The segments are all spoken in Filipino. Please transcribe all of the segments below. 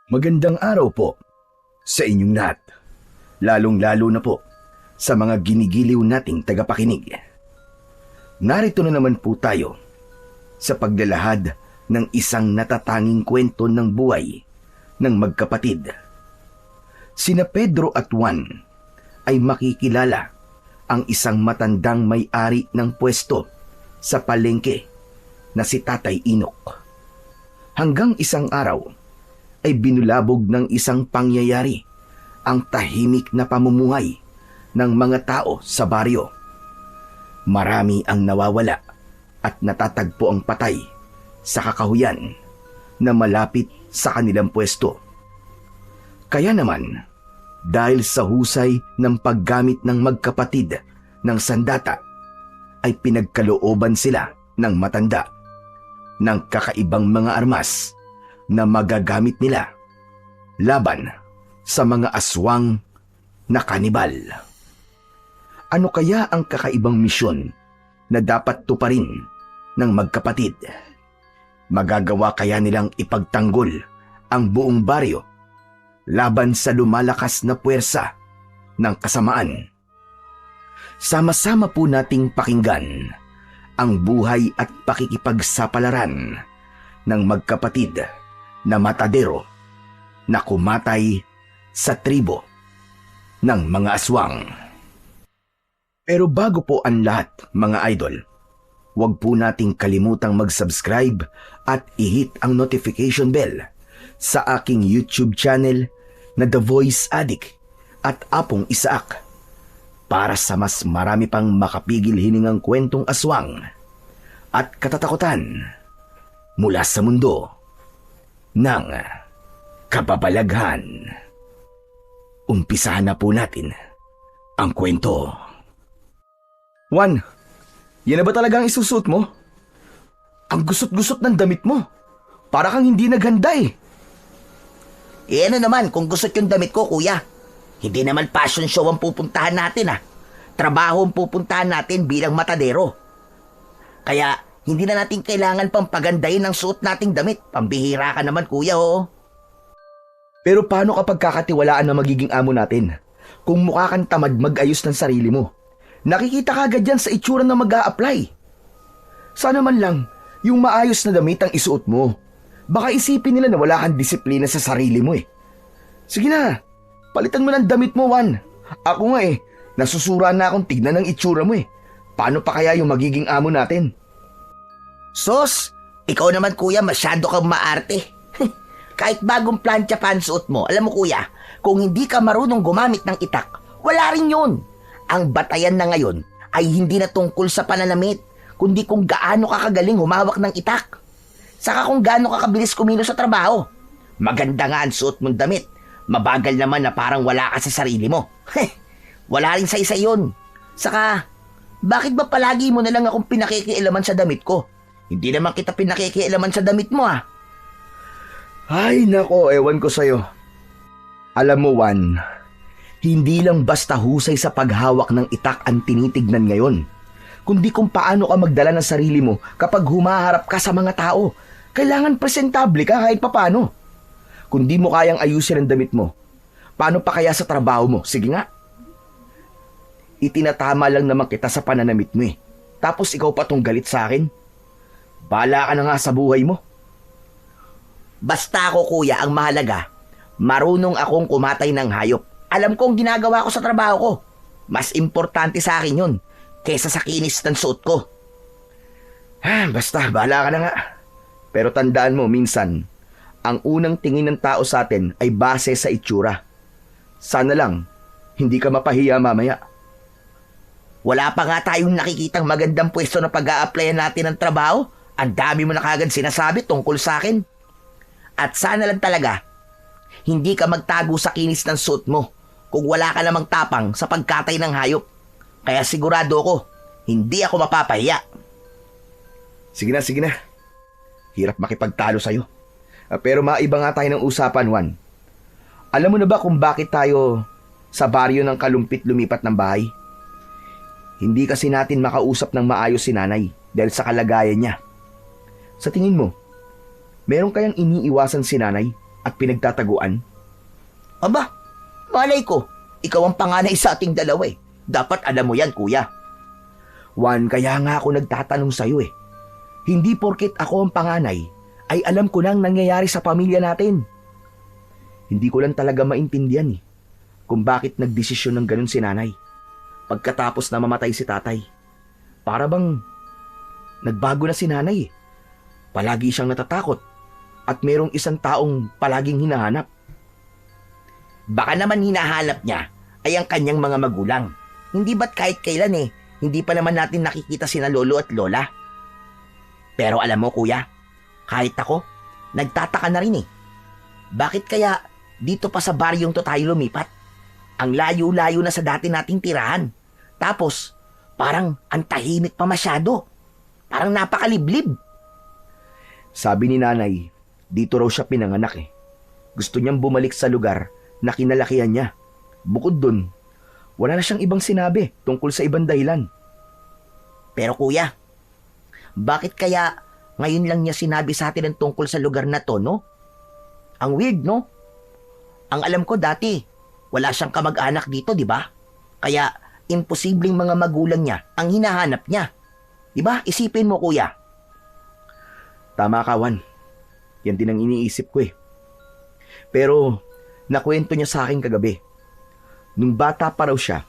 Magandang araw po sa inyong lahat, lalong-lalo na po sa mga ginigiliw nating tagapakinig. Narito na naman po tayo sa paglalahad ng isang natatanging kwento ng buhay ng magkapatid. Sina Pedro at Juan ay makikilala ang isang matandang may-ari ng pwesto sa palengke na si Tatay Inok. Hanggang isang araw ay binulabog ng isang pangyayari ang tahimik na pamumuhay ng mga tao sa baryo. Marami ang nawawala at natatagpo ang patay sa kakahuyan na malapit sa kanilang pwesto. Kaya naman, dahil sa husay ng paggamit ng magkapatid ng sandata, ay pinagkalooban sila ng matanda ng kakaibang mga armas na magagamit nila laban sa mga aswang na kanibal. Ano kaya ang kakaibang misyon na dapat tuparin ng magkapatid? Magagawa kaya nilang ipagtanggol ang buong baryo laban sa lumalakas na puwersa ng kasamaan? Sama-sama po nating pakinggan ang buhay at pakikipagsapalaran ng magkapatid na matadero na kumatay sa tribo ng mga aswang. Pero bago po ang lahat, mga idol, huwag po nating kalimutang mag-subscribe at i-hit ang notification bell sa aking YouTube channel na The Voice Addict at Apong Isaak para sa mas marami pang makapigil hiningang kwentong aswang at katatakutan mula sa mundo ng kababalaghan. Umpisahan na po natin ang kwento. Juan, yan na ba talaga ang isusuot mo? Ang gusot-gusot ng damit mo. Para kang hindi naghanda eh. Ano naman kung gusot yung damit ko, kuya? Hindi naman fashion show ang pupuntahan natin Trabaho ang pupuntahan natin bilang matadero. Kaya hindi na natin kailangan pang pagandahin ang suot nating damit. Pambihira ka naman, kuya, oo. Pero paano kapag kakatiwalaan na magiging amo natin? Kung mukha kang tamad mag-ayos ng sarili mo, nakikita ka agad yan sa itsura na mag-a-apply. Sana man lang, yung maayos na damit ang isuot mo. Baka isipin nila na wala kang disiplina sa sarili mo eh. Sige na, palitan mo ng damit mo, Juan. Ako nga nasusura na akong tignan ng itsura mo eh. Paano pa kaya yung magiging amo natin? Sos, ikaw naman, kuya, masyado kang maarte. Kahit bagong plancha pa ang suot mo, alam mo, kuya, kung hindi ka marunong gumamit ng itak, wala rin yun. Ang batayan na ngayon ay hindi na tungkol sa pananamit, kundi kung gaano ka kagaling humawak ng itak. Saka kung gaano ka kabilis kumilos sa trabaho. Maganda nga ang suot mong damit. Mabagal naman na parang wala ka sa sarili mo. Wala rin sa isa yun. Saka, bakit ba palagi mo na lang akong pinakikialaman sa damit ko? Hindi naman kita pinakikialaman sa damit mo Ay nako, ewan ko sa'yo. Alam mo, Juan, hindi lang basta husay sa paghawak ng itak ang tinitignan ngayon, kundi kung paano ka magdala ng sarili mo kapag humaharap ka sa mga tao. Kailangan presentable ka kahit papano. Kung di mo kayang ayusin ang damit mo, paano pa kaya sa trabaho mo? Sige nga. Itinatama lang naman kita sa pananamit mo Tapos ikaw pa tong galit sa akin? Bahala ka na nga sa buhay mo. Basta ako, kuya, ang mahalaga, marunong akong kumatay ng hayop. Alam ko ang ginagawa ko sa trabaho ko. Mas importante sa akin yun kaysa sa kinis ng suot ko. Basta, bahala ka na nga. Pero tandaan mo, minsan, ang unang tingin ng tao sa atin ay base sa itsura. Sana lang, hindi ka mapahiya mamaya. Wala pa nga tayong nakikitang magandang pwesto na pag-a-applyan natin ng trabaho. Ang dami mo na kagad sinasabi tungkol sa akin. At sana lang talaga, hindi ka magtago sa kinis ng suot mo kung wala ka namang tapang sa pagkatay ng hayop. Kaya sigurado ko, hindi ako mapapahiya. Sige na. Hirap makipagtalo sa'yo. Pero maiba nga tayo ng usapan, Juan. Alam mo na ba kung bakit tayo sa baryo ng Kalumpit lumipat ng bahay? Hindi kasi natin makausap ng maayos si nanay dahil sa kalagayan niya. Sa tingin mo, meron kayang iniiwasan si nanay at pinagtataguan? Aba, malay ko. Ikaw ang panganay sa ating dalawa eh. Dapat alam mo yan, kuya. Juan, kaya nga ako nagtatanong sa'yo eh. Hindi porket ako ang panganay, ay alam ko nang nangyayari sa pamilya natin. Hindi ko lang talaga maintindihan eh, kung bakit nagdesisyon ng ganun si nanay. Pagkatapos na mamatay si tatay. Para bang nagbago na si nanay eh. Palagi siyang natatakot at merong isang taong palaging hinahanap. Baka naman hinahanap niya ay ang kanyang mga magulang. Hindi ba't kahit kailan eh, hindi pa naman natin nakikita sina lolo at lola? Pero alam mo kuya, kahit ako, nagtataka na rin eh. Bakit kaya dito pa sa baryong to tayo lumipat? Ang layo-layo na sa dati nating tirahan. Tapos, parang ang tahimik pa masyado. Parang napakaliblib. Sabi ni nanay, dito raw siya pinanganak eh. Gusto niyang bumalik sa lugar na kinalakihan niya. Bukod dun, wala na siyang ibang sinabi tungkol sa ibang dahilan. Pero kuya, bakit kaya ngayon lang niya sinabi sa atin ang tungkol sa lugar na to, no? Ang weird, no? Ang alam ko dati, wala siyang kamag-anak dito, di ba? Kaya, imposibleng mga magulang niya ang hinahanap niya. Di ba? Isipin mo, kuya. Tama ka, Juan. Yan din ang iniisip ko eh. Pero, nakwento niya sa akin kagabi. Nung bata pa raw siya,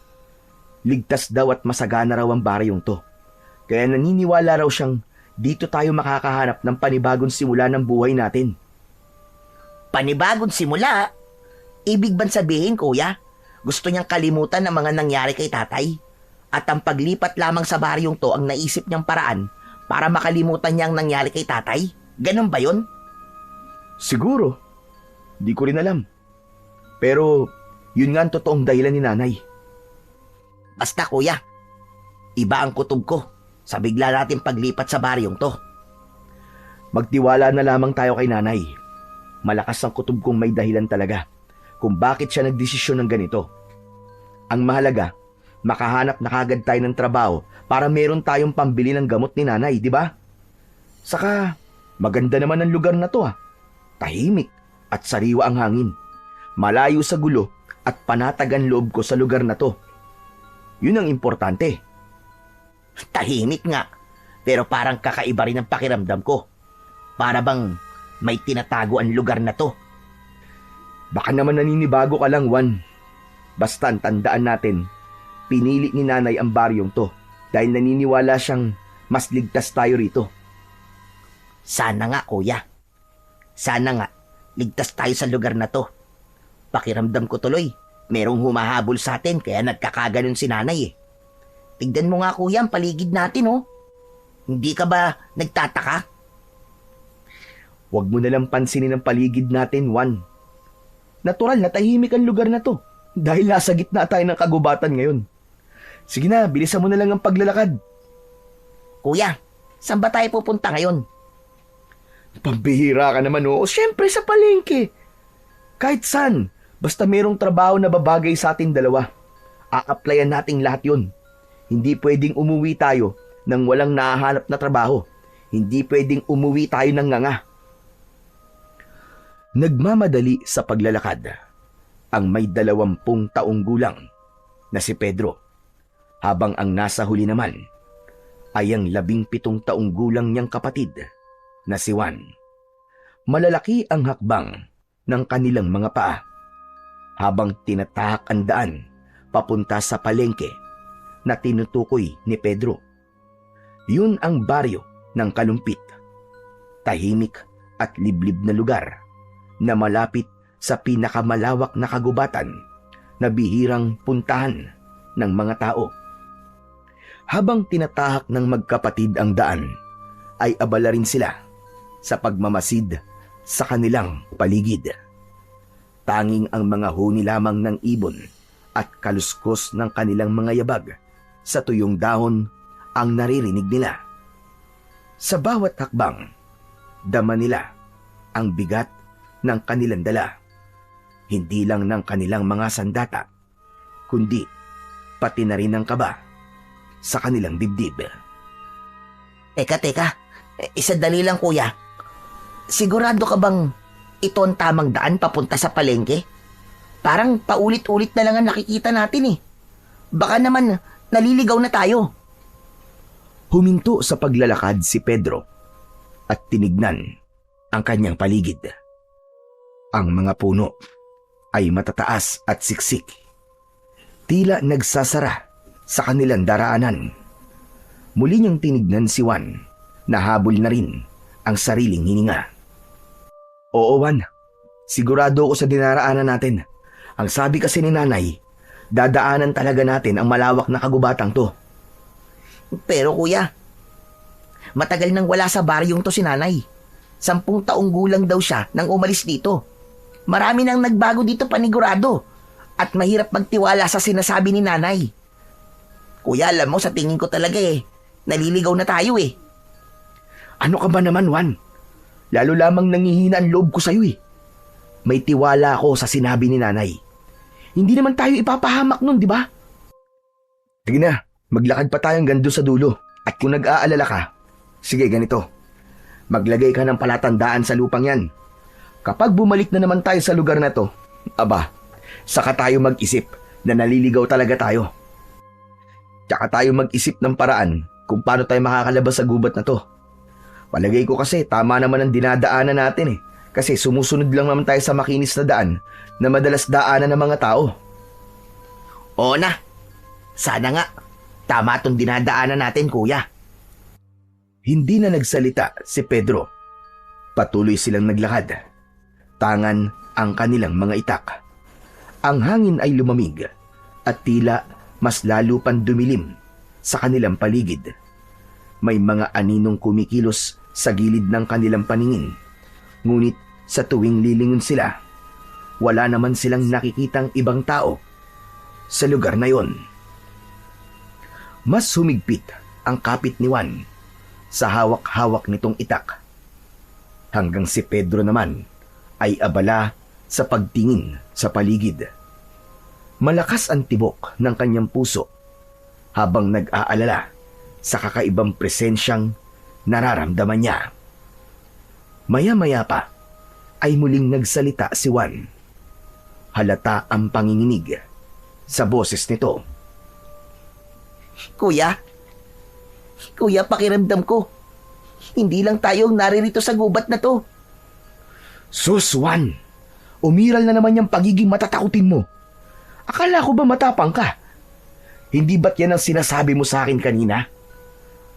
ligtas daw at masagana raw ang baryong to. Kaya naniniwala raw siyang dito tayo makakahanap ng panibagong simula ng buhay natin. Panibagong simula? Ibig bang sabihin, kuya? Gusto niyang kalimutan ang mga nangyari kay tatay? At ang paglipat lamang sa baryong to ang naisip niyang paraan para makalimutan niya ang nangyari kay tatay? Ganun ba yun? Siguro. Di ko rin alam. Pero, yun nga ang totoong dahilan ni nanay. Basta kuya, iba ang kutob ko sa bigla natin paglipat sa baryong to. Magtiwala na lamang tayo kay nanay. Malakas ang kutob kong may dahilan talaga kung bakit siya nagdesisyon ng ganito. Ang mahalaga, makahanap na kagad tayo ng trabaho para meron tayong pambili ng gamot ni nanay, di ba? Saka, maganda naman ang lugar na to ah. Tahimik at sariwa ang hangin. Malayo sa gulo at panatag ang loob ko sa lugar na to. Yun ang importante. Tahimik nga, pero parang kakaiba rin ang pakiramdam ko. Para bang may tinatago ang lugar na to. Baka naman naninibago ka lang, Juan. Basta tandaan natin, pinili ni nanay ang baryong to dahil naniniwala siyang mas ligtas tayo rito. Sana nga, kuya. Sana nga, ligtas tayo sa lugar na to. Pakiramdam ko tuloy, merong humahabol sa atin kaya nagkakaganon si nanay eh. Tignan mo nga kuya ang paligid natin oh. Hindi ka ba nagtataka? Huwag mo nalang pansinin ang paligid natin, Juan. Natural na tahimik ang lugar na to dahil nasa gitna tayo ng kagubatan ngayon. Sige na, bilisan mo na lang ang paglalakad. Kuya, saan ba tayo pupunta ngayon? Pambihira ka naman oo. Siyempre sa palengke. Kahit saan, basta merong trabaho na babagay sa ating dalawa. A-applyan nating lahat yun. Hindi pwedeng umuwi tayo nang walang nahahanap na trabaho. Hindi pwedeng umuwi tayo ng nganga. Nagmamadali sa paglalakad ang may 20 taong gulang na si Pedro, habang ang nasa huli naman ay ang 17 taong gulang niyang kapatid na si Juan. Malalaki ang hakbang ng kanilang mga paa habang tinatahak ang daan papunta sa palengke na tinutukoy ni Pedro. Yun ang baryo ng Kalumpit, tahimik at liblib na lugar na malapit sa pinakamalawak na kagubatan na bihirang puntahan ng mga tao. Habang tinatahak ng magkapatid ang daan, ay abala rin sila sa pagmamasid sa kanilang paligid. Tanging ang mga huni lamang ng ibon at kaluskos ng kanilang mga yabag sa tuyong dahon ang naririnig nila. Sa bawat hakbang, dama nila ang bigat ng kanilang dala, hindi lang ng kanilang mga sandata, kundi pati na rin ang kaba sa kanilang dibdib. Teka, isadali lang kuya. Sigurado ka bang ito ang tamang daan papunta sa palengke? Parang paulit-ulit na lang ang nakikita natin eh. Baka naman naliligaw na tayo. Huminto sa paglalakad si Pedro at tinignan ang kanyang paligid. Ang mga puno ay matataas at siksik. Tila nagsasara sa kanilang daraanan. Muli niyang tinignan si Juan na habol na rin ang sariling hininga. Oo, Juan. Sigurado ako sa dinaraanan natin. Ang sabi kasi ni Nanay, dadaanan talaga natin ang malawak na kagubatang to. Pero kuya, matagal nang wala sa baryong to si Nanay. 10 taong gulang daw siya nang umalis dito. Marami nang nagbago dito panigurado at mahirap magtiwala sa sinasabi ni Nanay. Kuya, alam mo, sa tingin ko talaga naliligaw na tayo eh. Ano ka ba naman, Juan? Lalo lamang nangihina ang loob ko sa'yo eh. May tiwala ako sa sinabi ni Nanay. Hindi naman tayo ipapahamak nun, di ba? Sige na, maglakad pa tayong gando sa dulo. At kung nag-aalala ka, sige ganito. Maglagay ka ng palatandaan sa lupang yan. Kapag bumalik na naman tayo sa lugar na to, aba, saka tayo mag-isip na naliligaw talaga tayo. Tsaka tayo mag-isip ng paraan kung paano tayo makakalabas sa gubat na to. Palagay ko kasi tama naman ang dinadaanan natin eh. Kasi sumusunod lang naman tayo sa makinis na daan na madalas daanan ng mga tao. Oo na. Sana nga. Tama itong dinadaanan natin, kuya. Hindi na nagsalita si Pedro. Patuloy silang naglakad. Tangan ang kanilang mga itak. Ang hangin ay lumamig at tila mas lalo pang dumilim sa kanilang paligid. May mga aninong kumikilos sa gilid ng kanilang paningin. Ngunit sa tuwing lilingon sila, wala naman silang nakikitang ibang tao sa lugar na yon. Mas humigpit ang kapit ni Juan sa hawak-hawak nitong itak. Hanggang si Pedro naman ay abala sa pagtingin sa paligid. Malakas ang tibok ng kanyang puso habang nag-aalala sa kakaibang presensyang nararamdaman niya. Maya-maya pa ay muling nagsalita si Juan. Halata ang panginginig sa boses nito. Kuya, pakiramdam ko. Hindi lang tayong naririto sa gubat na to. Sus, Juan! Umiral na naman yung pagiging matatakutin mo. Akala ko ba matapang ka? Hindi ba't yan ang sinasabi mo sa akin kanina?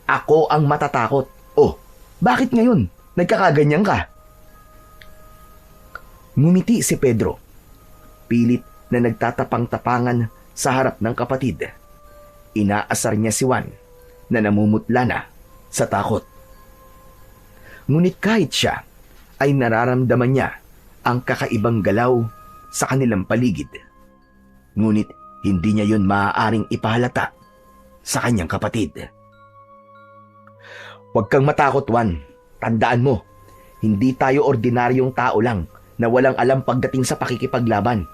Ako ang matatakot. Oh, bakit ngayon? Nagkakaganyan ka? Ngumiti si Pedro. Pilit na nagtatapang-tapangan sa harap ng kapatid. Inaasar niya si Juan na namumutla na sa takot. Ngunit kahit siya ay nararamdaman niya ang kakaibang galaw sa kanilang paligid. Ngunit hindi niya yun maaaring ipahalata sa kanyang kapatid. Huwag kang matakot, Juan. Tandaan mo, hindi tayo ordinaryong tao lang na walang alam pagdating sa pakikipaglaban.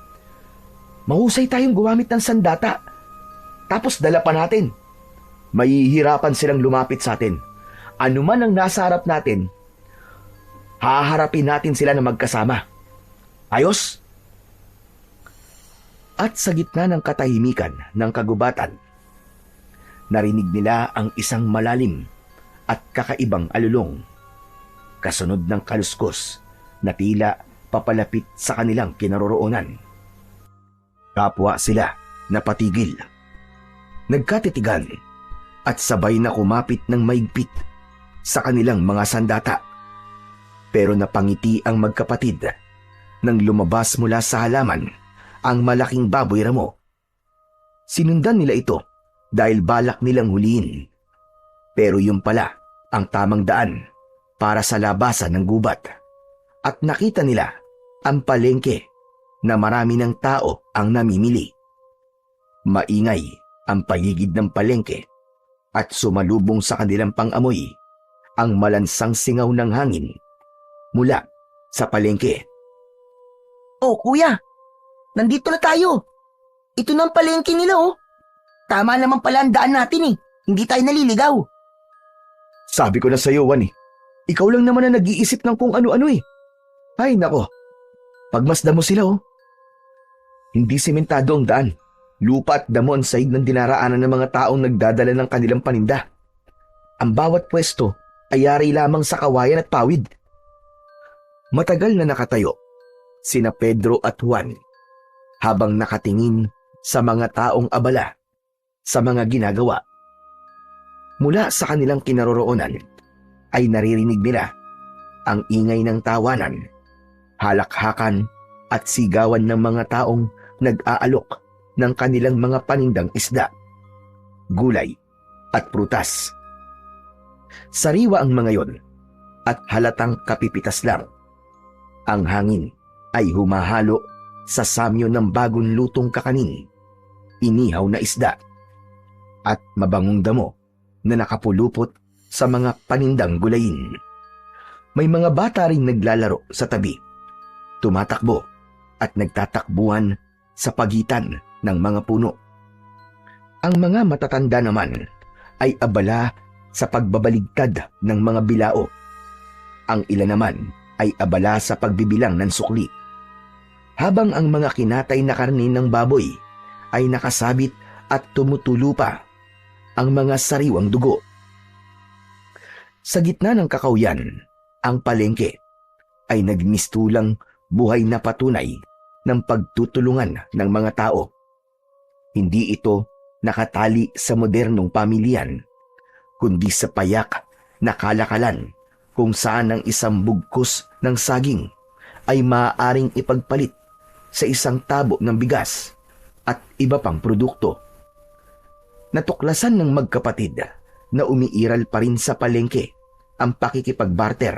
Mahusay tayong gumamit ng sandata. Tapos dala pa natin. Mahihirapan silang lumapit sa atin. Ano man ang nasa harap natin, haharapin natin sila na magkasama. Ayos? At sa gitna ng katahimikan ng kagubatan, narinig nila ang isang malalim at kakaibang alulong. Kasunod ng kaluskos na tila papalapit sa kanilang kinaroroonan. Kapwa sila napatigil. Nagkatitigan at sabay na kumapit ng maigpit sa kanilang mga sandata. Pero napangiti ang magkapatid nang lumabas mula sa halaman ang malaking baboy ramo. Sinundan nila ito dahil balak nilang huliin. Pero yun pala ang tamang daan para sa labasan ng gubat. At nakita nila ang palengke na marami ng tao ang namimili. Maingay ang paligid ng palengke at sumalubong sa kanilang pang-amoy ang malansang singaw ng hangin mula sa palengke. Oh, kuya, nandito na tayo. Ito na ang palengke nila, oh. Tama naman pala ang daan natin eh. Hindi tayo naliligaw. Sabi ko na sa'yo, Juan eh. Ikaw lang naman na nag-iisip ng kung ano-ano eh. Ay nako, Pagmasdan mo sila oh. Hindi sementado ang daan. Lupa at damo ang sahig ng dinaraanan ng mga taong nagdadala ng kanilang paninda. Ang bawat pwesto ay yari lamang sa kawayan at pawid. Matagal na nakatayo sina Pedro at Juan habang nakatingin sa mga taong abala sa mga ginagawa. Mula sa kanilang kinaroroonan ay naririnig nila ang ingay ng tawanan, halakhakan at sigawan ng mga taong nag-aalok ng kanilang mga panindang isda, gulay at prutas. Sariwa ang mga yon at halatang kapipitas lang. Ang hangin ay humahalo sa samyo ng bagong lutong kakanin, inihaw na isda, at mabangong damo na nakapulupot sa mga panindang gulayin. May mga bata ring naglalaro sa tabi, tumatakbo at nagtatakbuhan sa pagitan ng mga puno. Ang mga matatanda naman ay abala sa pagbabaligtad ng mga bilao. Ang ilan naman ay abala sa pagbibilang ng sukli. Habang ang mga kinatay na karne ng baboy ay nakasabit at tumutulo pa ang mga sariwang dugo. Sa gitna ng kakauyan, ang palengke ay nagmistulang buhay na patunay ng pagtutulungan ng mga tao. Hindi ito nakatali sa modernong pamilyan, kundi sa payak na kalakalan kung saan ang isang bugkos ng saging ay maaaring ipagpalit sa isang tabo ng bigas at iba pang produkto. Natuklasan ng magkapatid na umiiral pa rin sa palengke ang pakikipagbarter.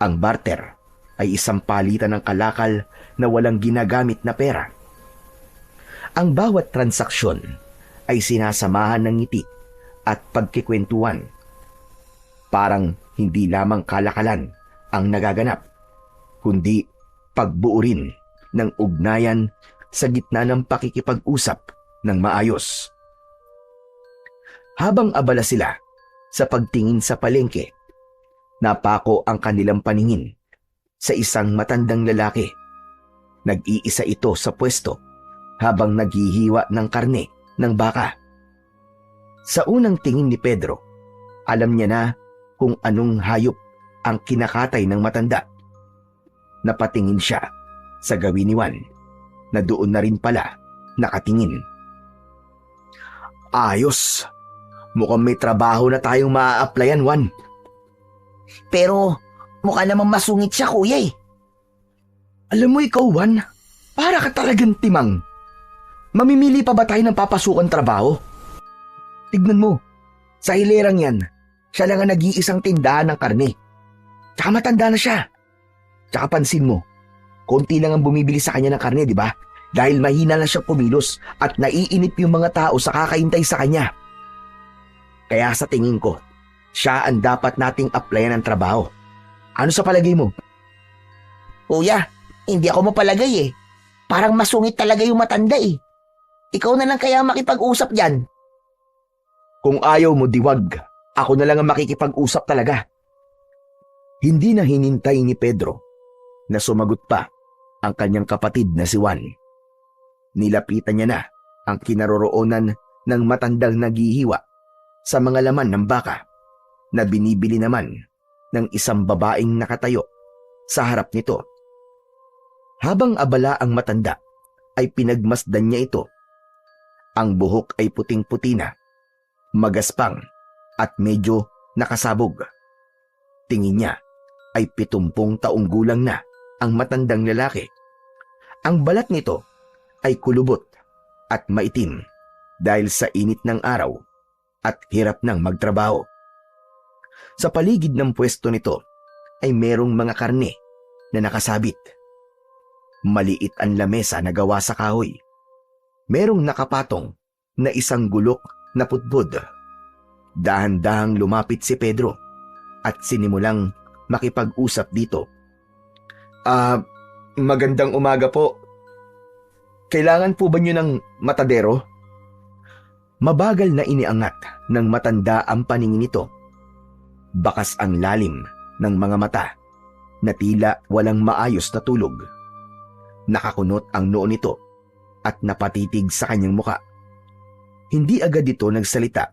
Ang barter ay isang palitan ng kalakal na walang ginagamit na pera. Ang bawat transaksyon ay sinasamahan ng ngiti at pagkikwentuhan. Parang hindi lamang kalakalan ang nagaganap, kundi pagbuo rin ng ugnayan sa gitna ng pakikipag-usap ng maayos. Habang abala sila sa pagtingin sa palengke, napako ang kanilang paningin sa isang matandang lalaki. Nag-iisa ito sa pwesto habang naghihiwa ng karne ng baka. Sa unang tingin ni Pedro, alam niya na kung anong hayop ang kinakatay ng matanda. Napatingin siya sa gawin ni Juan na doon na rin pala nakatingin. Ayos! Mukhang may trabaho na tayong maa-applyan, Juan. Pero mukha namang masungit siya, kuya eh. Alam mo ikaw, Juan, para ka talagang timang. Mamimili pa ba tayo ng papasukan trabaho? Tignan mo, sa hilerang yan, siya lang ang nag-iisang tindahan ng karne. Tsaka matanda na siya. Tsaka pansin mo, konti lang ang bumibili sa kanya ng karne, di ba? Dahil mahina na siya kumilos at naiinip yung mga tao sa kakaintay sa kanya. Kaya sa tingin ko, siya ang dapat nating applyan ng trabaho. Ano sa palagay mo? Kuya, hindi ako mapalagay eh. Parang masungit talaga yung matanda eh. Ikaw na lang kaya makipag-usap dyan. Kung ayaw mo, diwag. Ako na lang ang makikipag-usap talaga. Hindi na hinintay ni Pedro na sumagot pa ang kanyang kapatid na si Juan. Nilapitan niya na ang kinaroroonan ng matandang naghihiwa sa mga laman ng baka na binibili naman ng isang babaeng nakatayo sa harap nito. Habang abala ang matanda, ay pinagmasdan niya ito. Ang buhok ay puting-puti na, magaspang at medyo nakasabog. Tingin niya ay 70 taong gulang na ang matandang lalaki. Ang balat nito ay kulubot at maitim dahil sa init ng araw at hirap ng magtrabaho. Sa paligid ng pwesto nito ay merong mga karne na nakasabit. Maliit ang lamesa na gawa sa kahoy. Merong nakapatong na isang gulok na putbod. Dahan-dahang lumapit si Pedro at sinimulang makipag-usap dito. Magandang umaga po. Kailangan po ba niyo ng matadero? Mabagal na iniangat ng matanda ang paningin nito. Bakas ang lalim ng mga mata na tila walang maayos na tulog. Nakakunot ang noo nito at napatitig sa kanyang muka. Hindi agad ito nagsalita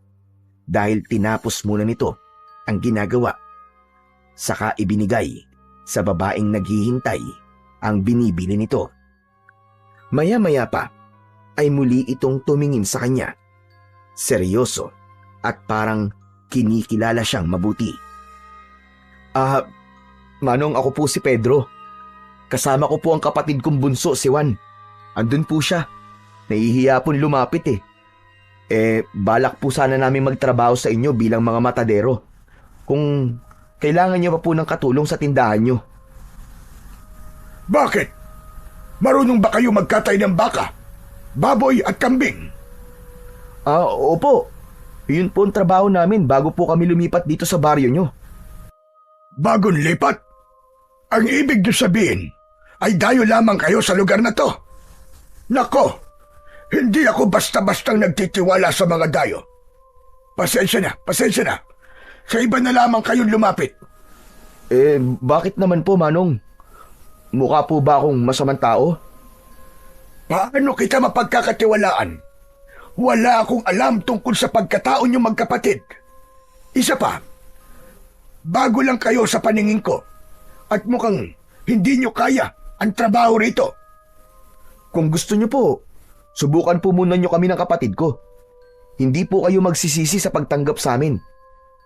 dahil tinapos muna nito ang ginagawa. Saka ibinigay sa babaeng naghihintay ang binibili nito. Maya-maya pa ay muli itong tumingin sa kanya. Seryoso at parang kinikilala siyang mabuti. Manong, ako po si Pedro. Kasama ko po ang kapatid kong bunso, si Juan. Andun po siya. Nahihiya pong lumapit eh. Balak po sana namin magtrabaho sa inyo bilang mga matadero. Kung kailangan niyo pa po ng katulong sa tindahan niyo. Bakit? Marunong ba kayo magkatay ng baka, baboy at kambing? Opo. Yun po ang trabaho namin bago po kami lumipat dito sa baryo niyo. Bagong lipat? Ang ibig niyo sabihin ay dayo lamang kayo sa lugar na to. Nako, hindi ako basta-bastang nagtitiwala sa mga dayo. Pasensya na. Sa iba na lamang kayong lumapit. Bakit naman po, Manong? Mukha po ba akong masamang tao? Paano kita mapagkakatiwalaan? Wala akong alam tungkol sa pagkatao niyo magkapatid. Isa pa, bago lang kayo sa paningin ko at mukhang hindi niyo kaya ang trabaho rito. Kung gusto niyo po, subukan po muna niyo kami ng kapatid ko. Hindi po kayo magsisisi sa pagtanggap sa amin.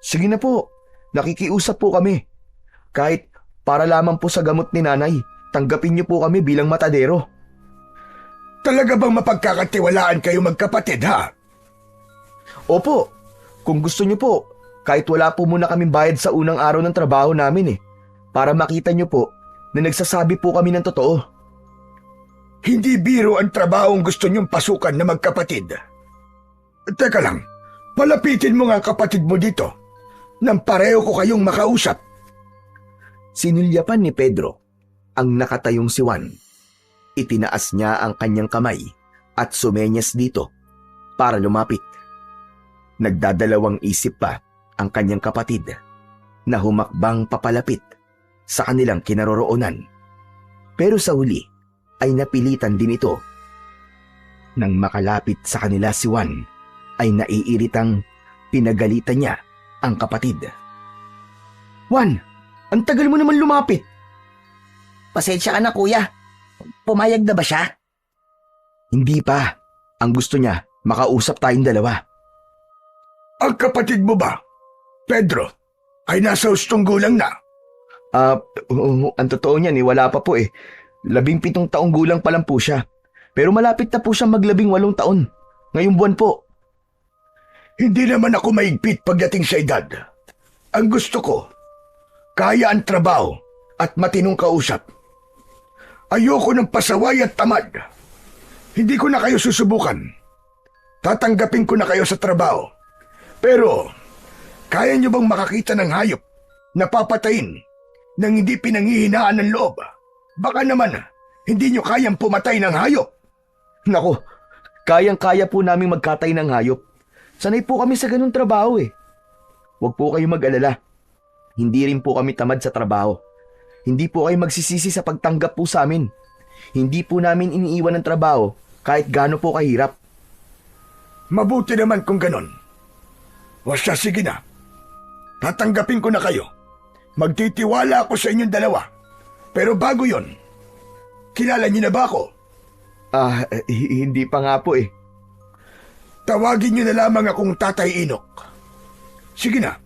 Sige na po, nakikiusap po kami. Kahit para lamang po sa gamot ni nanay, tanggapin niyo po kami bilang matadero. Talaga bang mapagkakatiwalaan kayo magkapatid, ha? Opo, kung gusto niyo po, kahit wala po muna kaming bayad sa unang araw ng trabaho namin para makita niyo po na nagsasabi po kami ng totoo. Hindi biro ang trabahong gusto niyong pasukan na magkapatid. Teka lang, palapitin mo nga ang kapatid mo dito nang pareho ko kayong makausap. Sinulyapan ni Pedro ang nakatayong si Juan. Itinaas niya ang kanyang kamay at sumenyas dito para lumapit. Nagdadalawang isip pa ang kanyang kapatid na humakbang papalapit sa kanilang kinaroroonan. Pero sa huli ay napilitan din ito. Nang makalapit sa kanila si Juan ay naiiritang pinagalitan niya ang kapatid. Juan, ang tagal mo naman lumapit. Pasensya ka na, kuya. Pumayag na ba siya? Hindi pa. Ang gusto niya, makausap tayong dalawa. Ang kapatid mo ba, Pedro, ay nasa hustong gulang na? Ang totoo niyan wala pa po 17 taong gulang pa lang po siya. Pero malapit na po siyang mag-18 taon. Ngayong buwan po. Hindi naman ako maigpit pagdating sa edad. Ang gusto ko, kaya ang trabaho at matinong kausap. Ayoko ng pasaway at tamad. Hindi ko na kayo susubukan. Tatanggapin ko na kayo sa trabaho. Pero, kaya niyo bang makakita ng hayop na papatayin nang hindi pinanghihinaan ng loob? Baka naman, hindi niyo kayang pumatay ng hayop. Nako, kayang-kaya po naming magkatay ng hayop. Sanay po kami sa ganung trabaho Huwag po kayo mag-alala. Hindi rin po kami tamad sa trabaho. Hindi po kayo magsisisi sa pagtanggap po sa amin. Hindi po namin iniiwan ng trabaho kahit gaano po kahirap. Mabuti naman kung ganon. O siya, sige na. Tatanggapin ko na kayo. Magtitiwala ako sa inyong dalawa. Pero bago yon, kilala niyo na ba ako? Hindi pa nga po Tawagin niyo na lamang akong Tatay Inok. Sige na,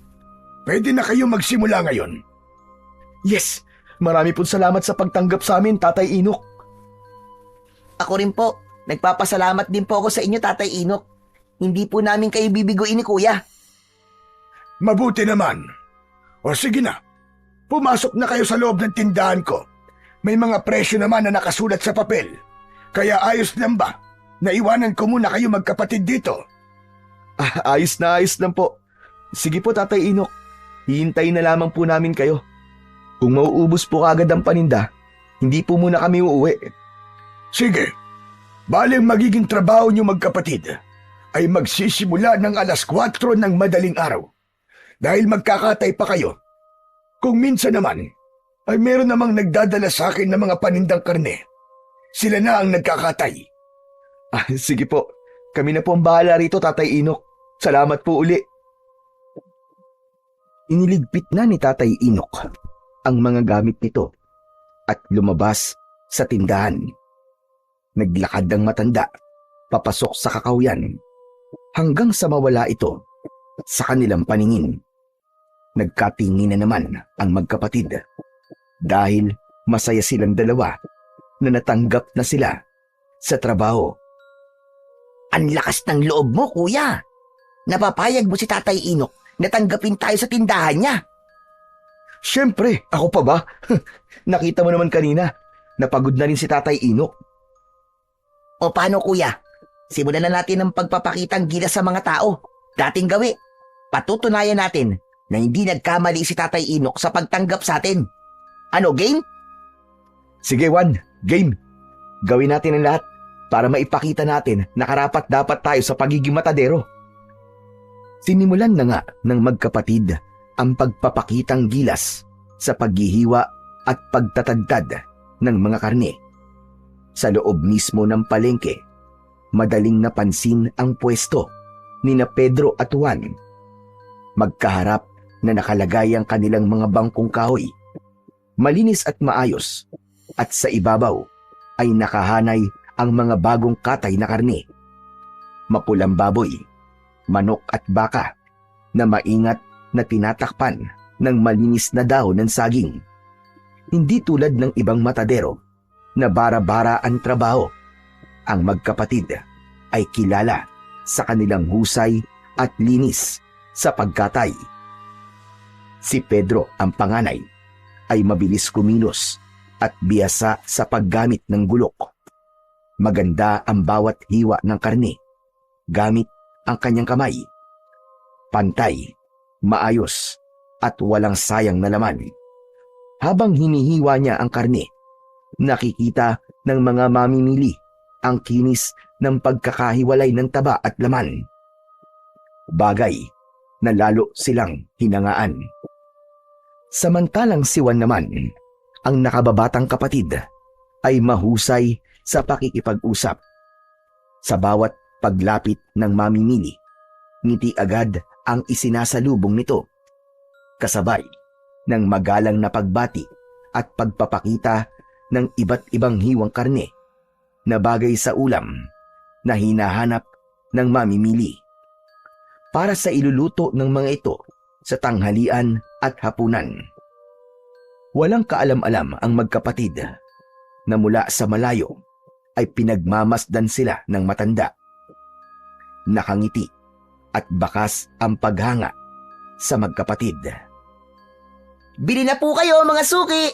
pwede na kayo magsimula ngayon. Yes! Marami pong salamat sa pagtanggap sa amin, Tatay Inok. Ako rin po. Nagpapasalamat din po ako sa inyo, Tatay Inok. Hindi po namin kayo bibiguin ni Kuya. Mabuti naman. O sige na, pumasok na kayo sa loob ng tindahan ko. May mga presyo naman na nakasulat sa papel. Kaya ayos lang ba? Naiwanan ko muna kayo magkapatid dito. Ayos lang po. Sige po, Tatay Inok. Hihintayin na lamang po namin kayo. Kung mauubos po agad ang paninda, hindi po muna kami uuwi. Sige. Bale magiging trabaho niyo magkapatid ay magsisimula ng 4:00 ng madaling araw. Dahil magkakatay pa kayo. Kung minsan naman, ay meron namang nagdadala sa akin ng mga panindang karne. Sila na ang nagkakatay. Sige po, kami na po ang bahala rito, Tatay Inok. Salamat po uli. Iniligpit na ni Tatay Inok ang mga gamit nito at lumabas sa tindahan. Naglakad ang matanda, papasok sa kakawyan, hanggang sa mawala ito sa kanilang paningin. Nagkatingin na naman ang magkapatid dahil masaya silang dalawa na natanggap na sila sa trabaho. Ang lakas ng loob mo, kuya. Napapayag mo si Tatay Inok na tanggapin tayo sa tindahan niya. Siyempre, ako pa ba? Nakita mo naman kanina, napagod na rin si Tatay Inok. O paano, kuya? Simulan na natin ang pagpapakitang gilas sa mga tao. Dating gawi. Patutunayan natin na hindi nagkamali si Tatay Inok sa pagtanggap sa atin. Ano, game? Sige, Juan, game. Gawin natin ang lahat para maipakita natin na karapat dapat tayo sa pagiging matadero. Sinimulan na nga ng magkapatid ang pagpapakitang gilas sa paghihiwa at pagtatagtad ng mga karne. Sa loob mismo ng palengke, madaling napansin ang pwesto ni na Pedro at Juan. Magkaharap na nakalagay ang kanilang mga bangkong kahoy, malinis at maayos, at sa ibabaw ay nakahanay ang mga bagong katay na karne. Mapulang baboy, manok at baka na maingat na tinatakpan ng malinis na dahon ng saging. Hindi tulad ng ibang matadero na bara-bara ang trabaho. Ang magkapatid ay kilala sa kanilang husay at linis sa pagkatay. Si Pedro, ang panganay, ay mabilis kumilos at biyasa sa paggamit ng gulok. Maganda ang bawat hiwa ng karne gamit ang kanyang kamay. Pantay, maayos at walang sayang na laman. Habang hinihiwa niya ang karne, nakikita ng mga mamimili ang kinis ng pagkakahiwalay ng taba at laman. Bagay na lalo silang hinangaan. Samantalang si Juan naman, ang nakababatang kapatid, ay mahusay sa pakikipag-usap. Sa bawat paglapit ng mamimili, ngiti agad ang isinasalubong nito, kasabay ng magalang na pagbati at pagpapakita ng iba't ibang hiwang karne na bagay sa ulam na hinahanap ng mamimili para sa iluluto ng mga ito sa tanghalian at hapunan. Walang kaalam-alam ang magkapatid na mula sa malayo ay pinagmamasdan sila ng matanda. Nakangiti at bakas ang paghanga sa magkapatid. Bili na po kayo, mga suki.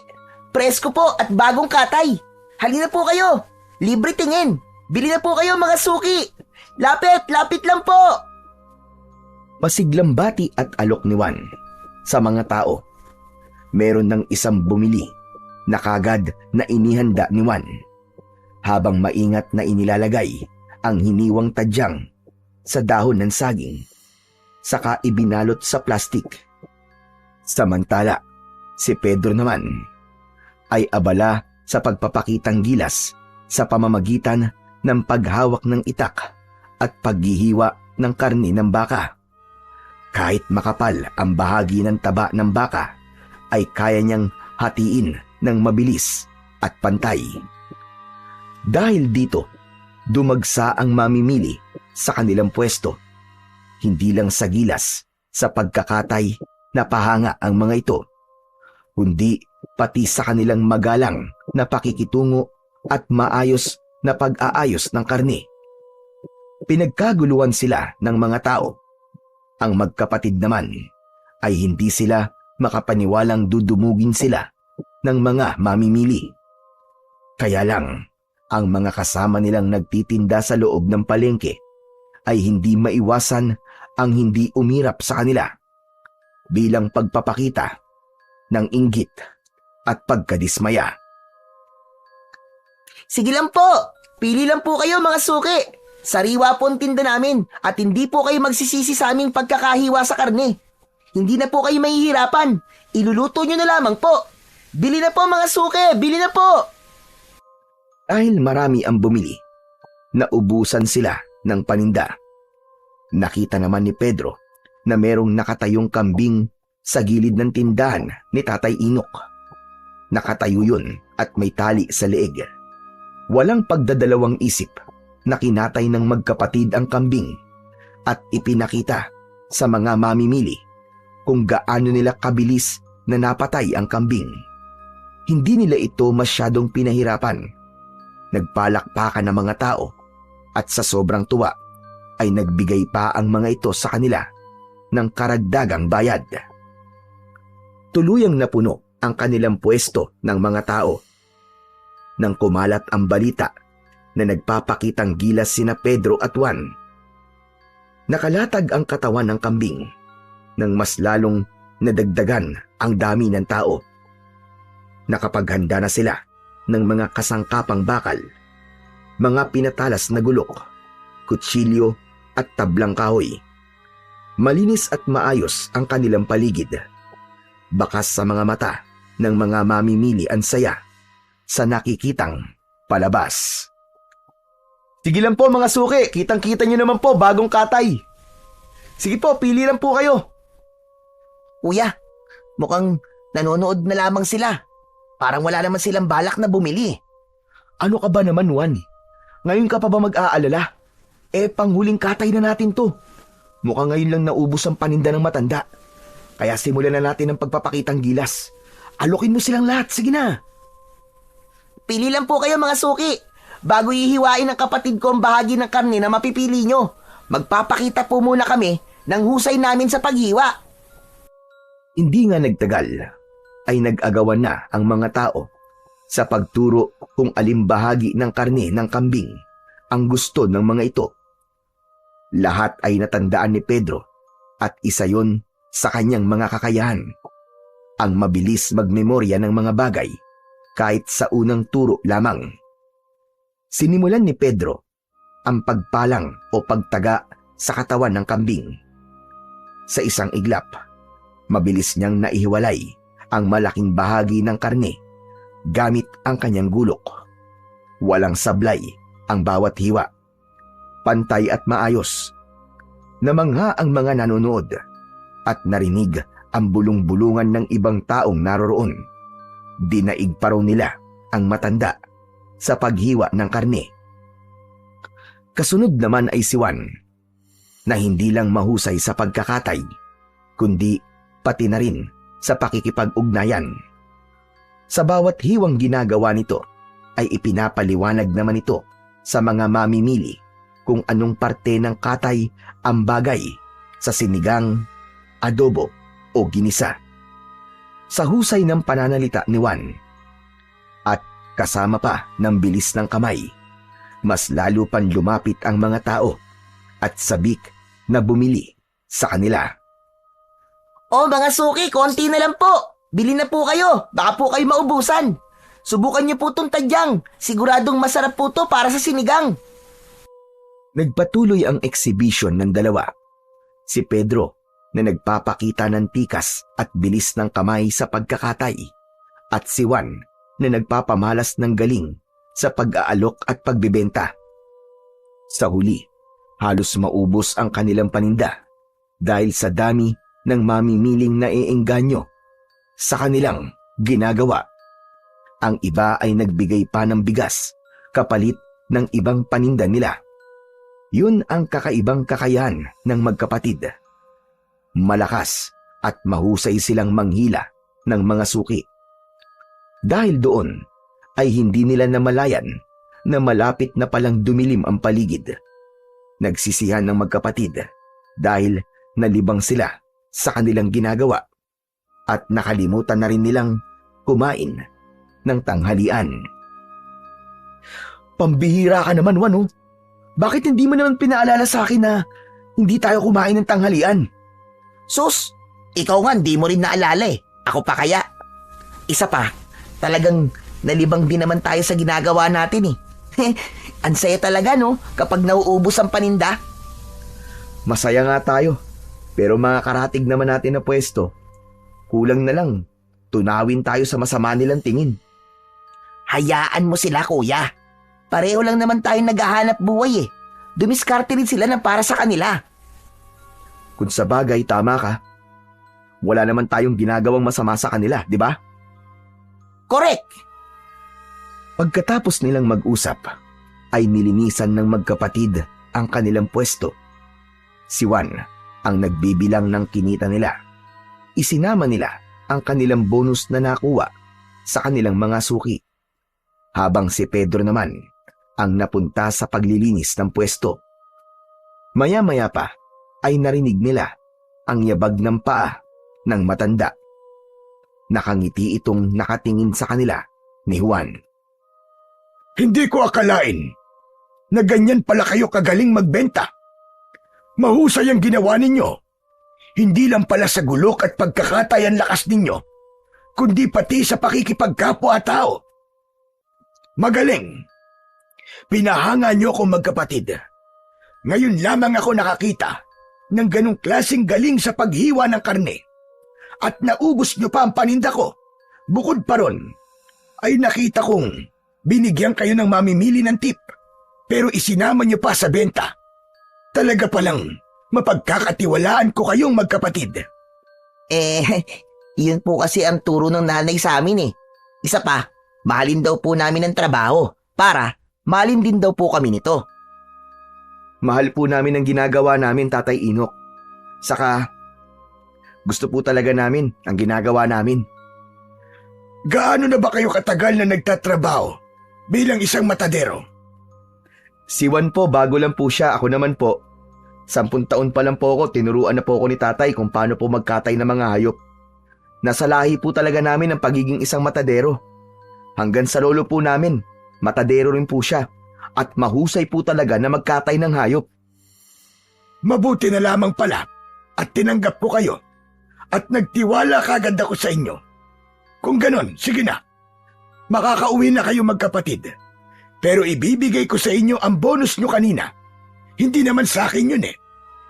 Presko po at bagong katay. Halina po kayo. Libre tingin. Bili na po kayo, mga suki. Lapit, lapit lang po. Masiglang bati at alok ni Juan sa mga tao. Meron ng isang bumili na kagad na inihanda ni Juan, habang maingat na inilalagay ang hiniwang tadyang sa dahon ng saging, saka ibinalot sa plastik. Samantala, si Pedro naman ay abala sa pagpapakitang gilas sa pamamagitan ng paghawak ng itak at paghihiwa ng karne ng baka. Kahit makapal ang bahagi ng taba ng baka, ay kaya niyang hatiin ng mabilis at pantay. Dahil dito, dumagsa ang mamimili sa kanilang pwesto. Hindi lang sa gilas, sa pagkakatay na pahanga ang mga ito, kundi pati sa kanilang magalang na pakikitungo at maayos na pag-aayos ng karne. Pinagkaguluhan sila ng mga tao. Ang magkapatid naman ay hindi sila makapaniwalang dudumugin sila ng mga mamimili. Kaya lang, ang mga kasama nilang nagtitinda sa loob ng palengke ay hindi maiwasan ang hindi umirap sa kanila bilang pagpapakita ng inggit at pagkadismaya. Sige lang po. Pili lang po kayo, mga suki. Sariwa po ang tinda namin at hindi po kayo magsisisi sa aming pagkakahiwa sa karne. Hindi na po kayo mahihirapan. Iluluto nyo na lamang po. Bili na po, mga suki. Bili na po. Dahil marami ang bumili, naubusan sila ng paninda. Nakita naman ni Pedro na merong nakatayong kambing sa gilid ng tindahan ni Tatay Inok. Nakatayo yun at may tali sa leeg. Walang pagdadalawang isip na kinatay ng magkapatid ang kambing at ipinakita sa mga mamimili kung gaano nila kabilis na napatay ang kambing. Hindi nila ito masyadong pinahirapan. Nagpalakpakan ng mga tao at sa sobrang tuwa ay nagbigay pa ang mga ito sa kanila ng karagdagang bayad. Tuluyang napuno ang kanilang pwesto ng mga tao. Nang kumalat ang balita na nagpapakitang gilas sina Pedro at Juan, nakalatag ang katawan ng kambing nang mas lalong nadagdagan ang dami ng tao. Nakapaghanda na sila ng mga kasangkapang bakal, mga pinatalas na gulok, kutsilyo at tablang kahoy. Malinis at maayos ang kanilang paligid. Bakas sa mga mata ng mga mamimili ang saya sa nakikitang palabas. Sige lang po mga suki, kitang-kita nyo naman po bagong katay. Sige po, pili lang po kayo. Kuya, mukhang nanonood na lamang sila. Parang wala naman silang balak na bumili. Ano ka ba naman, Juan? Ngayon ka pa ba mag-aalala? Panghuling katay na natin to. Mukhang ngayon lang naubos ang paninda ng matanda. Kaya simulan na natin ang pagpapakitang gilas. Alokin mo silang lahat, sige na. Pili lang po kayo mga suki. Bago ihiwain ng kapatid ko ang bahagi ng karne na mapipili nyo, magpapakita po muna kami ng husay namin sa paghiwa. Hindi nga nagtagal ay nag-agawan na ang mga tao sa pagturo kung alin bahagi ng karne ng kambing ang gusto ng mga ito. Lahat ay natandaan ni Pedro at isa yon sa kanyang mga kakayahan, ang mabilis magmemorya ng mga bagay kahit sa unang turo lamang. Sinimulan ni Pedro ang pagpalang o pagtaga sa katawan ng kambing. Sa isang iglap, mabilis niyang naihiwalay ang malaking bahagi ng karne gamit ang kanyang gulok. Walang sablay ang bawat hiwa. Pantay at maayos. Namangha ang mga nanonood at narinig ang bulong-bulungan ng ibang taong naroroon. Dinaig pa raw nila ang matanda sa paghiwa ng karne. Kasunod naman ay si Juan, na hindi lang mahusay sa pagkakatay, kundi pati na rin sa pakikipag-ugnayan. Sa bawat hiwang ginagawa nito ay ipinapaliwanag naman ito sa mga mamimili kung anong parte ng katay ang bagay sa sinigang, adobo o ginisa. Sa husay ng pananalita ni Juan at kasama pa ng bilis ng kamay, mas lalo pang lumapit ang mga tao at sabik na bumili sa kanila. Oh mga suki, konti na lang po. Bili na po kayo, baka po kayo maubusan. Subukan niyo po itong tadyang. Siguradong masarap po to para sa sinigang. Nagpatuloy ang exhibition ng dalawa. Si Pedro na nagpapakita ng tikas at bilis ng kamay sa pagkakatay at si Juan na nagpapamalas ng galing sa pag-aalok at pagbibenta. Sa huli, halos maubos ang kanilang paninda dahil sa dami ng mamimiling naiengganyo sa kanilang ginagawa. Ang iba ay nagbigay pa ng bigas kapalit ng ibang paninda nila. Yun ang kakaibang kakayahan ng magkapatid. Malakas at mahusay silang manghila ng mga suki. Dahil doon ay hindi nila namalayan na malapit na palang dumilim ang paligid. Nagsisihan ng magkapatid dahil nalibang sila sa kanilang ginagawa at nakalimutan na rin nilang kumain ng tanghalian. Pambihira ka naman, Juan, oh. Bakit hindi mo naman pinaalala sa akin na hindi tayo kumain ng tanghalian? Sus, ikaw nga hindi mo rin naalala eh. Ako pa kaya. Isa pa, talagang nalibang din naman tayo sa ginagawa natin eh. Ang saya talaga no, kapag nauubos ang paninda. Masaya nga tayo, pero mga karatig naman natin na pwesto. Kulang na lang, tunawin tayo sa masama nilang tingin. Hayaan mo sila kuya. Pareho lang naman tayong naghahanap buhay eh. Dumiskarte rin sila ng para sa kanila. Kung sa bagay, tama ka. Wala naman tayong ginagawang masama sa kanila, di ba? Correct! Pagkatapos nilang mag-usap, ay nilinisan ng magkapatid ang kanilang pwesto. Si Juan ang nagbibilang ng kinita nila. Isinama nila ang kanilang bonus na nakuha sa kanilang mga suki. Habang si Pedro naman ang napunta sa paglilinis ng pwesto. Maya-maya pa ay narinig nila ang yabag ng paa ng matanda. Nakangiti itong nakatingin sa kanila ni Juan. Hindi ko akalain na ganyan pala kayo kagaling magbenta. Mahusay ang ginawa ninyo. Hindi lang pala sa gulok at pagkakatay ang lakas ninyo, kundi pati sa pakikipagkapwa-tao. Magaling. Pinahanga niyo akong magkapatid. Ngayon lamang ako nakakita ng ganong klaseng galing sa paghiwa ng karne. At naubos niyo pa ang paninda ko. Bukod pa ron, ay nakita kong binigyan kayo ng mamimili ng tip. Pero isinama niyo pa sa benta. Talaga palang mapagkakatiwalaan ko kayong magkapatid. Yun po kasi ang turo ng nanay sa amin eh. Isa pa, mahalin daw po namin ang trabaho para mahalin din daw po kami nito. Mahal po namin ang ginagawa namin, Tatay Inok. Saka, gusto po talaga namin ang ginagawa namin. Gaano na ba kayo katagal na nagtatrabaho bilang isang matadero? Si Juan po, bago lang po siya. Ako naman po, 10 taon pa lang po ako, tinuruan na po ako ni tatay kung paano po magkatay ng mga hayop. Nasa lahi po talaga namin ang pagiging isang matadero. Hanggang sa lolo po namin, matadero rin po siya. At mahusay po talaga na magkatay ng hayop. Mabuti na lamang pala at tinanggap ko kayo at nagtiwala kagad ako sa inyo. Kung ganon, sige na. Makakauwi na kayo magkapatid. Pero ibibigay ko sa inyo ang bonus nyo kanina. Hindi naman sa akin yun eh.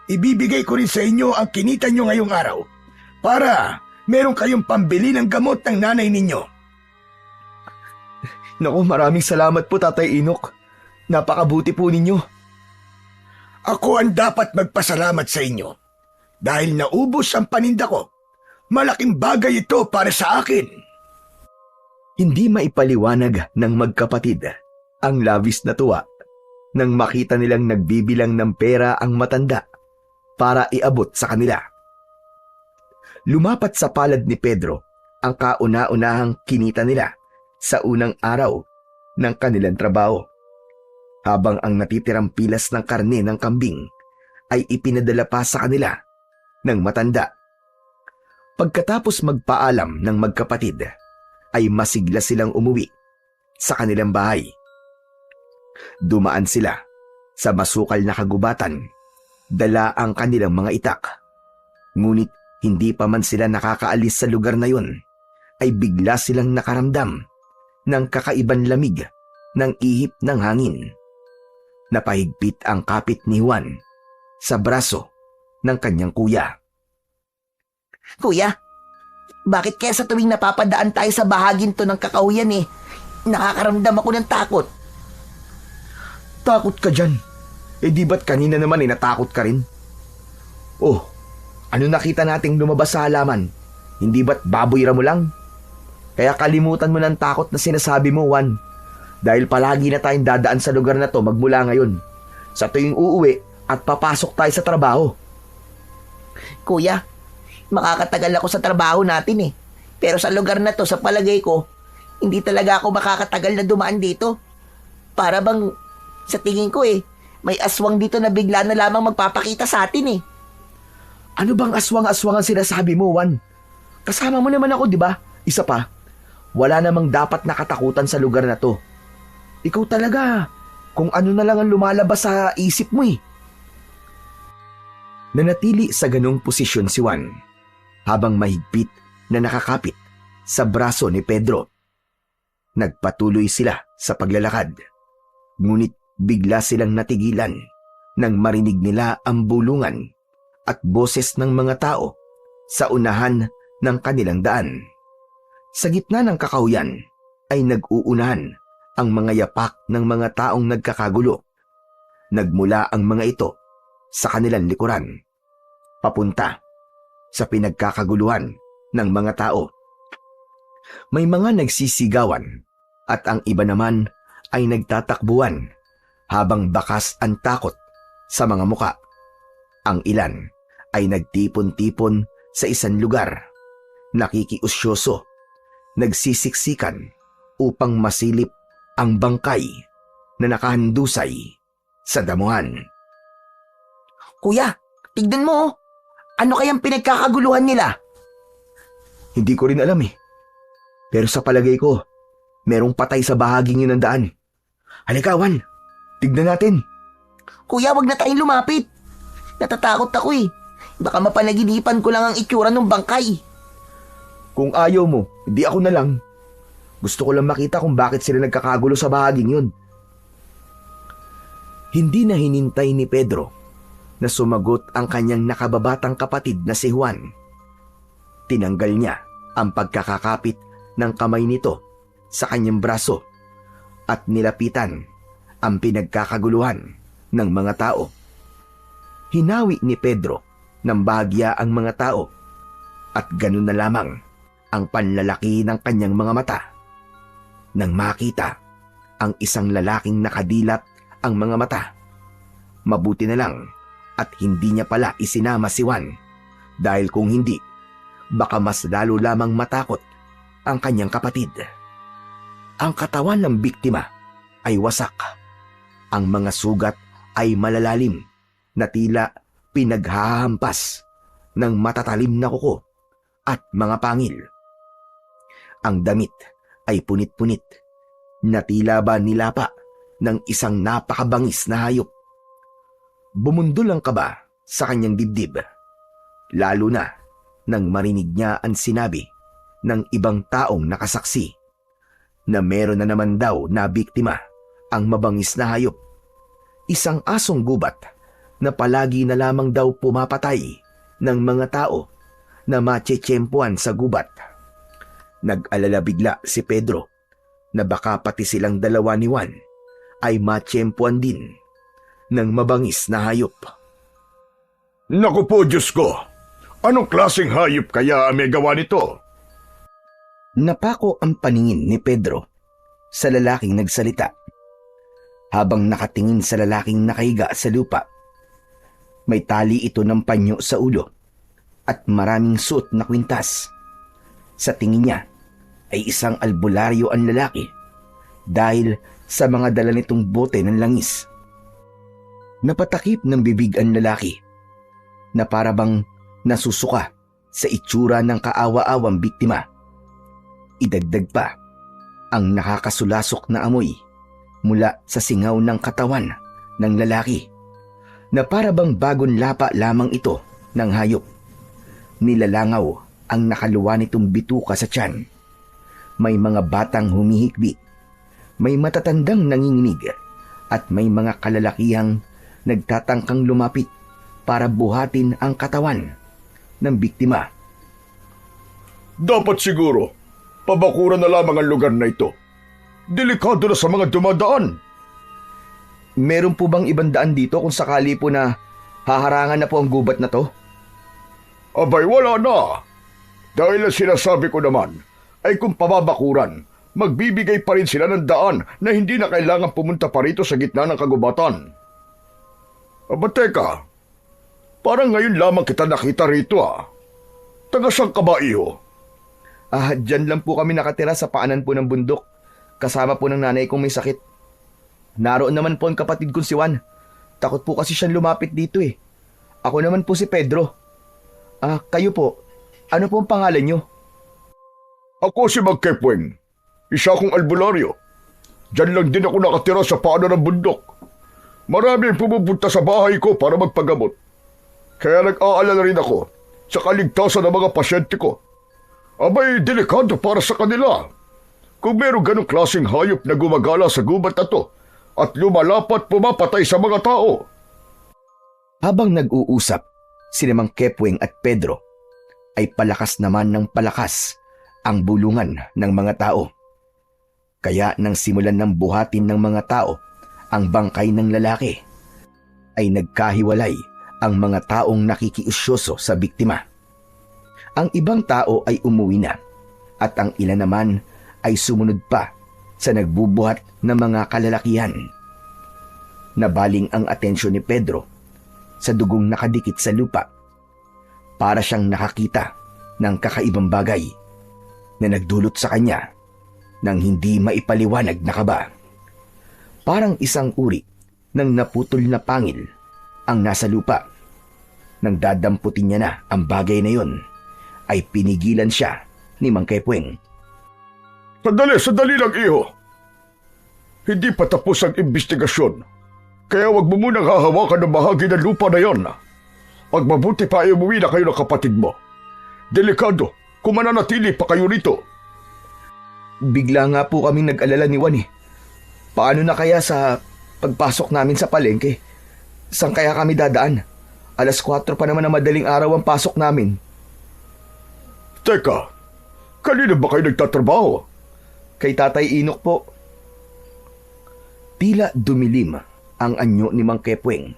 Ibibigay ko rin sa inyo ang kinita nyo ngayong araw para meron kayong pambili ng gamot ng nanay ninyo. Naku, maraming salamat po, Tatay Inok. Napakabuti po ninyo. Ako ang dapat magpasalamat sa inyo. Dahil naubos ang paninda ko. Malaking bagay ito para sa akin. Hindi maipaliwanag ng magkapatid ang labis na tuwa nang makita nilang nagbibilang ng pera ang matanda para iabot sa kanila. Lumapat sa palad ni Pedro ang kauna-unahang kinita nila sa unang araw ng kanilang trabaho. Habang ang natitirang pilas ng karne ng kambing ay ipinadala pa sa kanila ng matanda. Pagkatapos magpaalam ng magkapatid, ay masigla silang umuwi sa kanilang bahay. Dumaan sila sa masukal na kagubatan, dala ang kanilang mga itak. Ngunit hindi pa man sila nakakaalis sa lugar na yun, ay bigla silang nakaramdam ng kakaibang lamig ng ihip ng hangin. Napahigpit ang kapit ni Juan sa braso ng kanyang kuya. Kuya, bakit kaya sa tuwing napapadaan tayo sa bahagin to ng kakahuyan nakakaramdam ako ng takot? Takot ka dyan? Di ba't kanina naman natakot ka rin? Oh, ano nakita nating lumabas sa halaman? Hindi ba't baboy mo lang? Kaya kalimutan mo ng takot na sinasabi mo, Juan. Dahil palagi na tayong dadaan sa lugar na to magmula ngayon. Sa tuwing uuwi at papasok tayo sa trabaho. Kuya, makakatagal ako sa trabaho natin Pero sa lugar na to, sa palagay ko, hindi talaga ako makakatagal na dumaan dito. Para bang, sa tingin ko may aswang dito na bigla na lamang magpapakita sa atin Ano bang aswang-aswang ang sinasabi mo, Juan? Kasama mo naman ako, di ba? Isa pa, wala namang dapat nakatakutan sa lugar na to. Ikaw talaga, kung ano na lang ang lumalabas sa isip mo Nanatili sa ganong posisyon si Juan, habang mahigpit na nakakapit sa braso ni Pedro. Nagpatuloy sila sa paglalakad, ngunit bigla silang natigilan nang marinig nila ang bulungan at boses ng mga tao sa unahan ng kanilang daan. Sa gitna ng kakahuyan ay nag-uunahan ang mga yapak ng mga taong nagkakagulo. Nagmula ang mga ito sa kanilang likuran, papunta sa pinagkakaguluhan ng mga tao. May mga nagsisigawan at ang iba naman ay nagtatakbuhan habang bakas ang takot sa mga muka. Ang ilan ay nagtipon-tipon sa isang lugar, nakikiusyoso, nagsisiksikan upang masilip ang bangkay na nakahandusay sa damuhan. Kuya, tignan mo oh. Ano kayang pinagkakaguluhan nila? Hindi ko rin alam eh. Pero sa palagay ko, merong patay sa bahaging yun ng daan. Halika, Juan. Tignan natin. Kuya, wag na tayong lumapit. Natatakot ako eh. Baka mapanaginipan ko lang ang itsura ng bangkay. Kung ayaw mo, hindi ako na lang. Gusto ko lang makita kung bakit sila nagkakagulo sa bahaging yun. Hindi na hinintay ni Pedro na sumagot ang kanyang nakababatang kapatid na si Juan. Tinanggal niya ang pagkakakapit ng kamay nito sa kanyang braso at nilapitan ang pinagkakaguluhan ng mga tao. Hinawi ni Pedro ng bahagya ang mga tao at ganun na lamang ang panlalaki ng kanyang mga mata nang makita ang isang lalaking nakadilat ang mga mata. Mabuti na lang at hindi niya pala isinama si Juan dahil kung hindi, baka mas lalo lamang matakot ang kanyang kapatid. Ang katawan ng biktima ay wasak. Ang mga sugat ay malalalim na tila pinaghahampas ng matatalim na kuko at mga pangil. Ang damit ay punit-punit na tila ba nilapa ng isang napakabangis na hayop. Bumundol ang kaba sa kanyang dibdib, lalo na nang marinig niya ang sinabi ng ibang taong nakasaksi na meron na naman daw na biktima ang mabangis na hayop. Isang asong gubat na palagi na lamang daw pumapatay ng mga tao na matsetsempuan sa gubat. Nag-alala bigla si Pedro na baka pati silang dalawa ni Juan ay matsempuan din ng mabangis na hayop. Naku po, Diyos ko! Anong klaseng hayop kaya ang may gawa nito? Napako ang paningin ni Pedro sa lalaking nagsalita. Habang nakatingin sa lalaking nakahiga sa lupa, may tali ito ng panyo sa ulo at maraming suot na kwintas. Sa tingin niya ay isang albularyo ang lalaki dahil sa mga dala nitong bote ng langis. Napatakip ng bibig ang lalaki na parabang nasusuka sa itsura ng kaawa-awang biktima. Idagdag pa ang nakakasulasok na amoy mula sa singaw ng katawan ng lalaki na parabang bagong lapa lamang ito ng hayop. Nilalangaw ang nakaluwa nitong bituka sa tiyan. May mga batang humihikbi, may matatandang nanginginig at may mga kalalakihang nagtatangkang lumapit para buhatin ang katawan ng biktima. Dapat siguro, pabakuran na lamang ang lugar na ito. Delikado na sa mga dumadaan. Meron po bang ibang daan dito kung sakali po na haharangan na po ang gubat na to? Abay, wala na. Dahil ang sinasabi ko naman ay kung pababakuran, magbibigay pa rin sila ng daan na hindi na kailangan pumunta pa rito sa gitna ng kagubatan. Aba teka, parang ngayon lamang kita nakita rito Taga saan ka ba, iho? Dyan lang po kami nakatira sa paanan po ng bundok. Kasama po ng nanay kong may sakit. Naroon naman po ang kapatid kong si Juan. Takot po kasi siyang lumapit dito eh. Ako naman po si Pedro. Kayo po, ano po ang pangalan niyo? Ako si Magkepweng. Isa akong albularyo. Diyan lang din ako nakatira sa paanan ng bundok. Marami ang pumupunta sa bahay ko para magpagamot. Kaya nag-aalala rin ako sa kaligtasan ng mga pasyente ko. Abay, delikado para sa kanila. Kung meron ganong klaseng hayop na gumagala sa gubat na to at lumalapat pumapatay sa mga tao. Habang nag-uusap, sina Mang Kepweng at Pedro ay palakas naman ng palakas ang bulungan ng mga tao. Kaya nang simulan ng buhatin ng mga tao ang bangkay ng lalaki, ay nagkahiwalay ang mga taong nakikiusyoso sa biktima. Ang ibang tao ay umuwi na at ang ilan naman ay sumunod pa sa nagbubuhat ng mga kalalakihan. Nabaling ang atensyon ni Pedro sa dugong nakadikit sa lupa. Para siyang nakakita ng kakaibang bagay na nagdulot sa kanya ng hindi maipaliwanag na kaba. Parang isang uri ng naputol na pangil ang nasa lupa. Nang dadamputin niya na ang bagay na yon, ay pinigilan siya ni Mang Kepweng. Sandali lang, iho. Hindi pa tapos ang investigasyon. Kaya wag mo munang hahawakan ng bahagi ng lupa na yon. Pag mabuti pa ay umuwi na kayo ng kapatid mo. Delikado kung mananatili pa kayo rito. Bigla nga po kaming nag-alala ni Juan eh. Paano na kaya sa pagpasok namin sa palengke? Saan kaya kami dadaan? 4:00 pa naman na madaling araw ang pasok namin. Teka, kanina ba kayo nagtatrabaho? Kay Tatay Inok po. Tila dumilim ang anyo ni Mang Kepweng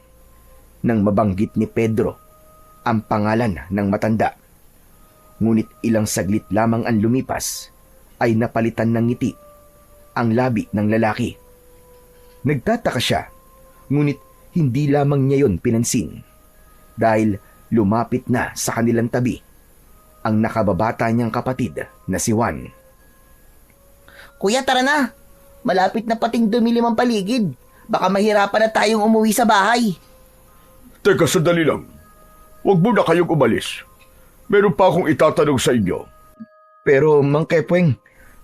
nang mabanggit ni Pedro ang pangalan ng matanda. Ngunit ilang saglit lamang ang lumipas ay napalitan ng ngiti ang labi ng lalaki. Nagtataka siya, ngunit hindi lamang niya yon pinansin dahil lumapit na sa kanilang tabi ang nakababata niyang kapatid na si Juan. Kuya, tara na. Malapit na pating dumilim ang paligid. Baka mahirapan na tayong umuwi sa bahay. Teka, sandali lang. Huwag muna kayong umalis. Meron pa akong itatanong sa inyo. Pero Mang Kepweng,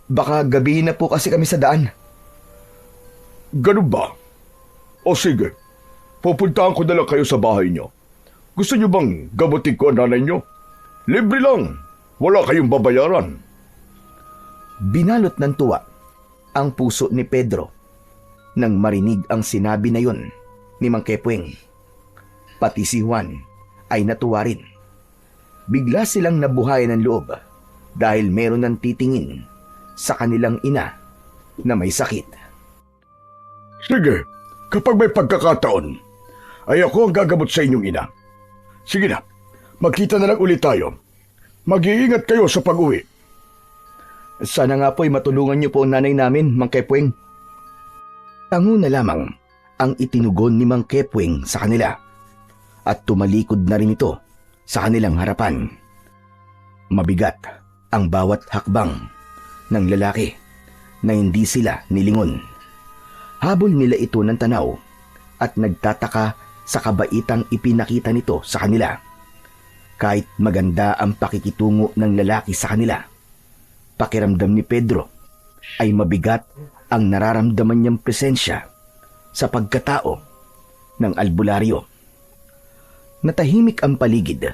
baka gabihin na po kasi kami sa daan. Ganun ba? O sige, pupuntahan ko na lang kayo sa bahay niyo. Gusto niyo bang gamutin ko ang nanay niyo? Libre lang. Wala kayong babayaran. Binalot ng tuwa ang puso ni Pedro nang marinig ang sinabi na yon ni Mang Kepweng. Pati si Juan ay natuwa rin. Bigla silang nabuhayan ng loob dahil meron ng titingin sa kanilang ina na may sakit. Sige, kapag may pagkakataon, ay ako ang gagamot sa inyong ina. Sige na, magkita na lang ulit tayo. Mag-iingat kayo sa pag-uwi. Sana nga po'y matulungan niyo po ang nanay namin, Mang Kepweng. Tango na lamang ang itinugon ni Mang Kepweng sa kanila at tumalikod na rin ito sa kanilang harapan. Mabigat ang bawat hakbang ng lalaki na hindi sila nilingon. Habol nila ito ng tanaw at nagtataka sa kabaitang ipinakita nito sa kanila. Kahit maganda ang pakikitungo ng lalaki sa kanila, pakiramdam ni Pedro ay mabigat ang nararamdaman niyang presensya sa pagkatao ng albularyo. Natahimik ang paligid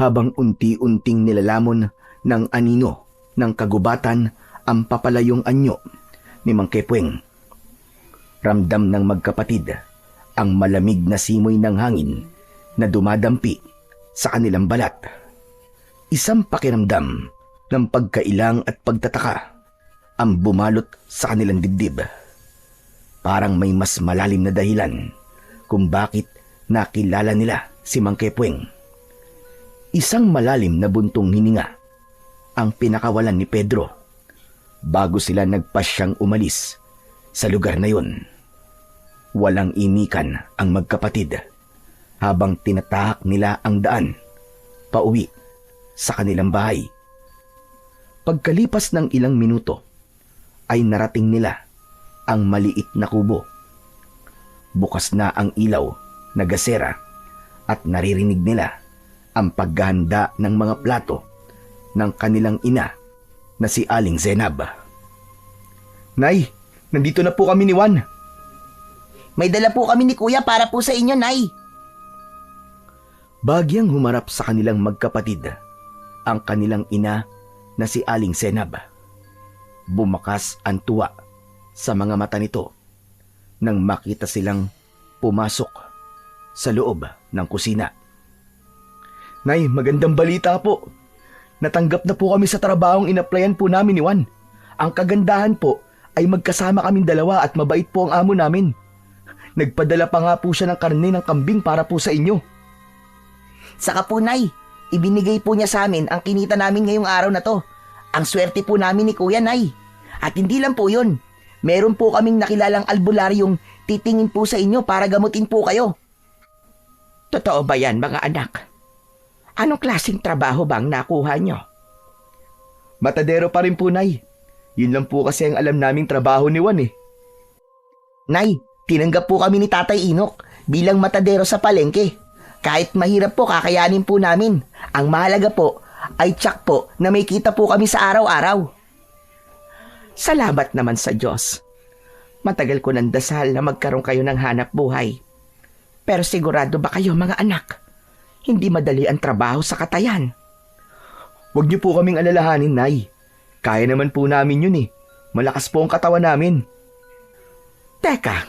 habang unti-unting nilalamon ng anino ng kagubatan ang papalayong anyo ni Mang Kepweng. Ramdam ng magkapatid ang malamig na simoy ng hangin na dumadampi sa kanilang balat. Isang pakiramdam ng pagkailang at pagtataka ang bumalot sa kanilang dibdib. Parang may mas malalim na dahilan kung bakit nakilala nila si Mang Kepweng. Isang malalim na buntong hininga ang pinakawalan ni Pedro bago sila nagpasyang umalis sa lugar na yun. Walang imikan ang magkapatid habang tinatahak nila ang daan pauwi sa kanilang bahay. Pagkalipas ng ilang minuto ay narating nila ang maliit na kubo. Bukas na ang ilaw na gasera at naririnig nila ang paghahanda ng mga plato ng kanilang ina na si Aling Zenab. Nay, nandito na po kami ni Juan. May dala po kami ni Kuya para po sa inyo, Nay. Bagyang humarap sa kanilang magkapatid ang kanilang ina na si Aling Zenab. Bumakas ang tuwa sa mga mata nito nang makita silang pumasok sa loob ng kusina. Nay, magandang balita po. Natanggap na po kami sa trabahong inaplayan po namin ni Juan. Ang kagandahan po ay magkasama kaming dalawa at mabait po ang amo namin. Nagpadala pa nga po siya ng karne ng kambing para po sa inyo. Saka po, Nay, ibinigay po niya sa amin ang kinita namin ngayong araw na to. Ang swerte po namin ni Kuya, Nay. At hindi lang po yun. Meron po kaming nakilalang albularyong titingin po sa inyo para gamutin po kayo. Totoo ba yan, mga anak? Anong klaseng trabaho bang nakuha nyo? Matadero pa rin po, Nay. Yun lang po kasi ang alam naming trabaho ni Juan eh. Nay, tinanggap po kami ni Tatay Inok bilang matadero sa palengke. Kahit mahirap po, kakayanin po namin. Ang mahalaga po ay tiyak po na may kita po kami sa araw-araw. Salamat naman sa Diyos. Matagal ko nang dasal na magkaroon kayo ng hanap buhay. Pero sigurado ba kayo, mga anak? Hindi madali ang trabaho sa katayan. Huwag niyo po kaming alalahanin, Nay. Kaya naman po namin yun eh. Malakas po ang katawan namin. Teka,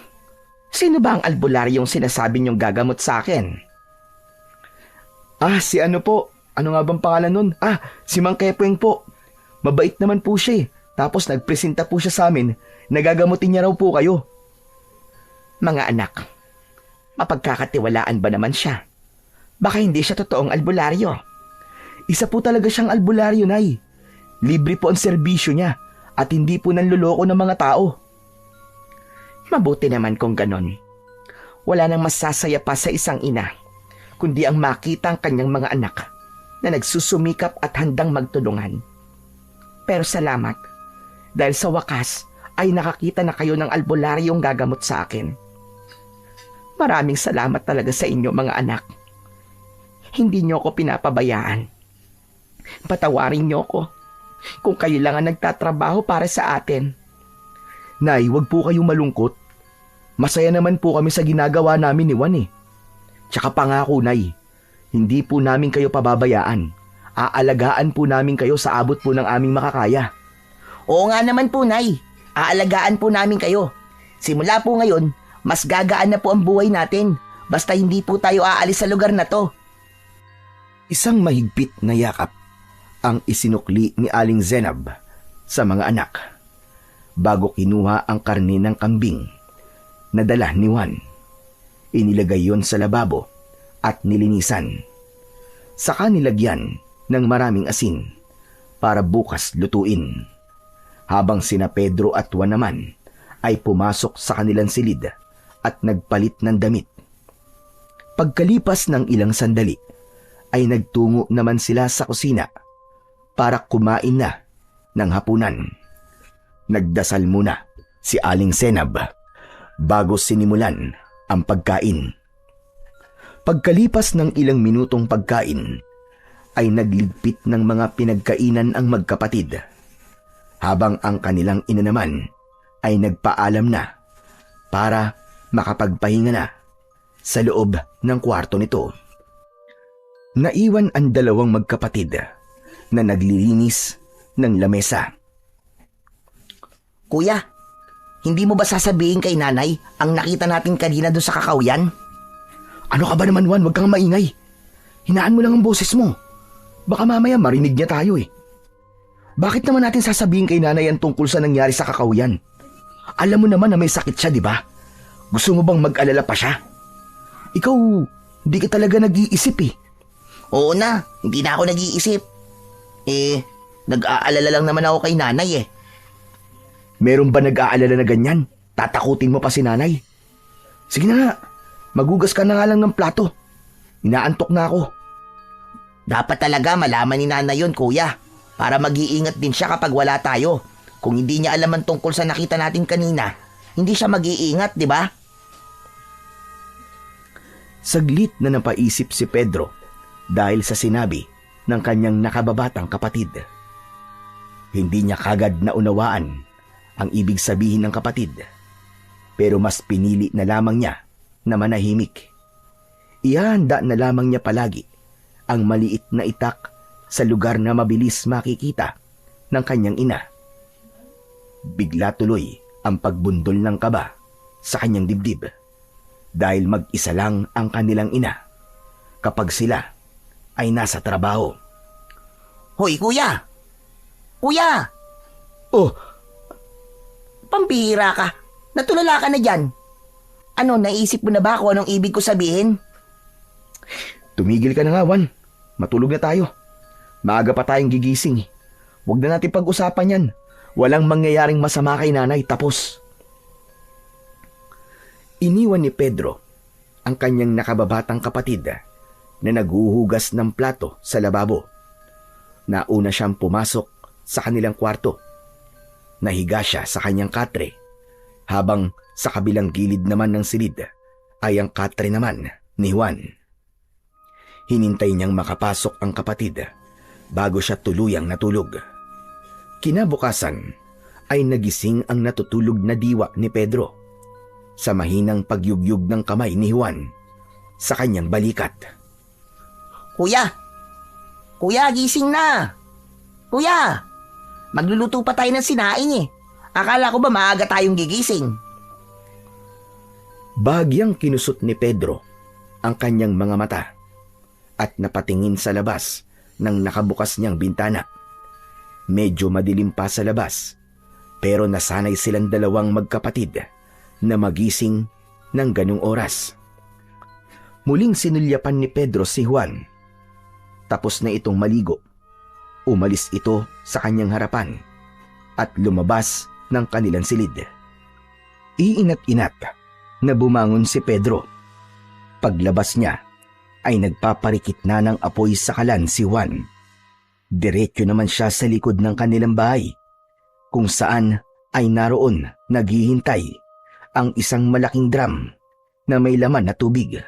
sino ba ang albularyong sinasabi niyong gagamot sa akin? Si ano po? Ano nga bang pangalan nun? Si Mang Kepweng po. Mabait naman po siya eh. Tapos nagpresenta po siya sa amin. Nagagamutin niya raw po kayo. Mga anak, mapagkakatiwalaan ba naman siya? Baka hindi siya totoong albularyo. Isa po talaga siyang albularyo, Nay. Libre po ang serbisyo niya at hindi po nanluloko ng mga tao. Mabuti naman kung ganon. Wala nang masasaya pa sa isang ina, kundi ang makita ang kanyang mga anak na nagsusumikap at handang magtulungan. Pero salamat, dahil sa wakas ay nakakita na kayo ng albularyong gagamot sa akin. Maraming salamat talaga sa inyo, mga anak. Hindi niyo ako pinapabayaan. Patawarin niyo ako kung kayo lang ang nagtatrabaho para sa atin. Nay, wag po kayong malungkot. Masaya naman po kami sa ginagawa namin ni Juan eh. Tsaka pangako, Nay, hindi po namin kayo pababayaan. Aalagaan po namin kayo sa abot po ng aming makakaya. Oo nga naman po, Nay. Aalagaan po namin kayo. Simula po ngayon, mas gagaan na po ang buhay natin. Basta hindi po tayo aalis sa lugar na to. Isang mahigpit na yakap ang isinukli ni Aling Zenab sa mga anak bago kinuha ang karne ng kambing na dala ni Juan. Inilagay yon sa lababo at nilinisan. Saka nilagyan ng maraming asin para bukas lutuin. Habang sina Pedro at Juan naman ay pumasok sa kanilang silid at nagpalit ng damit. Pagkalipas ng ilang sandali ay nagtungo naman sila sa kusina para kumain na ng hapunan. Nagdasal muna si Aling Zenab bago sinimulan ang pagkain. Pagkalipas ng ilang minutong pagkain ay nagligpit ng mga pinagkainan ang magkapatid, habang ang kanilang ina naman ay nagpaalam na para makapagpahinga na sa loob ng kwarto nito. Naiwan ang dalawang magkapatid na naglilinis ng lamesa. Kuya, hindi mo ba sasabihin kay nanay ang nakita natin kanina doon sa kakawyan? Ano ka ba naman, Juan? Huwag kang maingay. Hinaan mo lang ang boses mo. Baka mamaya marinig niya tayo eh. Bakit naman natin sasabihin kay nanay ang tungkol sa nangyari sa kakawyan? Alam mo naman na may sakit siya, di ba? Gusto mo bang mag-alala pa siya? Ikaw, hindi ka talaga nag-iisip eh. Oo na, hindi na ako nag-iisip. Nag-aalala lang naman ako kay nanay eh. Meron ba nag-aalala na ganyan? Tatakutin mo pa si nanay? Sige na nga, magugas ka na nga lang ng plato. Inaantok na ako. Dapat talaga malaman ni nanay yun, kuya. Para mag-iingat din siya kapag wala tayo. Kung hindi niya alam ang tungkol sa nakita natin kanina, hindi siya mag-iingat, di ba? Saglit na napaisip si Pedro dahil sa sinabi ng kanyang nakababatang kapatid. Hindi niya kagad naunawaan ang ibig sabihin ng kapatid, pero mas pinili na lamang niya na manahimik. Ihanda na lamang niya palagi ang maliit na itak sa lugar na mabilis makikita ng kanyang ina. Bigla tuloy ang pagbundol ng kaba sa kanyang dibdib dahil mag-isa lang ang kanilang ina kapag sila ay nasa trabaho. Hoy, kuya! Kuya! Oh, Pambihira ka. Natulala ka na dyan. Ano, naisip mo na ba kung anong ibig ko sabihin? Tumigil ka na nga, Juan. Matulog na tayo. Maaga pa tayong gigising. Huwag na natin pag-usapan yan. Walang mangyayaring masama kay nanay, tapos. Iniwan ni Pedro ang kanyang nakababatang kapatid na naghuhugas ng plato sa lababo. Nauna siyang pumasok sa kanilang kwarto. Nahiga siya sa kanyang katre, habang sa kabilang gilid naman ng silid ay ang katre naman ni Juan. Hinintay niyang makapasok ang kapatid bago siya tuluyang natulog. Kinabukasan ay nagising ang natutulog na diwa ni Pedro sa mahinang pagyugyug ng kamay ni Juan sa kanyang balikat. Kuya! Kuya, gising na! Kuya! Magluluto pa tayo ng sinaing eh. Akala ko ba maaga tayong gigising? Bahagyang kinusot ni Pedro ang kanyang mga mata at napatingin sa labas ng nakabukas niyang bintana. Medyo madilim pa sa labas, pero nasanay silang dalawang magkapatid na magising ng ganung oras. Muling sinulyapan ni Pedro si Juan. Tapos na itong maligo. Umalis ito sa kanyang harapan at lumabas ng kanilang silid. Iinat-inat na bumangon si Pedro. Paglabas niya ay nagpaparikit na ng apoy sa kalan si Juan. Diretso naman siya sa likod ng kanilang bahay, kung saan ay naroon naghihintay ang isang malaking drum na may laman na tubig.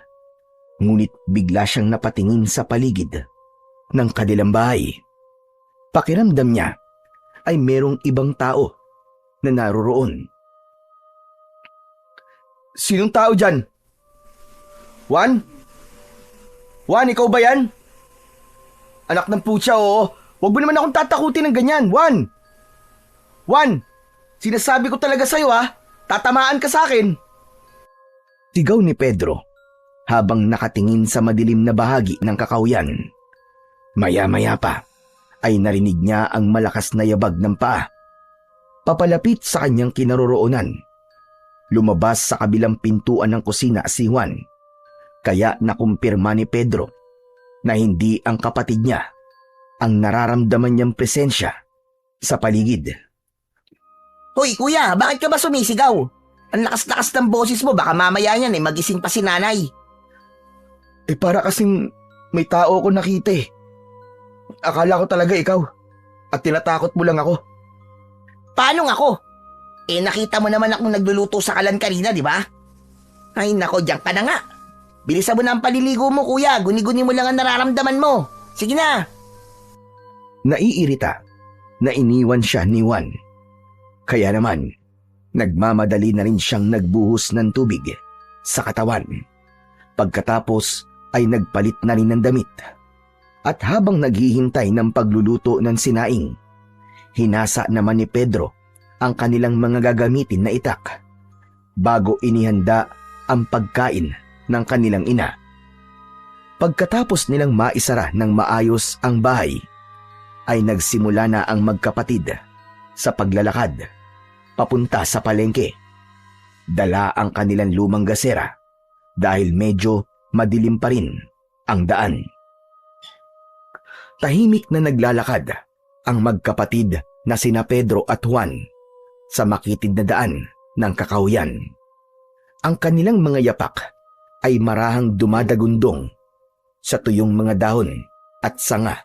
Ngunit bigla siyang napatingin sa paligid ng kanilang bahay. Pakiramdam niya ay merong ibang tao na naroroon. Sinong tao dyan? Juan? Juan, ikaw ba yan? Anak ng putya, oo. Huwag mo naman akong tatakutin ng ganyan, Juan. Juan, sinasabi ko talaga sa'yo ha. Tatamaan ka sa akin. Sigaw ni Pedro habang nakatingin sa madilim na bahagi ng kakawyan. Maya-maya pa ay narinig niya ang malakas na yabag ng paa. Papalapit sa kanyang kinaroroonan. Lumabas sa kabilang pintuan ng kusina si Juan. Kaya nakumpirma ni Pedro na hindi ang kapatid niya ang nararamdaman niyang presensya sa paligid. Hoy kuya, bakit ka ba sumisigaw? Ang lakas-lakas ng boses mo, baka mamaya niyan magising pa si nanay. Para kasing may tao ko nakita eh. Akala ko talaga ikaw at tinatakot mo lang ako. Paano ako? Nakita mo naman akong nagluluto sa kalan kanina, di ba? Ay nako, diyan ka na nga. Bilisan mo na ang paliligo mo, kuya. Guni-guni mo lang ang nararamdaman mo. Sige na. Naiirita na iniwan siya ni Juan. Kaya naman, nagmamadali na rin siyang nagbuhos ng tubig sa katawan. Pagkatapos ay nagpalit na rin ng damit. At habang naghihintay ng pagluluto ng sinaing, hinasa naman ni Pedro ang kanilang mga gagamitin na itak bago inihanda ang pagkain ng kanilang ina. Pagkatapos nilang maisara ng maayos ang bahay, ay nagsimula na ang magkapatid sa paglalakad papunta sa palengke. Dala ang kanilang lumang gasera dahil medyo madilim pa rin ang daan. Tahimik na naglalakad ang magkapatid na sina Pedro at Juan sa makitid na daan ng kakawyan. Ang kanilang mga yapak ay marahang dumadagundong sa tuyong mga dahon at sanga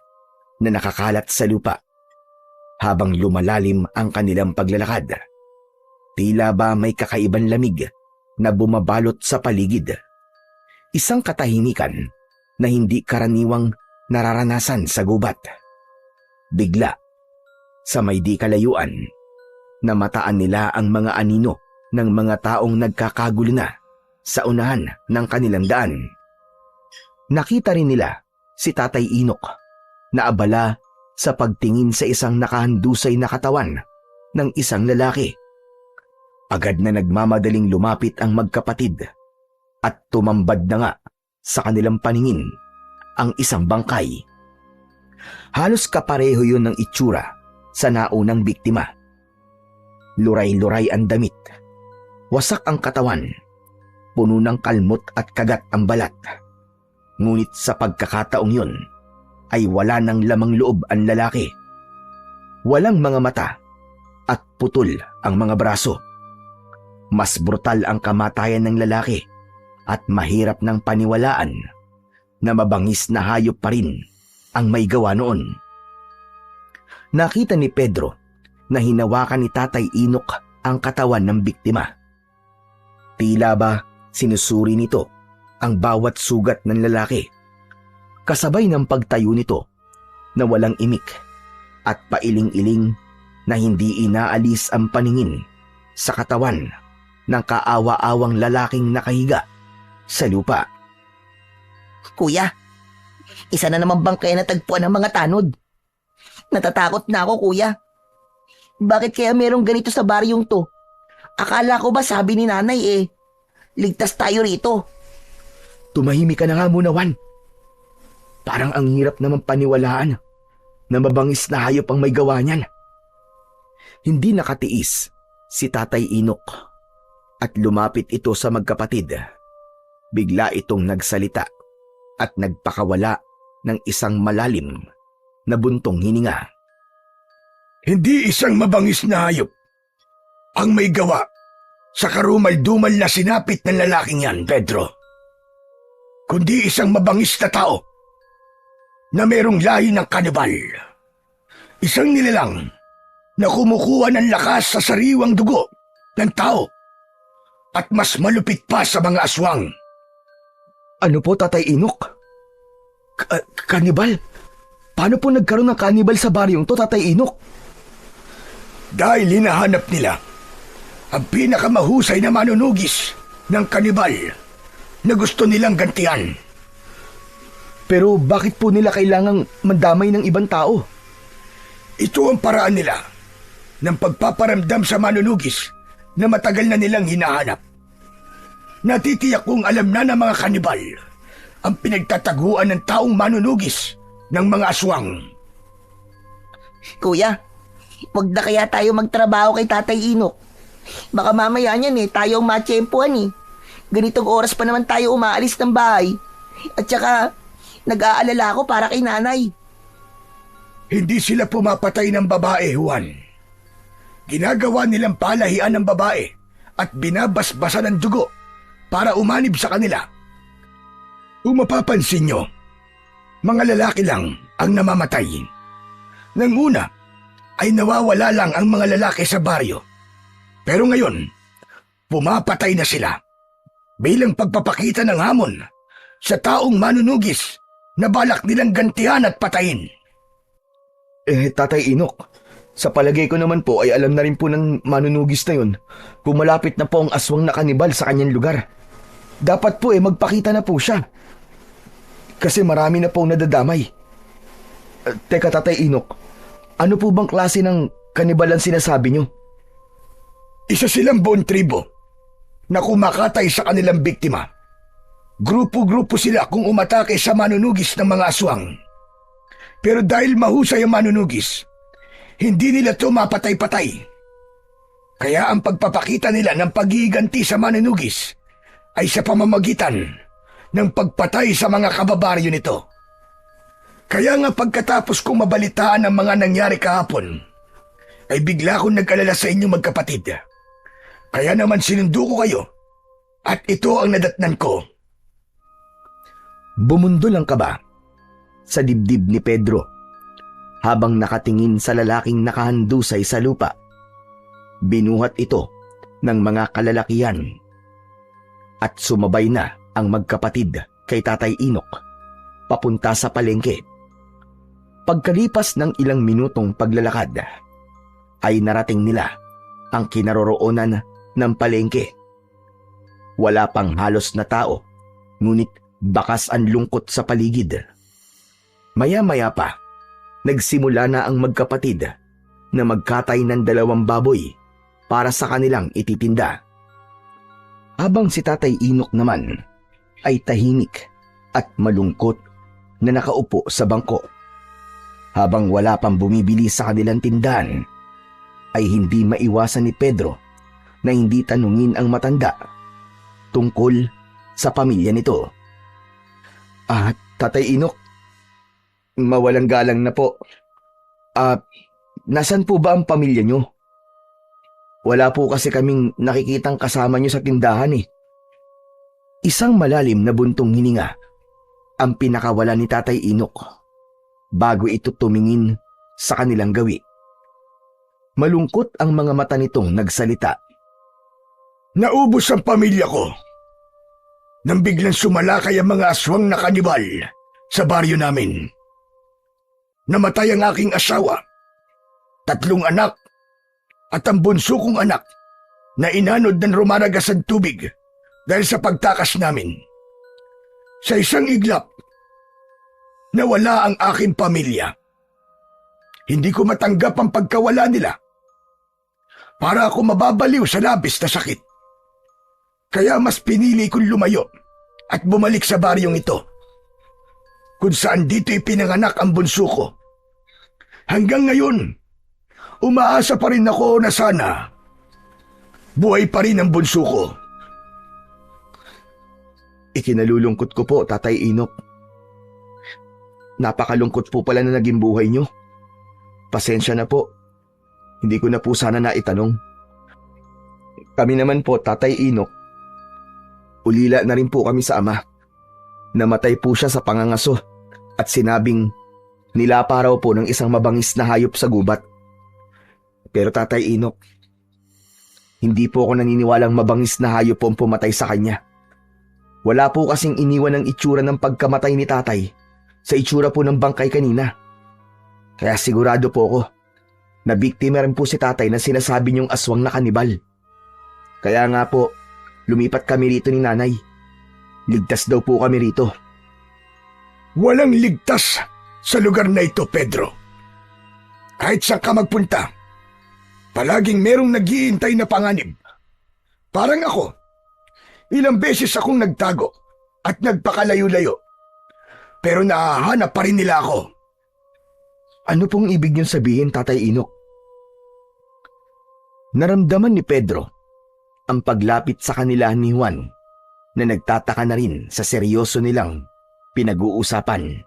na nakakalat sa lupa. Habang lumalalim ang kanilang paglalakad, tila ba may kakaibang lamig na bumabalot sa paligid. Isang katahimikan na hindi karaniwang nararanasan sa gubat. Bigla, sa may di kalayuan, namataan nila ang mga anino ng mga taong nagkakagulo na sa unahan ng kanilang daan. Nakita rin nila si Tatay Inok na abala sa pagtingin sa isang nakahandusay na katawan ng isang lalaki. Agad na nagmamadaling lumapit ang magkapatid at tumambad na nga sa kanilang paningin ang isang bangkay. Halos kapareho yun ng itsura sa naunang biktima. Luray-luray ang damit. Wasak ang katawan. Puno ng kalmot at kagat ang balat. Ngunit sa pagkakataong yun, ay wala ng lamang loob ang lalaki. Walang mga mata at putol ang mga braso. Mas brutal ang kamatayan ng lalaki at mahirap ng paniwalaan na mabangis na hayop pa rin ang may gawa noon. Nakita ni Pedro na hinawakan ni Tatay Inok ang katawan ng biktima. Tila ba sinusuri nito ang bawat sugat ng lalaki, kasabay ng pagtayo nito na walang imik at pailing-iling na hindi inaalis ang paningin sa katawan ng kaawa-awang lalaking nakahiga sa lupa. Kuya, isa na naman bang kaya natagpuan ng mga tanod? Natatakot na ako, kuya. Bakit kaya merong ganito sa baryong to? Akala ko ba sabi ni nanay ligtas tayo rito. Tumahimik ka na nga muna, Juan. Parang ang hirap naman paniwalaan na mabangis na hayop ang may gawa niyan. Hindi nakatiis si Tatay Inok at lumapit ito sa magkapatid. Bigla itong nagsalita at nagpakawala ng isang malalim na buntong hininga. Hindi isang mabangis na hayop ang may gawa sa karumal-dumal na sinapit ng lalaking yan, Pedro. Kundi isang mabangis na tao na merong lahi ng kanibal. Isang nilalang na kumukuha ng lakas sa sariwang dugo ng tao at mas malupit pa sa mga aswang. Ano po, Tatay Inok? Kanibal? Paano po nagkaroon ng kanibal sa baryong to, Tatay Inok? Dahil hinahanap nila ang pinakamahusay na manunugis ng kanibal na gusto nilang gantihan. Pero bakit po nila kailangang mandamay ng ibang tao? Ito ang paraan nila ng pagpaparamdam sa manunugis na matagal na nilang hinahanap. Natitiyak kong alam na ng mga kanibal ang pinagtataguan ng taong manunugis ng mga aswang. Kuya, wag na kaya tayo magtrabaho kay Tatay Inok. Baka mamaya niyan tayo ang matsyempuhan. Ganitong oras pa naman tayo umaalis ng bahay. At saka, nag-aalala ako para kay nanay. Hindi sila pumapatay ng babae, Juan. Ginagawa nilang palahian ng babae at binabasbasan ng dugo para umanib sa kanila. Kung mapapansin nyo, mga lalaki lang ang namamatay. Nang una, ay nawawala lang ang mga lalaki sa baryo. Pero ngayon, pumapatay na sila bilang pagpapakita ng hamon sa taong manunugis na balak nilang gantihan at patayin. Tatay Inok, sa palagay ko naman po ay alam na rin po ng manunugis na yun kung malapit na po ang aswang na kanibal sa kanyang lugar. Dapat po magpakita na po siya. Kasi marami na pong nadadamay. Teka, Tatay Inok, ano po bang klase ng kanibal ang sinasabi nyo? Isa silang buong tribo na kumakatay sa kanilang biktima. Grupo-grupo sila kung umatake sa manunugis ng mga aswang. Pero dahil mahusay ang manunugis, hindi nila ito mapatay-patay. Kaya ang pagpapakita nila ng paghihiganti sa manunugis ay sa pamamagitan ng pagpatay sa mga kababaryo nito. Kaya nga pagkatapos kong mabalitaan ang mga nangyari kahapon, ay bigla akong nag-alala sa inyo magkapatid. Kaya naman sinundo ko kayo at ito ang nadatnan ko. Bumundol ang kaba sa dibdib ni Pedro habang nakatingin sa lalaking nakahandusay sa lupa. Binuhat ito ng mga kalalakihan at sumabay na ang magkapatid kay Tatay Inok papunta sa palengke. Pagkalipas ng ilang minutong paglalakad, ay narating nila ang kinaroroonan ng palengke. Wala pang halos na tao, ngunit bakas ang lungkot sa paligid. Maya-maya pa, nagsimula na ang magkapatid na magkatay ng 2 baboy para sa kanilang ititinda. Habang si Tatay Inok naman ay tahimik at malungkot na nakaupo sa bangko. Habang wala pang bumibili sa kanilang tindahan, ay hindi maiwasan ni Pedro na hindi tanungin ang matanda tungkol sa pamilya nito. Tatay Inok, mawalang galang na po. Nasan po ba ang pamilya nyo? Wala po kasi kaming nakikitang kasama nyo sa tindahan eh. Isang malalim na buntong hininga ang pinakawala ni Tatay Inok bago ito tumingin sa kanilang gawi. Malungkot ang mga mata nitong nagsalita. Naubos ang pamilya ko nang biglang sumalakay ang mga aswang na kanibal sa baryo namin. Namatay ang aking asawa, 3 anak, at ang bunso kong anak na inanod ng rumaragas ang tubig dahil sa pagtakas namin. Sa isang iglap, nawala ang aking pamilya. Hindi ko matanggap ang pagkawala nila. Para ako mababaliw sa labis na sakit. Kaya mas pinili kong lumayo at bumalik sa baryong ito, kung saan dito ipinanganak ang bunso ko. Hanggang ngayon, umaasa pa rin ako na sana buhay pa rin ang bunso ko. Ikinalulungkot ko po, Tatay Inok. Napakalungkot po pala na naging buhay nyo. Pasensya na po. Hindi ko na po sana naitanong. Kami naman po, Tatay Inok, ulila na rin po kami sa ama. Namatay po siya sa pangangaso at sinabing nilapa raw po ng isang mabangis na hayop sa gubat. Pero Tatay Inok, hindi po ako naniniwalang mabangis na hayop po ang pumatay sa kanya. Wala po kasing iniwan ng itsura ng pagkamatay ni tatay sa itsura po ng bangkay kanina. Kaya sigurado po ako na biktima rin po si tatay na sinasabi niyong aswang na kanibal. Kaya nga po, lumipat kami rito ni nanay. Ligtas daw po kami rito. Walang ligtas sa lugar na ito, Pedro. Kahit saan ka magpunta, palaging merong nag-iintay na panganib. Parang ako, ilang beses akong nagtago at nagpakalayo-layo. Pero nahahanap pa rin nila ako. Ano pong ibig niyong sabihin, Tatay Inok? Naramdaman ni Pedro ang paglapit sa kanila ni Juan na nagtataka na rin sa seryoso nilang pinag-uusapan.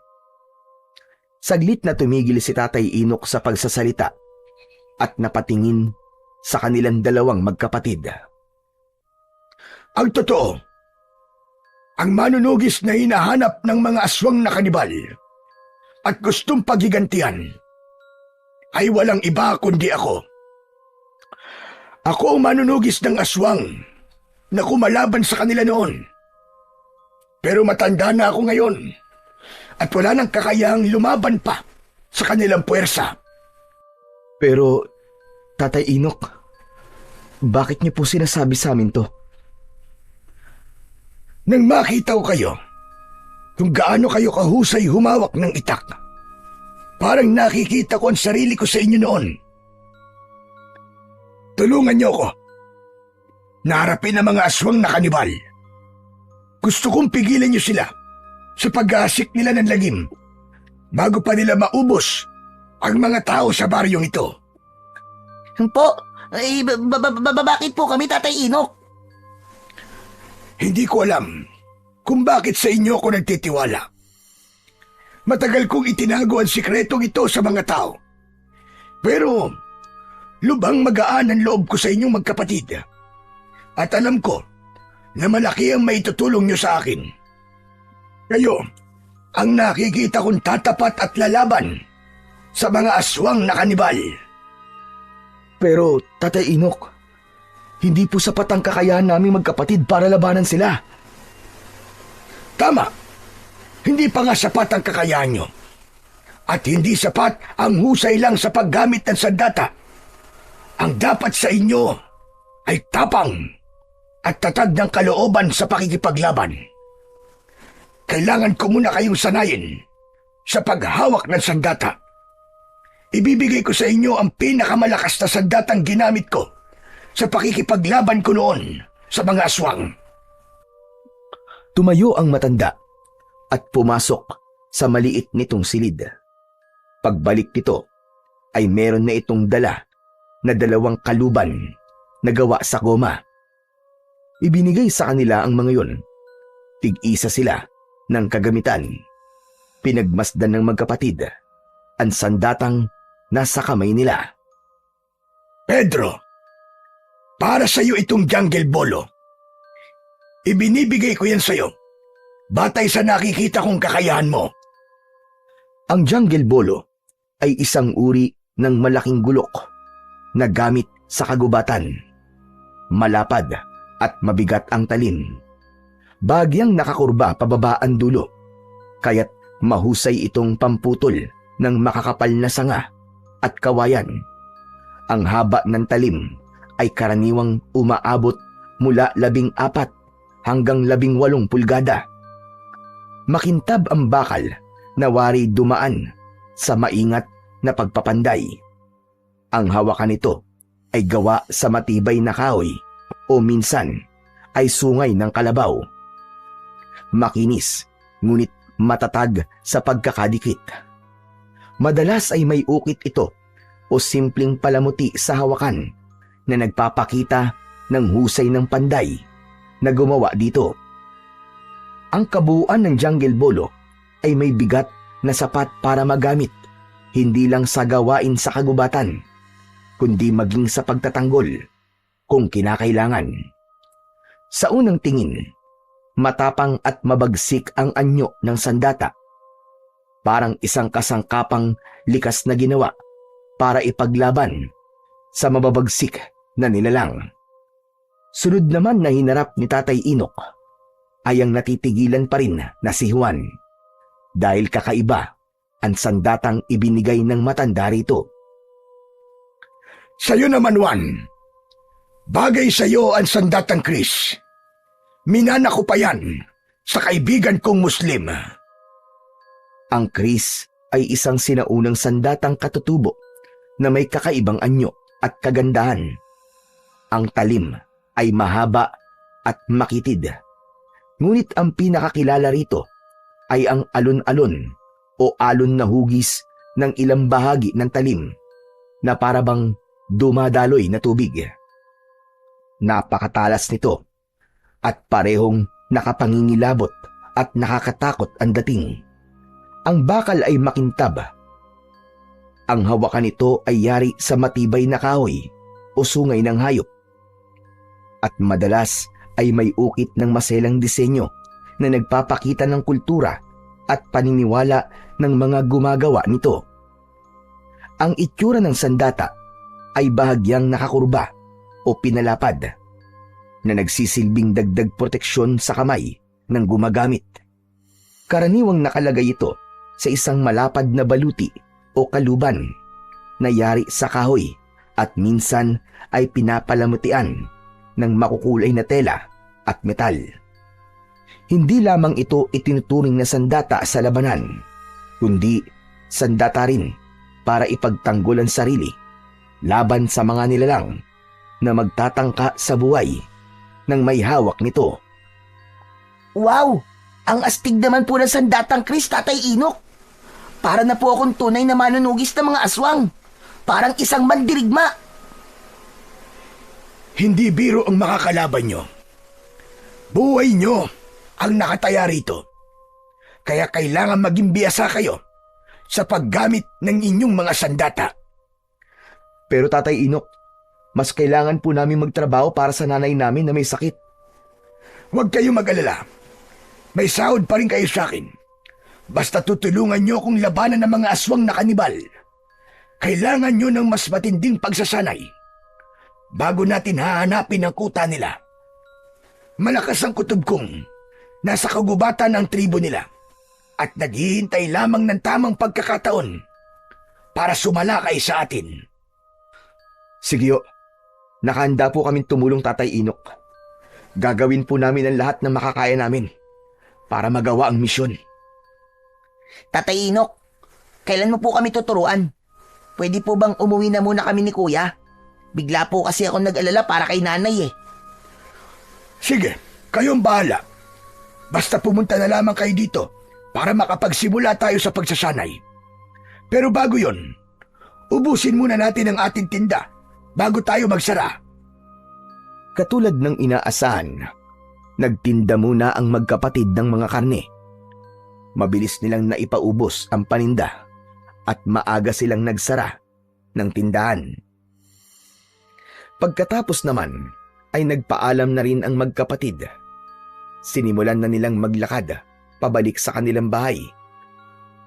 Saglit na tumigil si Tatay Inok sa pagsasalita at napatingin sa kanilang dalawang magkapatid. Ang totoo, ang manunugis na hinahanap ng mga aswang na kanibal at gustong paghigantihan ay walang iba kundi ako. Ako ang manunugis ng aswang na kumalaban sa kanila noon. Pero matanda na ako ngayon at wala nang kakayahang lumaban pa sa kanilang puwersa. Pero, Tatay Inok, bakit niyo po sinasabi sa amin to? Nang makita ko kayo, kung gaano kayo kahusay humawak ng itak, parang nakikita ko ang sarili ko sa inyo noon. Tulungan niyo ako. Naharapin ang mga aswang na kanibal. Gusto kong pigilan niyo sila sa pag-aasik nila ng lagim bago pa nila maubos ang mga tao sa baryong ito. Bakit po kami, Tatay Inok? Hindi ko alam kung bakit sa inyo ako nagtitiwala. Matagal kong itinago ang sikretong ito sa mga tao. Pero lubhang magaan ang loob ko sa inyong magkapatid. At alam ko na malaki ang maitutulong nyo sa akin. Kayo ang nakikita kong tatapat at lalaban sa mga aswang na kanibal. Pero, Tatay Inok, hindi po sapat ang kakayahan naming magkapatid para labanan sila. Tama. Hindi pa nga sapat ang kakayahan nyo. At hindi sapat ang husay lang sa paggamit ng sandata. Ang dapat sa inyo ay tapang at tatag ng kalooban sa pakikipaglaban. Kailangan ko muna kayong sanayin sa paghawak ng sandata. Ibibigay ko sa inyo ang pinakamalakas na sandatang ginamit ko sa pakikipaglaban ko noon sa mga aswang. Tumayo ang matanda at pumasok sa maliit nitong silid. Pagbalik nito ay meron na itong dala na 2 kaluban na gawa sa goma. Ibinigay sa kanila ang mga yon. Tig-isa sila ng kagamitan. Pinagmasdan ng magkapatid ang sandatang nasa kamay nila. Pedro, para sa iyo itong jungle bolo. Ibinibigay ko yan sa iyo, batay sa nakikita kong kakayahan mo. Ang jungle bolo ay isang uri ng malaking gulok na gamit sa kagubatan. Malapad at mabigat ang talim. Bagyang nakakurba pababa ang dulo, kaya't mahusay itong pamputol ng makakapal na sanga at kawayan. Ang haba ng talim ay karaniwang umaabot mula 14 hanggang 18 pulgada. Makintab ang bakal na wari dumaan sa maingat na pagpapanday. Ang hawakan nito ay gawa sa matibay na kahoy o minsan ay sungay ng kalabaw. Makinis ngunit matatag sa pagkakadikit. Madalas ay may ukit ito o simpleng palamuti sa hawakan na nagpapakita ng husay ng panday na gumawa dito. Ang kabuuan ng jungle bolo ay may bigat na sapat para magamit hindi lang sa gawain sa kagubatan, kundi maging sa pagtatanggol kung kinakailangan. Sa unang tingin, matapang at mabagsik ang anyo ng sandata. Parang isang kasangkapang likas na ginawa para ipaglaban sa mababagsik na nilalang. Sunod naman na hinarap ni Tatay Inok ay ang natitigilan pa rin na si Juan dahil kakaiba ang sandatang ibinigay ng matanda rito. Sa'yo naman, Juan. Bagay sa'yo ang sandatang Chris. Minana ko pa yan sa kaibigan kong Muslim. Ang Chris ay isang sinaunang sandatang katutubo na may kakaibang anyo at kagandahan. Ang talim ay mahaba at makitid. Ngunit ang pinakakilala rito ay ang alon-alon o alon na hugis ng ilang bahagi ng talim na parabang dumadaloy na tubig. Napakatalas nito at parehong nakapangingilabot at nakakatakot ang dating. Ang bakal ay makintab. Ang hawakan nito ay yari sa matibay na kahoy o sungay ng hayop. At madalas ay may ukit ng maselang disenyo na nagpapakita ng kultura at paniniwala ng mga gumagawa nito. Ang itsura ng sandata ay bahagyang nakakurba o pinalapad na nagsisilbing dagdag proteksyon sa kamay ng gumagamit. Karaniwang nakalagay ito sa isang malapad na baluti o kaluban na yari sa kahoy at minsan ay pinapalamutian ng makukulay na tela at metal. Hindi lamang ito itinuturing na sandata sa labanan, kundi sandata rin para ipagtanggol ang sarili laban sa mga nilalang na magtatangka sa buhay ng may hawak nito. Wow! Ang astig naman po ng sandatang Chris, Tatay Inok. Para na po akong tunay na manunugis ng mga aswang. Parang isang mandirigma. Hindi biro ang makakalaban nyo. Buhay nyo ang nakataya rito. Kaya kailangan maging biyasa kayo sa paggamit ng inyong mga sandata. Pero Tatay Inok, mas kailangan po namin magtrabaho para sa nanay namin na may sakit. Huwag kayong mag-alala. May sahod pa rin kayo sa akin. Basta tutulungan nyo akong labanan ng mga aswang na kanibal. Kailangan nyo ng mas matinding pagsasanay bago natin hahanapin ang kuta nila. Malakas ang kutob kong nasa kagubatan ng tribo nila at naghihintay lamang ng tamang pagkakataon para sumalakay sa atin. Sige, nakahanda po kaming tumulong, Tatay Inok. Gagawin po namin ang lahat na makakaya namin para magawa ang misyon. Tatay Inok, kailan mo po kami tuturuan? Pwede po bang umuwi na muna kami ni Kuya? Bigla po kasi ako nag-alala para kay nanay eh. Sige, kayong bahala. Basta pumunta na lamang kayo dito para makapagsimula tayo sa pagsasanay. Pero bago yon, ubusin muna natin ang ating tinda bago tayo magsara. Katulad ng inaasahan, nagtinda muna ang magkapatid ng mga karne. Mabilis nilang naipaubos ang paninda at maaga silang nagsara ng tindahan. Pagkatapos naman ay nagpaalam na rin ang magkapatid. Sinimulan na nilang maglakad pabalik sa kanilang bahay.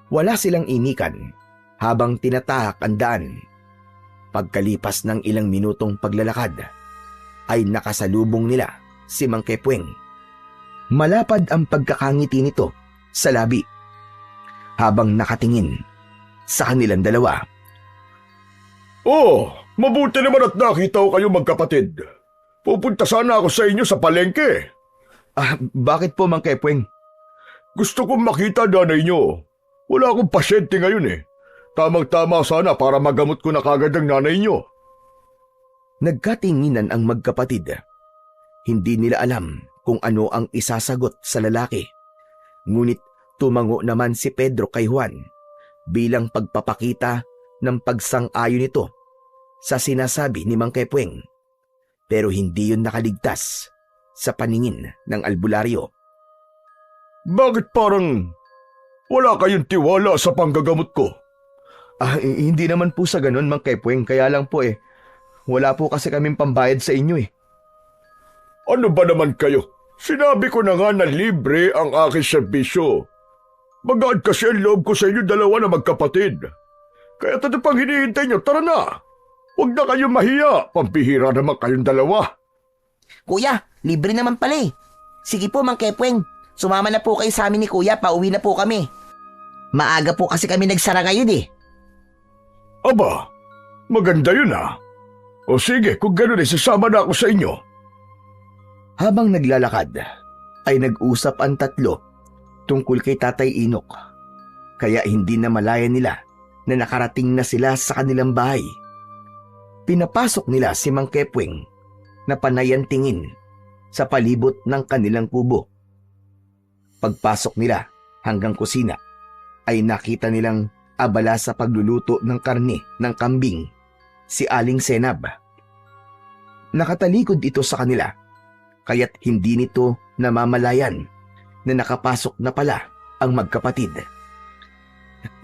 Wala silang inikan habang tinatahak ang daan. Pagkalipas ng ilang minutong paglalakad, ay nakasalubong nila si Mang Kepweng. Malapad ang pagkakangiti nito sa labi habang nakatingin sa kanilang dalawa. Oh, mabuti naman at nakita ko kayo magkapatid. Pupunta sana ako sa inyo sa palengke. Bakit po Mang Kepweng? Gusto kong makita nanay nyo. Wala akong pasyente ngayon eh. Tamang-tama sana para magamot ko na kagad ang nanay nyo. Nagkatinginan ang magkapatid. Hindi nila alam kung ano ang isasagot sa lalaki. Ngunit tumango naman si Pedro kay Juan bilang pagpapakita ng pagsang-ayon nito sa sinasabi ni Mang Kepweng. Pero hindi yun nakaligtas sa paningin ng albularyo. Bakit parang wala kayong tiwala sa panggagamot ko? Hindi naman po sa ganun, Mang Kepweng. Kaya lang po wala po kasi kaming pambayad sa inyo eh. Ano ba naman kayo? Sinabi ko na nga na libre ang aking serbisyo. Magaan kasi ang loob ko sa inyo dalawa na magkapatid. Kaya ano pang hinihintay nyo? Tara na! Huwag na kayong mahiya. Pampihira naman kayong dalawa. Kuya, libre naman pala eh. Sige po, Mang Kepweng. Sumama na po kayo sa amin ni Kuya. Pauwi na po kami. Maaga po kasi kami nagsara ngayon eh. Aba, maganda yun ah. O sige, kung gano'n ay sasama na ako sa inyo. Habang naglalakad, ay nag-usap ang tatlo tungkol kay Tatay Inok. Kaya hindi na malaya nila na nakarating na sila sa kanilang bahay. Pinapasok nila si Mang Kepweng na panayan tingin sa palibot ng kanilang kubo. Pagpasok nila hanggang kusina, ay nakita nilang abala sa pagluluto ng karne ng kambing si Aling Senab. Nakatalikod ito sa kanila, kaya't hindi nito namamalayan na nakapasok na pala ang magkapatid.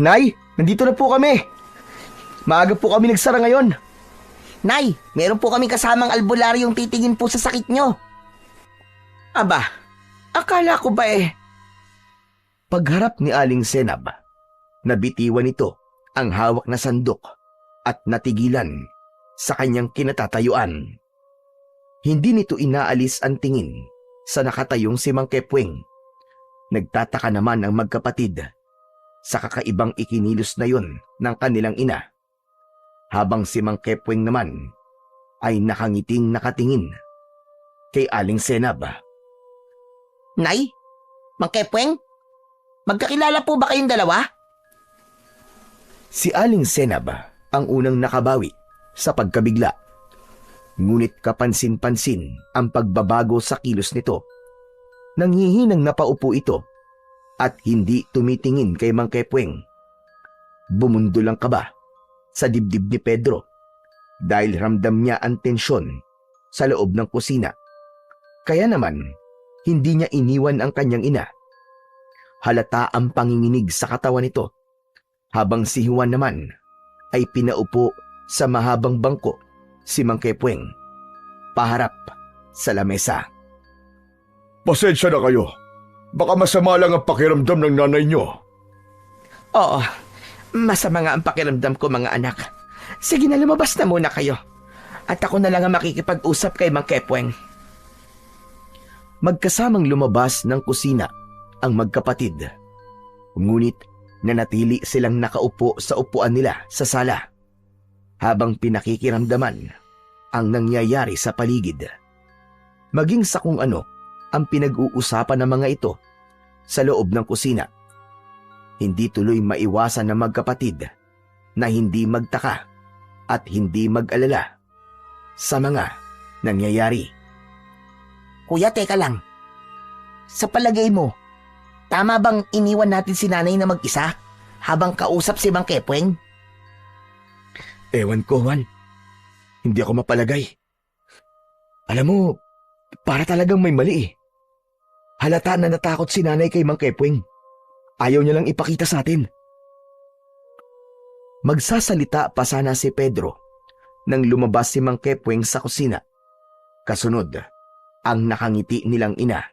Nay, nandito na po kami. Maaga po kami nagsara ngayon. Nay, meron po kami kasamang albularyong titingin po sa sakit nyo. Aba, akala ko ba Pagharap ni Aling Senab, nabitiwan ito ang hawak na sandok at natigilan sa kanyang kinatatayuan. Hindi nito inaalis ang tingin sa nakatayong si Mang Kepweng. Nagtataka naman ang magkapatid sa kakaibang ikinilos na yon ng kanilang ina, habang si Mang Kepweng naman ay nakangiting nakatingin kay Aling Senab. Nay, Mang Kepweng, magkakilala po ba kayong dalawa? Si Aling Senab ang unang nakabawi sa pagkabigla. Ngunit kapansin-pansin ang pagbabago sa kilos nito. Nanghihinang napaupo ito at hindi tumitingin kay Mang Kepweng. Bumundol ang kaba sa dibdib ni Pedro dahil ramdam niya ang tensyon sa loob ng kusina. Kaya naman, hindi niya iniwan ang kanyang ina. Halata ang panginginig sa katawan nito, habang si Juan naman ay pinaupo sa mahabang bangko si Mang Kepweng, paharap sa lamesa. Pasensya na kayo. Baka masama lang ang pakiramdam ng nanay nyo. Oo, masama nga ang pakiramdam ko mga anak. Sige na, lumabas na muna kayo. At ako na lang ang makikipag-usap kay Mang Kepweng. Magkasamang lumabas ng kusina ang magkapatid. Ngunit nanatili silang nakaupo sa upuan nila sa sala habang pinakikiramdaman ang nangyayari sa paligid. Maging sa kung ano ang pinag-uusapan ng mga ito sa loob ng kusina. Hindi tuloy maiwasan ng magkapatid na hindi magtaka at hindi mag-alala sa mga nangyayari. Kuya, teka lang. Sa palagay mo, tama bang iniwan natin si nanay na mag-isa habang kausap si Mang Kepweng? Ewan ko, Juan. Hindi ako mapalagay. Alam mo, para talagang may mali eh. Halata na natakot si nanay kay Mang Kepweng. Ayaw niya lang ipakita sa atin. Magsasalita pa sana si Pedro nang lumabas si Mang Kepweng sa kusina. Kasunod, ang nakangiti nilang ina.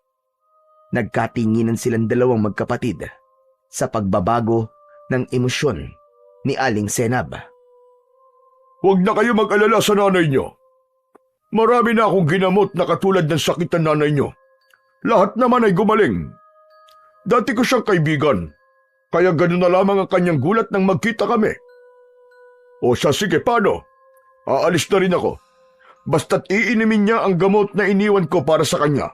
Nagkatinginan silang dalawang magkapatid sa pagbabago ng emosyon ni Aling Senab. Huwag na kayo mag-alala sa nanay niyo. Marami na akong ginamot na katulad ng sakit ng nanay niyo. Lahat naman ay gumaling. Dati ko siyang kaibigan, kaya gano'n na lamang ang kanyang gulat nang magkita kami. O siya, sige, paano? Aalis na rin ako. Basta't iinimin niya ang gamot na iniwan ko para sa kanya.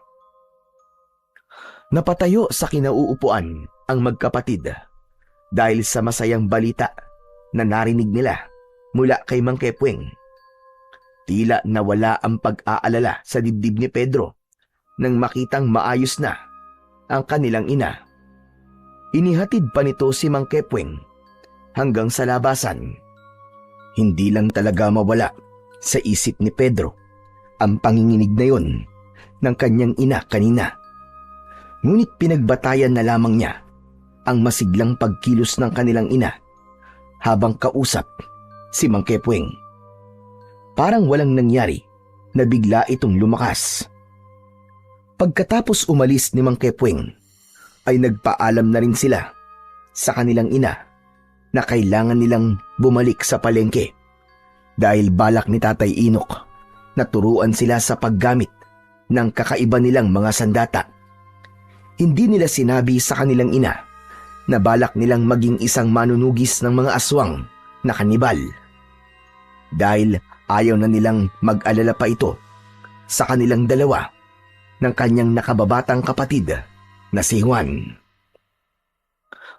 Napatayo sa kinauupuan ang magkapatid dahil sa masayang balita na narinig nila mula kay Mang Kepweng. Tila nawala ang pag-aalala sa dibdib ni Pedro nang makitang maayos na ang kanilang ina. Inihatid pa nito si Mang Kepweng hanggang sa labasan. Hindi lang talaga mawala sa isip ni Pedro ang panginginig na yon ng kanyang ina kanina. Ngunit pinagbatayan na lamang niya ang masiglang pagkilos ng kanilang ina habang kausap si Mang Kepweng. Parang walang nangyari na bigla itong lumakas. Pagkatapos umalis ni Mang Kepweng, ay nagpaalam na rin sila sa kanilang ina na kailangan nilang bumalik sa palengke dahil balak ni Tatay Inok na turuan sila sa paggamit ng kakaiba nilang mga sandata. Hindi nila sinabi sa kanilang ina na balak nilang maging isang manunugis ng mga aswang na kanibal dahil ayaw na nilang mag-alala pa ito sa kanilang dalawa ng kanyang nakababatang kapatid na si Juan.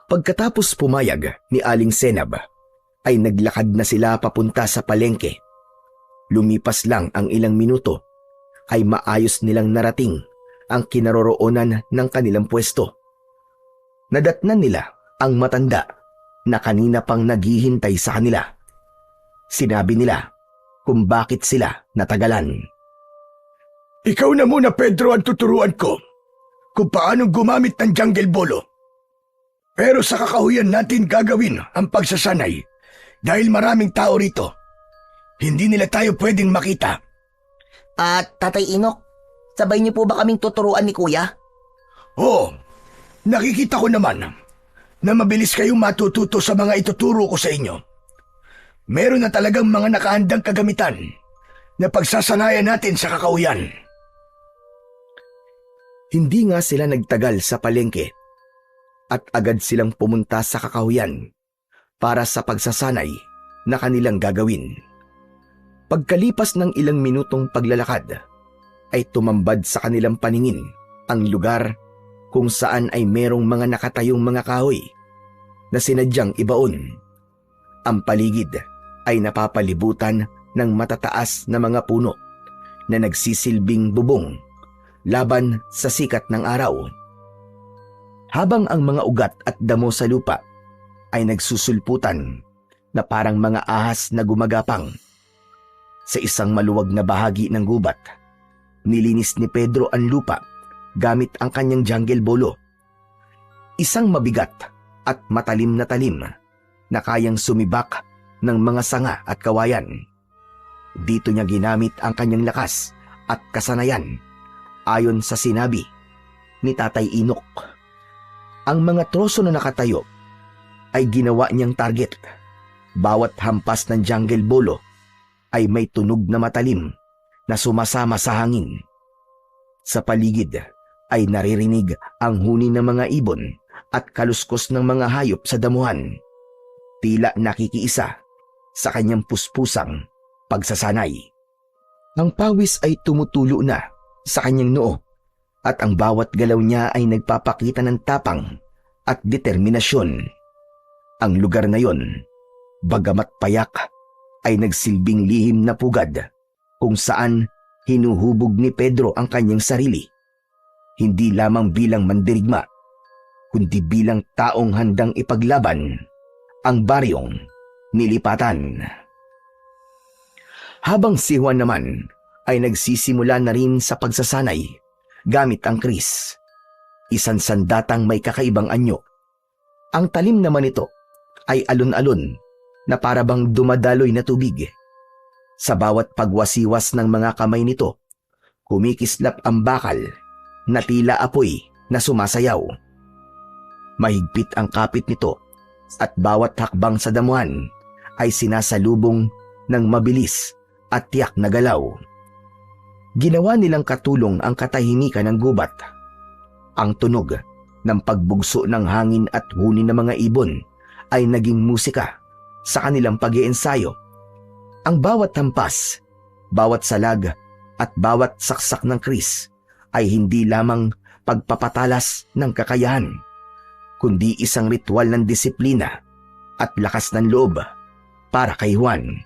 Pagkatapos pumayag ni Aling Senab, ay naglakad na sila papunta sa palengke. Lumipas lang ang ilang minuto, ay maayos nilang narating ang kinaroroonan ng kanilang pwesto. Nadatnan nila ang matanda na kanina pang naghihintay sa kanila. Sinabi nila kung bakit sila natagalan. Ikaw na muna, Pedro, ang tuturuan ko kung paano gumamit ng jungle bolo. Pero sa kakahuyan natin gagawin ang pagsasanay dahil maraming tao rito. Hindi nila tayo pwedeng makita. At Tatay Inok, sabay niyo po ba kaming tuturuan ni Kuya? Oo, nakikita ko naman na mabilis kayong matututo sa mga ituturo ko sa inyo. Meron na talagang mga nakahandang kagamitan na pagsasanayan natin sa kakahuyan. Hindi nga sila nagtagal sa palengke at agad silang pumunta sa kakahuyan para sa pagsasanay na kanilang gagawin. Pagkalipas ng ilang minutong paglalakad, ay tumambad sa kanilang paningin ang lugar kung saan ay merong mga nakatayong mga kahoy na sinadyang ibaon. Ang paligid ay napapalibutan ng matataas na mga puno na nagsisilbing bubong laban sa sikat ng araw. Habang ang mga ugat at damo sa lupa ay nagsusulputan na parang mga ahas na gumagapang. Sa isang maluwag na bahagi ng gubat, nilinis ni Pedro ang lupa gamit ang kanyang jungle bolo. Isang mabigat at matalim na talim na kayang sumibak ng mga sanga at kawayan. Dito niya ginamit ang kanyang lakas at kasanayan ayon sa sinabi ni Tatay Inok. Ang mga troso na nakatayo ay ginawa niyang target. Bawat hampas ng jungle bolo ay may tunog na matalim na sumasama sa hangin. Sa paligid ay naririnig ang huni ng mga ibon at kaluskos ng mga hayop sa damuhan. Tila nakikiisa sa kanyang puspusang pagsasanay. Ang pawis ay tumutulo na sa kanyang noo at ang bawat galaw niya ay nagpapakita ng tapang at determinasyon. Ang lugar na yon, bagamat payak, ay nagsilbing lihim na pugad kung saan hinuhubog ni Pedro ang kanyang sarili. Hindi lamang bilang mandirigma, kundi bilang taong handang ipaglaban ang baryong nilipatan. Habang si Juan naman ay nagsisimula na rin sa pagsasanay gamit ang kris. Isang sandatang may kakaibang anyo. Ang talim naman nito ay alon-alon na parabang dumadaloy na tubig. Sa bawat pagwasiwas ng mga kamay nito, kumikislap ang bakal na tila apoy na sumasayaw. Mahigpit ang kapit nito at bawat hakbang sa damuhan ay sinasalubong ng mabilis at tiyak na galaw. Ginawa nilang katulong ang katahimikan ng gubat. Ang tunog ng pagbugso ng hangin at huni ng mga ibon ay naging musika sa kanilang pag-iensayo. Ang bawat hampas, bawat salag at bawat saksak ng kris ay hindi lamang pagpapatalas ng kakayahan, kundi isang ritual ng disiplina at lakas ng loob para kay Juan.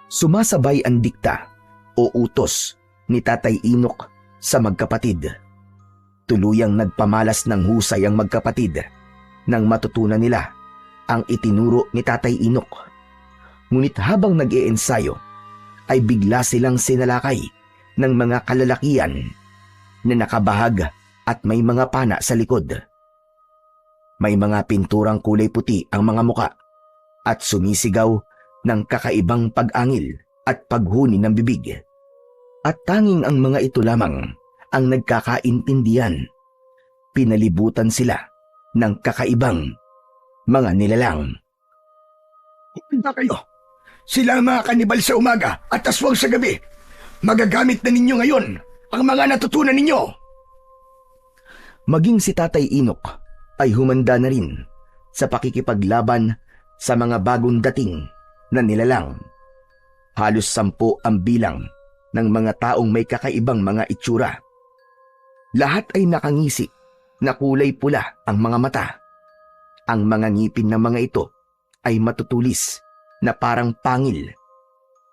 Sumasabay ang dikta o utos ni Tatay Inok sa magkapatid. Tuluyang nagpamalas ng husay ang magkapatid nang matutunan nila ang itinuro ni Tatay Inok. Ngunit habang nag-iensayo ay bigla silang sinalakay ng mga kalalakian na nakabahag at may mga pana sa likod. May mga pinturang kulay puti ang mga muka at sumisigaw ng kakaibang pag-angil at paghuni ng bibig. At tanging ang mga ito lamang ang nagkakaintindihan. Pinalibutan sila ng kakaibang mga nilalang. Na kayo. Sila ang mga kanibal sa umaga at aswang sa gabi. Magagamit na ninyo ngayon ang mga natutunan ninyo. Maging si Tatay Inok ay humanda na rin sa pakikipaglaban sa mga bagong dating na nilalang. Halos 10 ang bilang ng mga taong may kakaibang mga itsura. Lahat ay nakangisi na kulay pula ang mga mata. Ang mga ngipin ng mga ito ay matutulis na parang pangil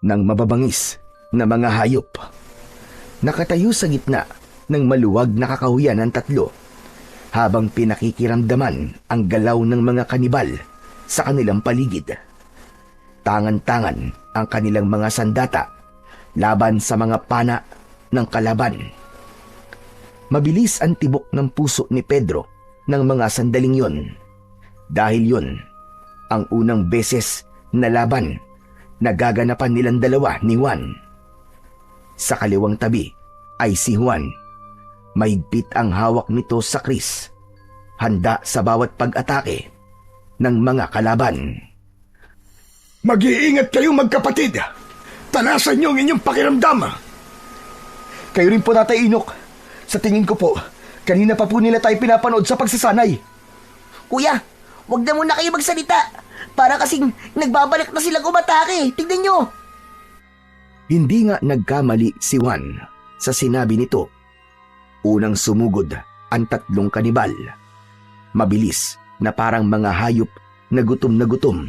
ng mababangis na mga hayop. Nakatayo sa gitna ng maluwag na kakahuyan ng 3 habang pinakikiramdaman ang galaw ng mga kanibal sa kanilang paligid. Tangan-tangan ang kanilang mga sandata laban sa mga pana ng kalaban. Mabilis ang tibok ng puso ni Pedro ng mga sandaling yon. Dahil yon ang unang beses na laban na gaganapan nilang dalawa ni Juan. Sa kaliwang tabi ay si Juan. Mahigpit ang hawak nito sa kris, handa sa bawat pag-atake ng mga kalaban. Mag-iingat kayo magkapatid. Talasan niyo ang inyong pakiramdam. Kayo rin po, Tatay Inok. Sa tingin ko po, kanina pa po nila tayo pinapanood sa pagsasanay. Kuya, wag na muna kayo magsalita. Para kasing nagbabalik na silang umatake. Tignan nyo. Hindi nga nagkamali si Juan sa sinabi nito. Unang sumugod ang 3 kanibal. Mabilis na parang mga hayop na gutom na gutom.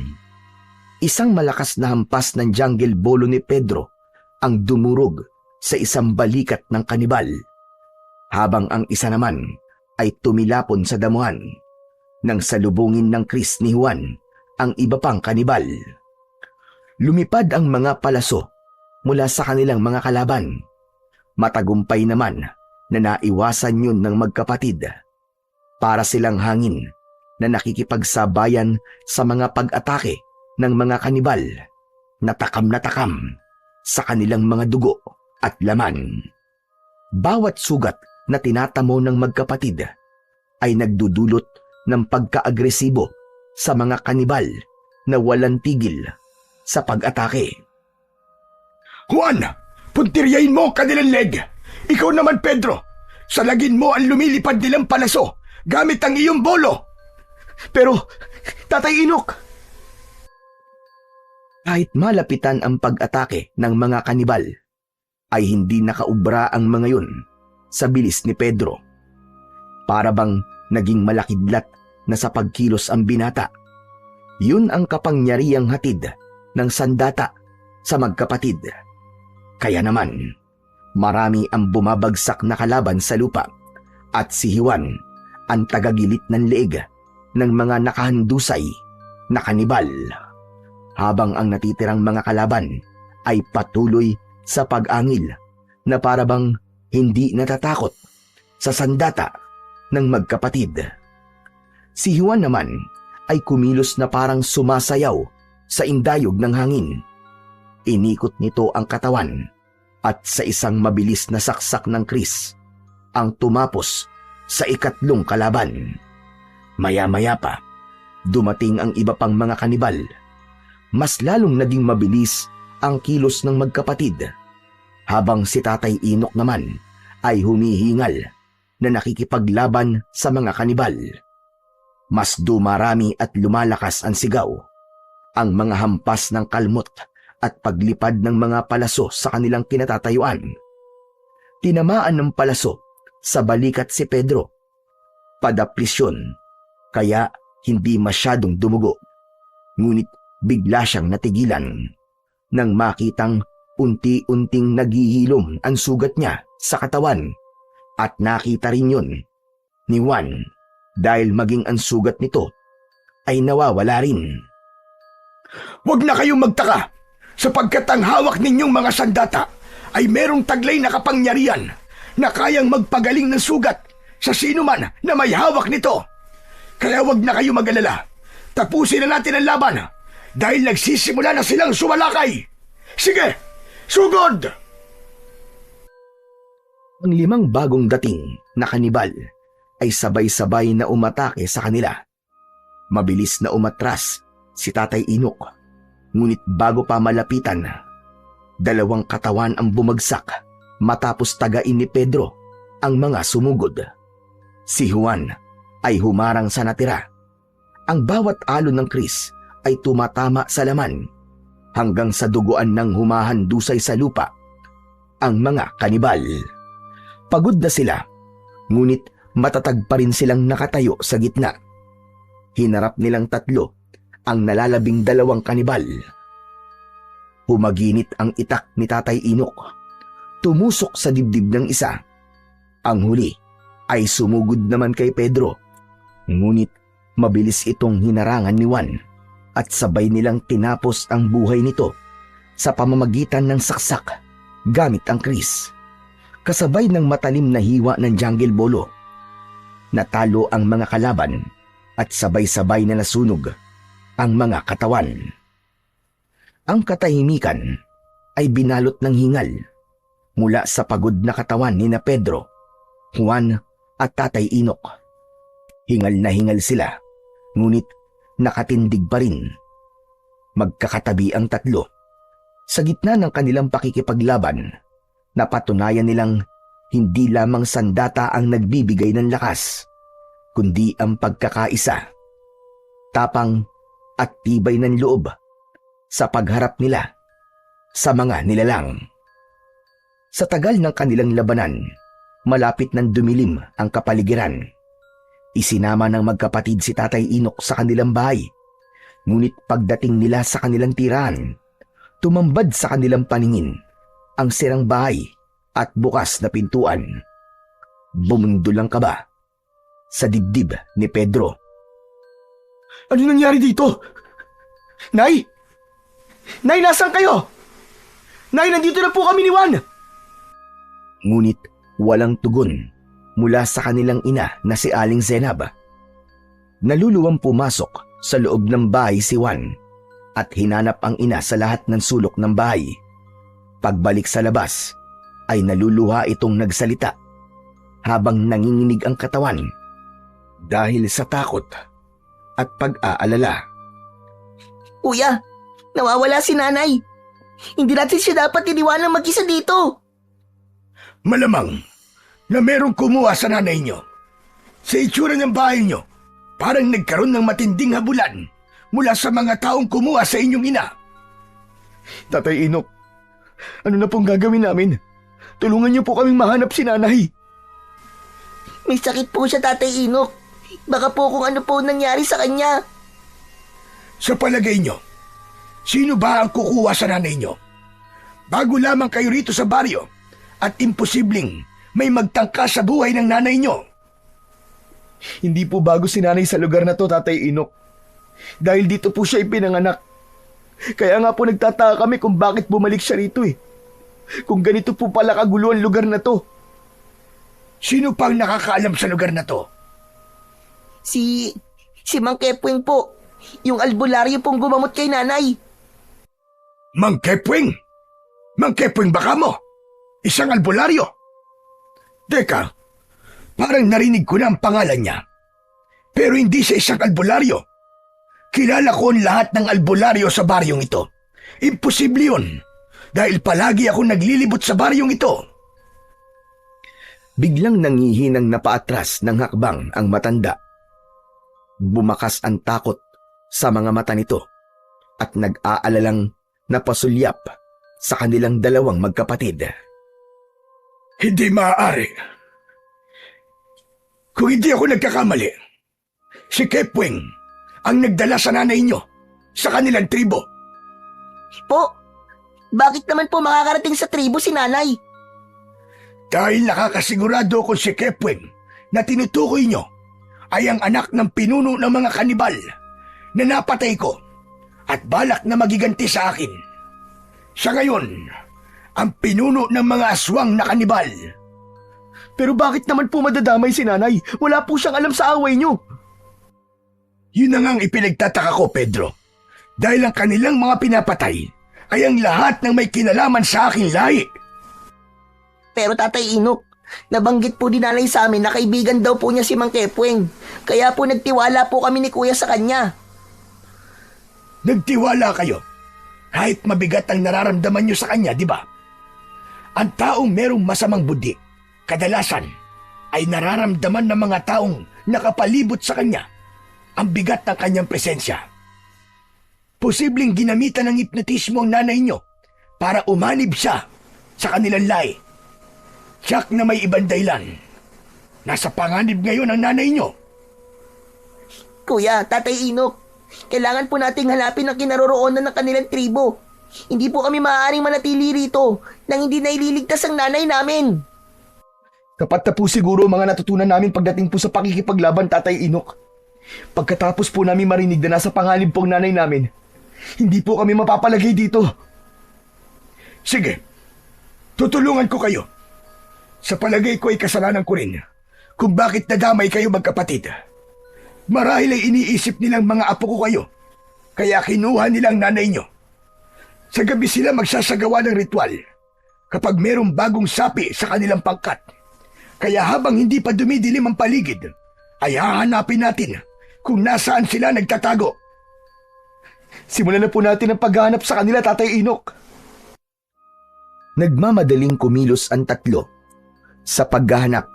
Isang malakas na hampas ng jungle bolo ni Pedro ang dumurog sa isang balikat ng kanibal, habang ang isa naman ay tumilapon sa damuhan nang salubungin ng kris ni Juan ang iba pang kanibal. Lumipad ang mga palaso mula sa kanilang mga kalaban. Matagumpay naman na naiwasan yun ng magkapatid. Para silang hangin na nakikipagsabayan sa mga pag-atake ng mga kanibal na takam sa kanilang mga dugo at laman. Bawat sugat na tinatamo ng magkapatid ay nagdudulot ng pagka-agresibo sa mga kanibal na walang tigil sa pag-atake. Juan, puntiryahin mo ang kanilang leg. Ikaw naman, Pedro, salagin mo ang lumilipad nilang palaso gamit ang iyong bolo. Pero, Tatay Inok, kahit malapitan ang pag-atake ng mga kanibal, ay hindi nakaubra ang mga yun sa bilis ni Pedro. Para bang naging malakidlat na sa pagkilos ang binata. Yun ang kapangyarihang hatid ng sandata sa magkapatid. Kaya naman, marami ang bumabagsak na kalaban sa lupa at si Juan ang tagagilit ng leeg ng mga nakahandusay na kanibal. Habang ang natitirang mga kalaban ay patuloy sa pag-angil na parabang hindi natatakot sa sandata ng magkapatid. Si Juan naman ay kumilos na parang sumasayaw sa indayog ng hangin. Inikot nito ang katawan at sa isang mabilis na saksak ng Kris ang tumapos sa ikatlong kalaban. Maya-maya pa, dumating ang iba pang mga kanibal. Mas lalong naging mabilis ang kilos ng magkapatid, habang si Tatay Inok naman ay humihingal na nakikipaglaban sa mga kanibal. Mas dumarami at lumalakas ang sigaw, ang mga hampas ng kalmot at paglipad ng mga palaso sa kanilang kinatatayuan. Tinamaan ng palaso sa balikat si Pedro. Padaplis yun, kaya hindi masyadong dumugo. Ngunit bigla siyang natigilan nang makitang unti-unting naghihilom ang sugat niya sa katawan, at nakita rin yun ni Juan dahil maging ang sugat nito ay nawawala rin. Huwag na kayong magtaka, sapagkat ang hawak ninyong mga sandata ay merong taglay na kapangyarihan na kayang magpagaling ng sugat sa sino man na may hawak nito. Kaya huwag na kayong mag-alala. Tapusin na natin ang laban dahil nagsisimula na silang sumalakay. Sige, sugod! Ang 5 bagong dating na kanibal ay sabay-sabay na umatake sa kanila. Mabilis na umatras si Tatay Inok, ngunit bago pa malapitan, 2 katawan ang bumagsak matapos tagain ni Pedro ang mga sumugod. Si Juan ay humarang sa natira. Ang bawat alon ng Kris ay tumatama sa laman hanggang sa duguan ng humahandusay sa lupa ang mga kanibal. Pagod na sila, ngunit matatag pa rin silang nakatayo sa gitna. Hinarap nilang 3 ang nalalabing 2 kanibal. Humaginit ang itak ni Tatay Inok. Tumusok sa dibdib ng isa. Ang huli ay sumugod naman kay Pedro. Ngunit mabilis itong hinarangan ni Juan at sabay nilang tinapos ang buhay nito sa pamamagitan ng saksak gamit ang Kris. Kasabay ng matalim na hiwa ng jungle bolo. Natalo ang mga kalaban at sabay-sabay na nasunog ang mga katawan. Ang katahimikan ay binalot ng hingal mula sa pagod na katawan ni na Pedro, Juan at Tatay Inok. Hingal na hingal sila, ngunit nakatindig pa rin. Magkakatabi ang 3. Sa gitna ng kanilang pakikipaglaban, napatunayan nilang hindi lamang sandata ang nagbibigay ng lakas, kundi ang pagkakaisa, tapang at tibay ng loob sa pagharap nila sa mga nilalang. Sa tagal ng kanilang labanan, malapit nang dumilim ang kapaligiran. Isinama ng magkapatid si Tatay Inok sa kanilang bahay, ngunit pagdating nila sa kanilang tirahan, tumambad sa kanilang paningin ang sirang bahay at bukas na pintuan. Bumundol ang kaba sa dibdib ni Pedro. Ano nangyari dito? Nay! Nay, nasaan kayo? Nay, nandito na po kami ni Juan! Ngunit walang tugon mula sa kanilang ina na si Aling Zenab. Naluluwang pumasok sa loob ng bahay si Juan at hinanap ang ina sa lahat ng sulok ng bahay. Pagbalik sa labas ay naluluha itong nagsalita habang nanginginig ang katawan dahil sa takot at pag-aalala. Kuya, nawawala si nanay. Hindi natin siya dapat iniwanang mag-isa dito. Malamang na merong kumuha sa nanay nyo. Sa itsura ng bahay nyo, parang nagkaroon ng matinding habulan mula sa mga taong kumuha sa inyong ina. Tatay Inok, ano na pong gagawin namin? Tulungan niyo po kaming mahanap si nanay. May sakit po siya, Tatay Inok. Baka po kung ano po nangyari sa kanya. Sa palagay nyo, sino ba ang kukuha sa nanay nyo? Bago lamang kayo rito sa baryo at imposibleng may magtangka sa buhay ng nanay nyo. Hindi po bago si nanay sa lugar na to, Tatay Inok. Dahil dito po siya ipinanganak. Kaya nga po nagtataka kami kung bakit bumalik siya rito eh. Kung ganito po pala kagulo ang lugar na to. Sino pang nakakaalam sa lugar na to? Si Mang Kepwing po. Yung albularyo pong gumamot kay nanay. Mang Kepwing? Mang Kepwing baka mo? Isang albularyo? Teka, parang narinig ko na ang pangalan niya. Pero hindi siya isang albularyo. Kilala ko ang lahat ng albularyo sa baryong ito. Imposible yun. Dahil palagi ako naglilibot sa baryong ito. Biglang nangihinang napaatras ng hakbang ang matanda. Bumakas ang takot sa mga mata nito at nag-aalalang napasulyap sa kanilang dalawang magkapatid. Hindi maaari. Kung hindi ako nagkakamali, si Kepwing ang nagdala sa nanay niyo sa kanilang tribo. Po, bakit naman po makakarating sa tribo si nanay? Dahil nakakasigurado ko si Kepwing na tinutukoy niyo ay ang anak ng pinuno ng mga kanibal na napatay ko at balak na magiganti sa akin. Siya ngayon ang pinuno ng mga aswang na kanibal. Pero bakit naman po madadamay si nanay? Wala po siyang alam sa away niyo. Yun na nga ang ipinagtataka ko, Pedro. Dahil ang kanilang mga pinapatay ay ang lahat ng may kinalaman sa aking lahi. Pero Tatay Inok, nabanggit po din nanay sa amin na kaibigan daw po niya si Mang Kepwing. Kaya po nagtiwala po kami ni Kuya sa kanya. Nagtiwala kayo. Kahit mabigat ang nararamdaman nyo sa kanya, di ba? Ang taong merong masamang budi, kadalasan, ay nararamdaman ng mga taong nakapalibot sa kanya ang bigat ng kanyang presensya. Posibleng ginamitan ng hipnotismo ang nanay nyo para umanib siya sa kanilang lahi. Tiyak na may ibang dahilan. Nasa panganib ngayon ang nanay nyo. Kuya, Tatay Inok, kailangan po nating hanapin ang kinaroroonan ng kanilang tribo. Hindi po kami maaaring manatili rito nang hindi naililigtas ang nanay namin. Kapat na po siguro mga natutunan namin pagdating po sa pakikipaglaban, Tatay Inok. Pagkatapos po namin marinig na nasa panganib po ang nanay namin, hindi po kami mapapalagay dito. Sige, tutulungan ko kayo. Sa palagay ko ay kasalanan ko rin kung bakit nadamay kayo magkapatid. Marahil ay iniisip nilang mga apo ko kayo, kaya kinuha nilang nanay nyo. Sa gabi sila magsasagawa ng ritual kapag merong bagong sapi sa kanilang pangkat. Kaya habang hindi pa dumidilim ang paligid, ay hahanapin natin kung nasaan sila nagtatago. Simulan na po natin ang paghahanap sa kanila, Tatay Inok. Nagmamadaling kumilos ang tatlo sa paghahanap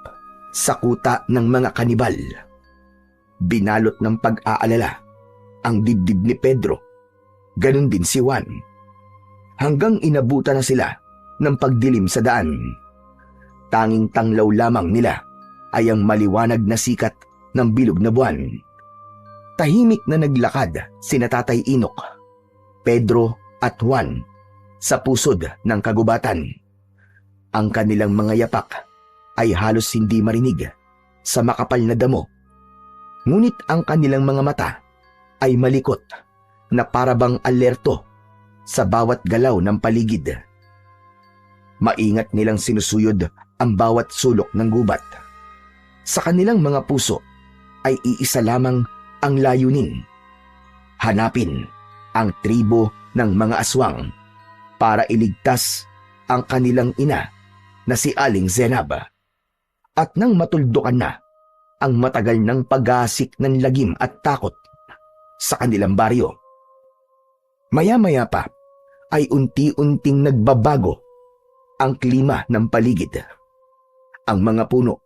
sa kuta ng mga kanibal. Binalot ng pag-aalala ang dibdib ni Pedro, ganun din si Juan. Hanggang inabutan na sila ng pagdilim sa daan. Tanging tanglaw lamang nila ay ang maliwanag na sikat ng bilog na buwan. Tahimik na naglakad sina Tatay Inok, Pedro at Juan sa pusod ng kagubatan. Ang kanilang mga yapak ay halos hindi marinig sa makapal na damo. Ngunit ang kanilang mga mata ay malikot na parabang alerto sa bawat galaw ng paligid. Maingat nilang sinusuyod ang bawat sulok ng gubat. Sa kanilang mga puso ay iisa lamang ang layunin. Hanapin ang tribo ng mga aswang para iligtas ang kanilang ina na si Aling Zenab. At nang matuldukan na ang matagal ng paghasik ng lagim at takot sa kanilang baryo, maya-maya pa ay unti-unting nagbabago ang klima ng paligid. Ang mga puno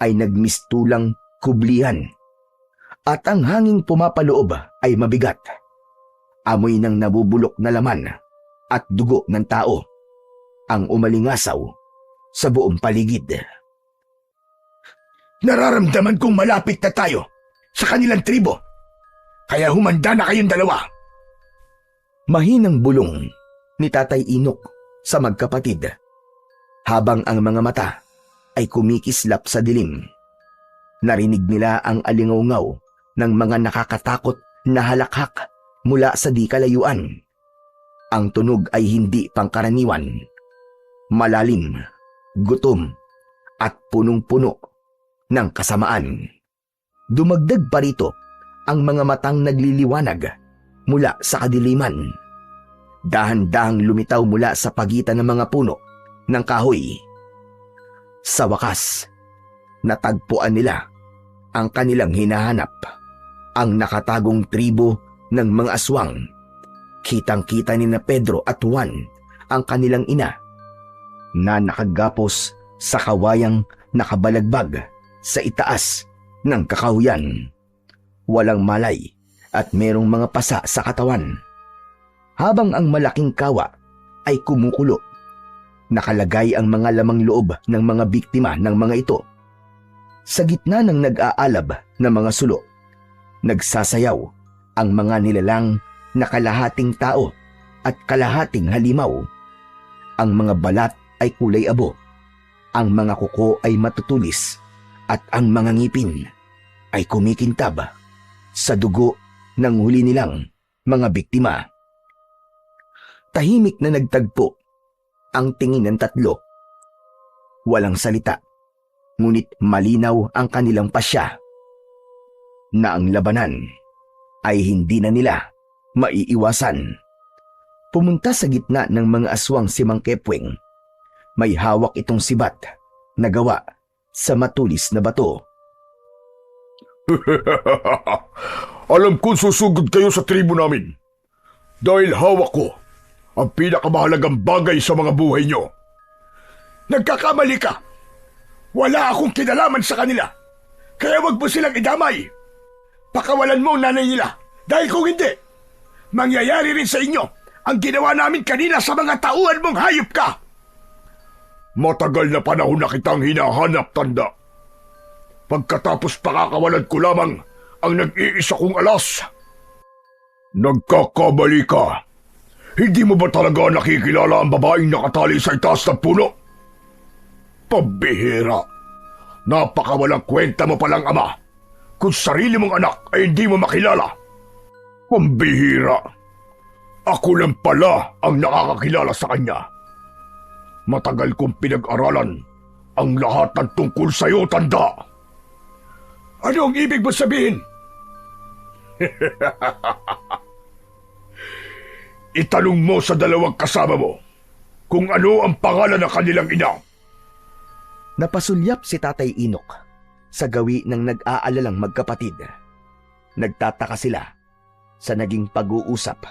ay nagmistulang kublihan at ang hanging pumapaloob ay mabigat. Amoy ng nabubulok na laman at dugo ng tao ang umalingasaw sa buong paligid. Nararamdaman kong malapit na tayo sa kanilang tribo. Kaya humanda na kayong dalawa. Mahinang bulong ni Tatay Inok sa magkapatid habang ang mga mata ay kumikislap sa dilim. Narinig nila ang alingaw ng mga nakakatakot na halakhak mula sa di kalayuan. Ang tunog ay hindi pangkaraniwan. Malalim, gutom, at punong-puno ng kasamaan. Dumagdag pa rito ang mga matang nagliliwanag mula sa kadiliman. Dahan-dahang lumitaw mula sa pagitan ng mga puno ng kahoy. Sa wakas, natagpuan nila ang kanilang hinahanap, ang nakatagong tribo ng mga aswang. Kitang-kita ni na Pedro at Juan ang kanilang ina na nakagapos sa kawayang nakabalagbag sa itaas ng kakahuyan. Walang malay at merong mga pasa sa katawan. Habang ang malaking kawa ay kumukulo, nakalagay ang mga lamang loob ng mga biktima ng mga ito. Sa gitna ng nag-aalab na mga sulo, nagsasayaw ang mga nilalang na kalahating tao at kalahating halimaw. Ang mga balat ay kulay abo, ang mga kuko ay matutulis, at ang mga ngipin ay kumikintab sa dugo ng huli nilang mga biktima. Tahimik na nagtagpo ang tingin ng tatlo. Walang salita, ngunit malinaw ang kanilang pasya na ang labanan ay hindi na nila maiiwasan. Pumunta sa gitna ng mga aswang si Mang Kepweng. May hawak itong sibat na gawa sa matulis na bato. Alam kong susugod kayo sa tribo namin. Dahil hawak ko ang pinakamahalagang bagay sa mga buhay nyo. Nagkakamali ka. Wala akong kinalaman sa kanila. Kaya wag mo silang idamay. Pakawalan mo ang nanay nila. Dahil kung hindi, mangyayari rin sa inyo ang ginawa namin kanina sa mga tauhan mong hayop ka. Matagal na panahon na kitang hinahanap, tanda. Pagkatapos pakakawalan ko lamang ang nag-iisa kong alas. Nagkakamali ka. Hindi mo ba talaga nakikilala ang babaeng nakatali sa itaas ng puno? Pambihira. Napakawalang kwenta mo palang ama kung sarili mong anak ay hindi mo makilala. Pambihira. Ako lang pala ang nakakakilala sa kanya. Matagal kong pinag-aralan ang lahat ng tungkol sa'yo, tanda. Ano ang ibig mo sabihin? Itanong mo sa dalawang kasama mo kung ano ang pangalan ng kanilang ina. Napasulyap si Tatay Inok sa gawi ng nag-aalalang magkapatid. Nagtataka sila sa naging pag-uusap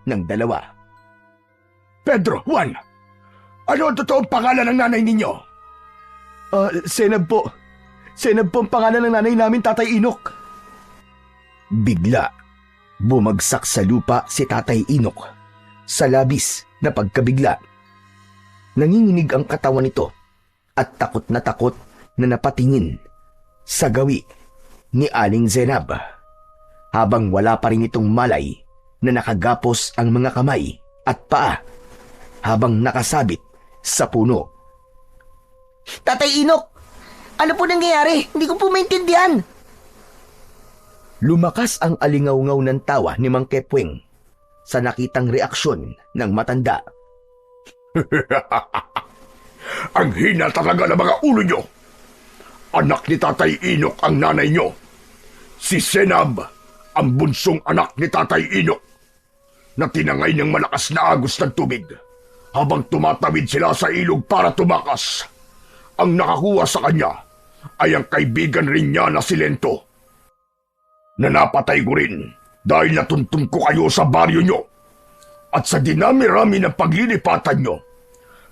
ng dalawa. Pedro, Juan, ano ang totoong pangalan ng nanay ninyo? Senab po. Senab po ang pangalan ng nanay namin, Tatay Inok. Bigla, bumagsak sa lupa si Tatay Inok sa labis na pagkabigla. Nanginginig ang katawan nito at takot na napatingin sa gawi ni Aling Zenab. Habang wala pa rin itong malay na nakagapos ang mga kamay at paa habang nakasabit sa puno. Tatay Inok, ano po nangyayari? Hindi ko po maintindihan. Lumakas ang alingaw-ngaw ng tawa ni Mang Kepweng sa nakitang reaksyon ng matanda. Ang hina talaga ng mga ulo nyo. Anak ni Tatay Inok ang nanay nyo. Si Senab, ang bunsong anak ni Tatay Inok, na tinangay ng malakas na agos ng tubig habang tumatawid sila sa ilog para tumakas. Ang nakakuha sa kanya ay ang kaibigan rin niya na si Lento, na napatay ko rin dahil natuntun ko kayo sa baryo nyo. At sa dinami-rami ng paglilipatan nyo,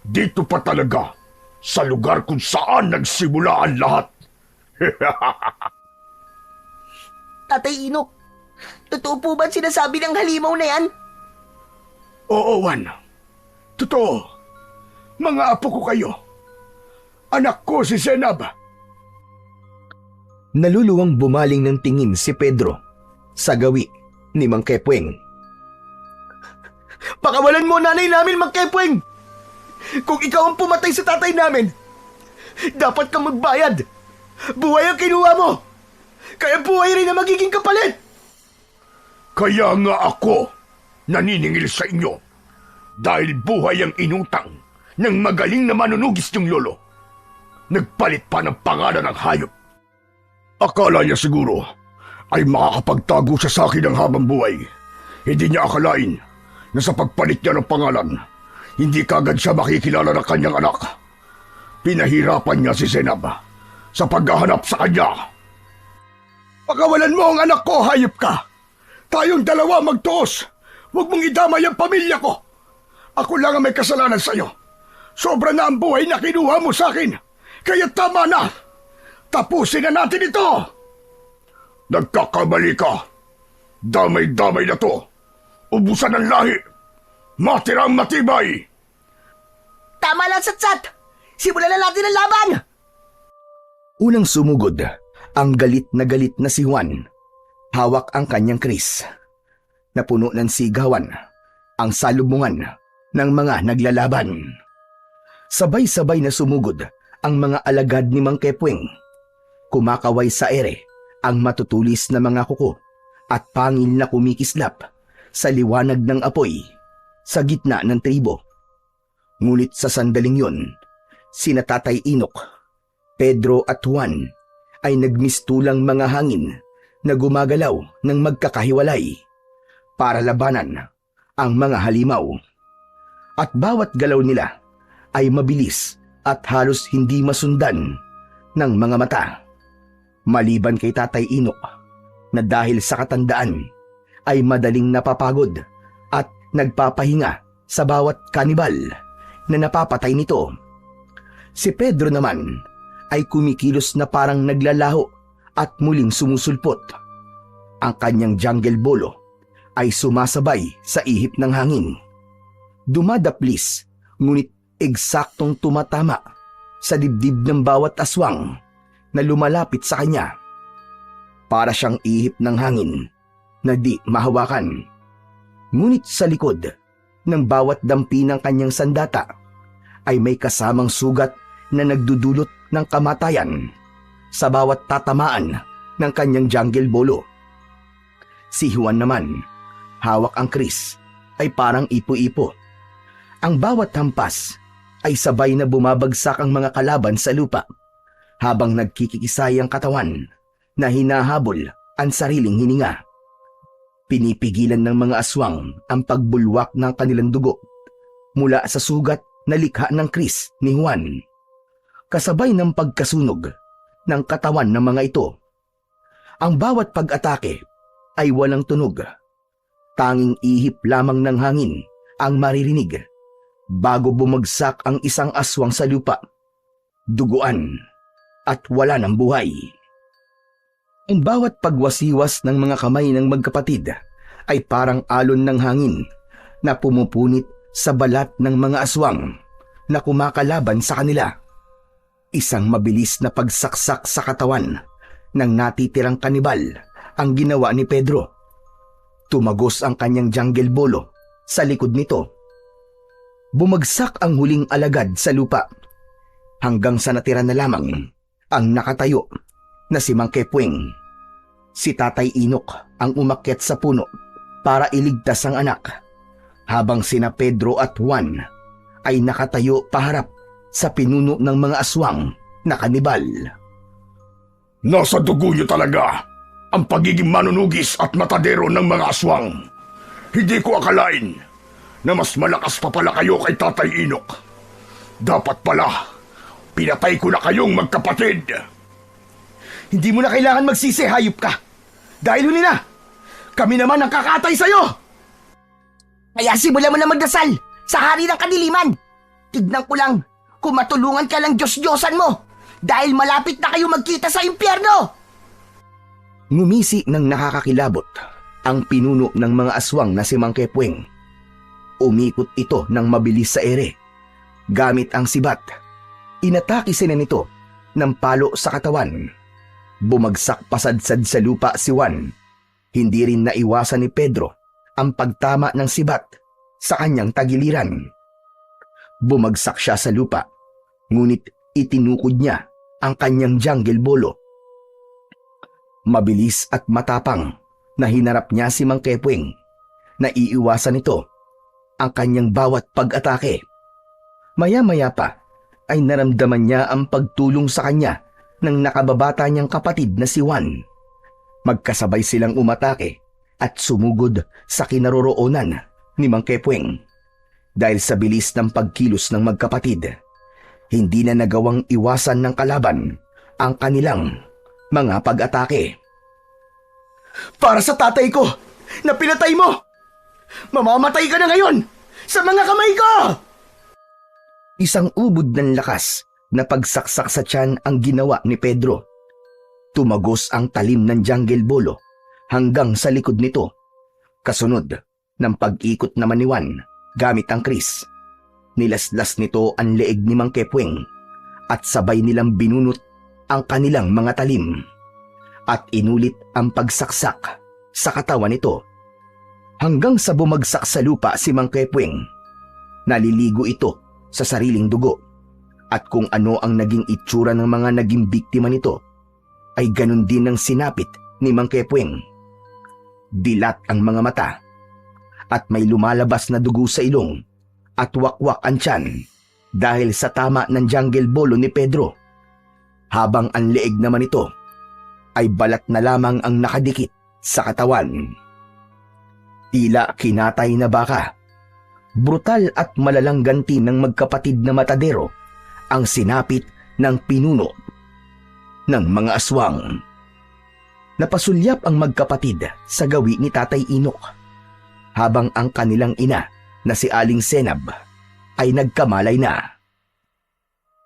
dito pa talaga sa lugar kung saan nagsimula ang lahat. Tatay Inok, totoo po ba sinasabi ng halimaw na yan? Oo, Juan. Totoo. Mga apo ko kayo. Anak ko si Senab. Naluluwang bumaling ng tingin si Pedro sa gawi ni Mang Kepweng. Pakawalan mo nanay namin, Mang Kepweng! Kung ikaw ang pumatay sa tatay namin, dapat kang magbayad. Buhay ang kinuha mo. Kaya buhay rin ang magiging kapalit. Kaya nga ako naniningil sa inyo. Dahil buhay ang inutang ng magaling na manunugis niyong lolo. Nagpalit pa ng pangalan ng hayop. Akala niya siguro ay makakapagtago siya sa akin ng habang buhay. Hindi niya akalain na sa pagpalit niya ng pangalan, hindi kagad siya makikilala ng kanyang anak. Pinahirapan niya si Zenab sa paghahanap sa kanya. Pakawalan mo ang anak ko, hayop ka! Tayong dalawa magtuos! Huwag mong idamay ang pamilya ko! Ako lang ang may kasalanan sa'yo. Sobra na ang buhay na kinuha mo sa akin. Kaya tama na! Tapusin na natin ito! Nagkakamali ka. Damay-damay na to. Ubusan ng lahi. Matirang matibay. Tama lang, Satsat! Simulan na natin ang laban! Unang sumugod ang galit na si Juan. Hawak ang kanyang kris. Napuno ng sigawan ang salubungan ng mga naglalaban. Sabay-sabay na sumugod ang mga alagad ni Mang Kepweng. Kumakaway sa ere ang matutulis na mga kuko at pangil na kumikislap sa liwanag ng apoy sa gitna ng tribo. Ngunit sa sandaling yon, sina Tatay Inok, Pedro at Juan ay nagmistulang mga hangin na gumagalaw ng magkakahiwalay para labanan ang mga halimaw. At bawat galaw nila ay mabilis at halos hindi masundan ng mga mata. Maliban kay Tatay Inok na dahil sa katandaan ay madaling napapagod at nagpapahinga sa bawat kanibal na napapatay nito. Si Pedro naman ay kumikilos na parang naglalaho at muling sumusulpot. Ang kanyang jungle bolo ay sumasabay sa ihip ng hangin. Dumadaplis, ngunit eksaktong tumatama sa dibdib ng bawat aswang na lumalapit sa kanya. Para siyang ihip ng hangin na di mahawakan. Ngunit sa likod ng bawat dampi ng kanyang sandata ay may kasamang sugat na nagdudulot ng kamatayan sa bawat tatamaan ng kanyang jungle bolo. Si Juan naman, hawak ang kris, ay parang ipo-ipo. Ang bawat hampas ay sabay na bumabagsak ang mga kalaban sa lupa habang nagkikisay ang katawan na hinahabol ang sariling hininga. Pinipigilan ng mga aswang ang pagbulwak ng kanilang dugo mula sa sugat na likha ng kris ni Juan. Kasabay ng pagkasunog ng katawan ng mga ito, ang bawat pag-atake ay walang tunog. Tanging ihip lamang ng hangin ang maririnig bago bumagsak ang isang aswang sa lupa, duguan at wala ng buhay. Ang bawat pagwasiwas ng mga kamay ng magkapatid ay parang alon ng hangin na pumupunit sa balat ng mga aswang na kumakalaban sa kanila. Isang mabilis na pagsaksak sa katawan ng natitirang kanibal ang ginawa ni Pedro. Tumagos ang kanyang jungle bolo sa likod nito. Bumagsak ang huling alagad sa lupa hanggang sa natira na lamang ang nakatayo na si Mang Kepweng. Si Tatay Inok ang umakyat sa puno para iligtas ang anak, habang sina Pedro at Juan ay nakatayo paharap sa pinuno ng mga aswang na kanibal. Nasa dugo niyo talaga ang pagiging manunugis at matadero ng mga aswang. Hindi ko akalain na mas malakas pa pala kayo kay Tatay Inok. Dapat pala, pinatay ko na kayong magkapatid. Hindi mo na kailangan magsisi, hayop ka. Dahil huli na, kami naman ang kakatay sa'yo. Kaya simulan mo na magdasal sa hari ng kadiliman. Tignan ko lang kung matulungan ka lang Diyos-Diyosan mo dahil malapit na kayo magkita sa impyerno. Ngumisi ng nakakakilabot ang pinuno ng mga aswang na si Mang Kepweng. Umikot ito ng mabilis sa ere. Gamit ang sibat, inatake sila nito ng palo sa katawan. Bumagsak pasadsad sa lupa si Juan. Hindi rin naiwasan ni Pedro ang pagtama ng sibat sa kanyang tagiliran. Bumagsak siya sa lupa, ngunit itinukod niya ang kanyang jungle bolo. Mabilis at matapang na hinarap niya si Mang Kepweng. Naiiwasan ito. ang kanyang bawat pag-atake. Maya-maya pa ay naramdaman niya ang pagtulong sa kanya ng nakababata niyang kapatid na si Juan. Magkasabay silang umatake at sumugod sa kinaroroonan ni Mang Kepweng. Dahil sa bilis ng pagkilos ng magkapatid, hindi na nagawang iwasan ng kalaban ang kanilang mga pag-atake. Para sa tatay ko na pinatay mo! Mamamatay ka na ngayon sa mga kamay ko! Isang ubod ng lakas na pagsaksak sa tiyan ang ginawa ni Pedro. Tumagos ang talim ng jungle bolo hanggang sa likod nito. Kasunod ng pag-ikot naman ni Juan gamit ang kris. Nilaslas nito ang leeg ni Mang Kepweng at sabay nilang binunot ang kanilang mga talim at inulit ang pagsaksak sa katawan nito hanggang sa bumagsak sa lupa si Mang Kepweng. Naliligo ito sa sariling dugo at kung ano ang naging itsura ng mga naging biktima nito ay ganun din ang sinapit ni Mang Kepweng. Dilat ang mga mata at may lumalabas na dugo sa ilong at wakwak ang tiyan dahil sa tama ng jungle bolo ni Pedro. Habang ang leeg naman ito ay balat na lamang ang nakadikit sa katawan. Tila kinatay na baka. Brutal at malalang ganti ng magkapatid na matadero ang sinapit ng pinuno ng mga aswang. Napasulyap ang magkapatid sa gawi ni Tatay Inok habang ang kanilang ina na si Aling Senab ay nagkamalay na.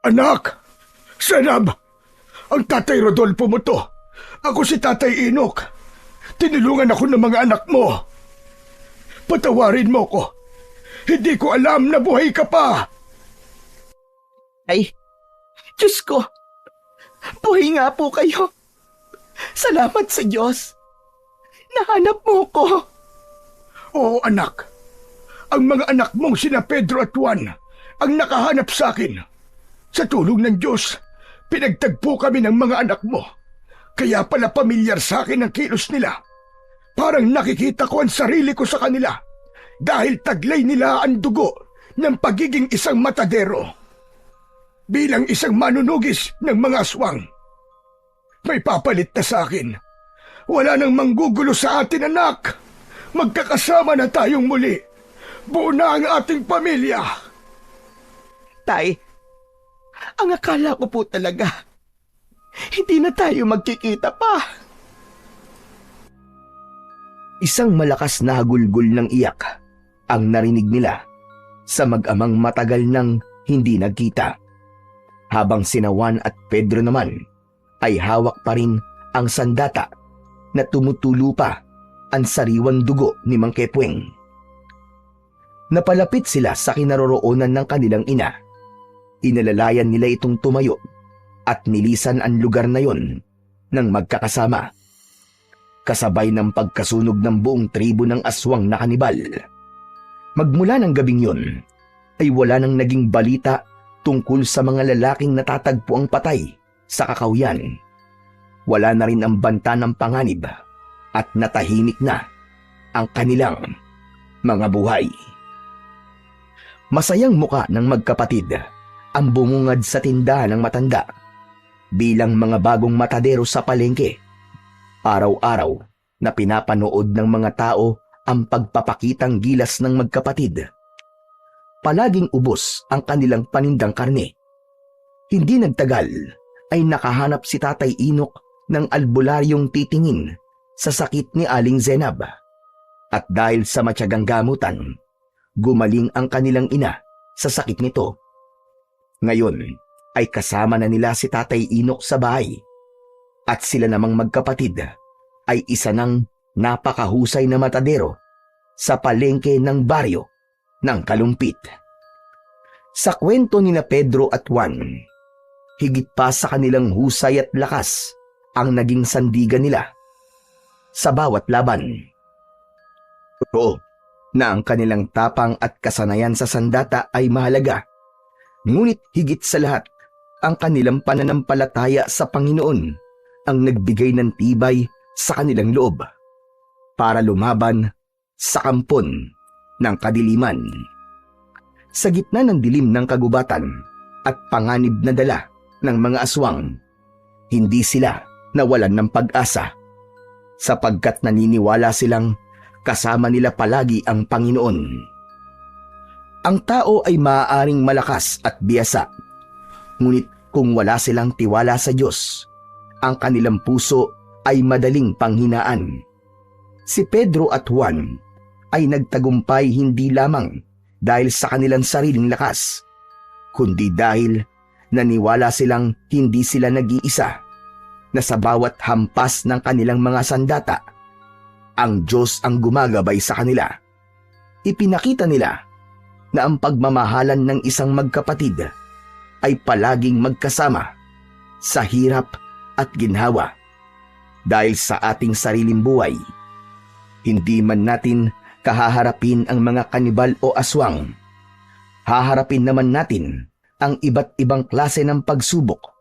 Anak! Senab! Ang Tatay Rodolfo mo to! Ako si Tatay Inok! Tinulungan ako ng mga anak mo! Patawarin mo ko! Hindi ko alam na buhay ka pa! Ay, Diyos ko! Buhay nga po kayo! Salamat sa Diyos! Nahanap mo ko! Oo, anak. Ang mga anak mong sina Pedro at Juan ang nakahanap sa akin. Sa tulong ng Diyos, pinagtagpo kami ng mga anak mo. Kaya pala pamilyar sa akin ang kilos nila. Parang nakikita ko ang sarili ko sa kanila dahil taglay nila ang dugo ng pagiging isang matadero. Bilang isang manunugis ng mga aswang. May papalit na sa akin. Wala nang manggugulo sa atin, anak. Magkakasama na tayong muli. Buo na ang ating pamilya. Tay, ang akala ko po talaga, hindi na tayo magkikita pa. Isang malakas na hagulgol ng iyak ang narinig nila sa mag-amang matagal nang hindi nagkita. Habang sina Juan at Pedro naman ay hawak pa rin ang sandata na tumutulo pa ang sariwang dugo ni Mang Kepweng. Napalapit sila sa kinaroroonan ng kanilang ina. Inalalayan nila itong tumayo at nilisan ang lugar na yon ng magkakasama. Kasabay ng pagkasunog ng buong tribo ng aswang na kanibal. Magmula ng gabing yon ay wala nang naging balita tungkol sa mga lalaking natatagpo ang patay sa kakawyan. Wala na rin ang banta ng panganib at natahimik na ang kanilang mga buhay. Masayang muka ng magkapatid ang bumungad sa tindahan ng matanda bilang mga bagong matadero sa palengke. Araw-araw na pinapanood ng mga tao ang pagpapakitang gilas ng magkapatid. Palaging ubos ang kanilang panindang karne. Hindi nagtagal ay nakahanap si Tatay Inok ng albularyong titingin sa sakit ni Aling Zenab. At dahil sa matyagang gamutan, gumaling ang kanilang ina sa sakit nito. Ngayon ay kasama na nila si Tatay Inok sa bahay. At sila namang magkapatid ay isa ng napakahusay na matadero sa palengke ng baryo ng Kalumpit. Sa kwento ni na Pedro at Juan, higit pa sa kanilang husay at lakas ang naging sandigan nila sa bawat laban. Totoo na ang kanilang tapang at kasanayan sa sandata ay mahalaga, ngunit higit sa lahat, ang kanilang pananampalataya sa Panginoon ang nagbigay ng tibay sa kanilang loob para lumaban sa kampon ng kadiliman. Sa gitna ng dilim ng kagubatan at panganib na dala ng mga aswang, hindi sila nawalan ng pag-asa sapagkat naniniwala silang kasama nila palagi ang Panginoon. Ang tao ay maaaring malakas at biyasa, ngunit kung wala silang tiwala sa Diyos, ang kanilang puso ay madaling panghinaan. Si Pedro at Juan ay nagtagumpay hindi lamang dahil sa kanilang sariling lakas, kundi dahil naniwala silang hindi sila nag-iisa, na sa bawat hampas ng kanilang mga sandata, ang Diyos ang gumagabay sa kanila. Ipinakita nila na ang pagmamahalan ng isang magkapatid ay palaging magkasama sa hirap at ginhawa. Dahil sa ating sariling buhay, hindi man natin kahaharapin ang mga kanibal o aswang, haharapin naman natin ang iba't ibang klase ng pagsubok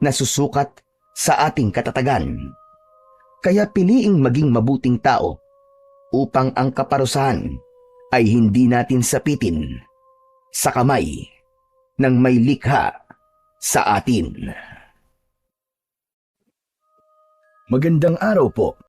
na susukat sa ating katatagan. Kaya piliing maging mabuting tao upang ang kaparusahan ay hindi natin sapitin sa kamay ng may likha sa atin. Magandang araw po,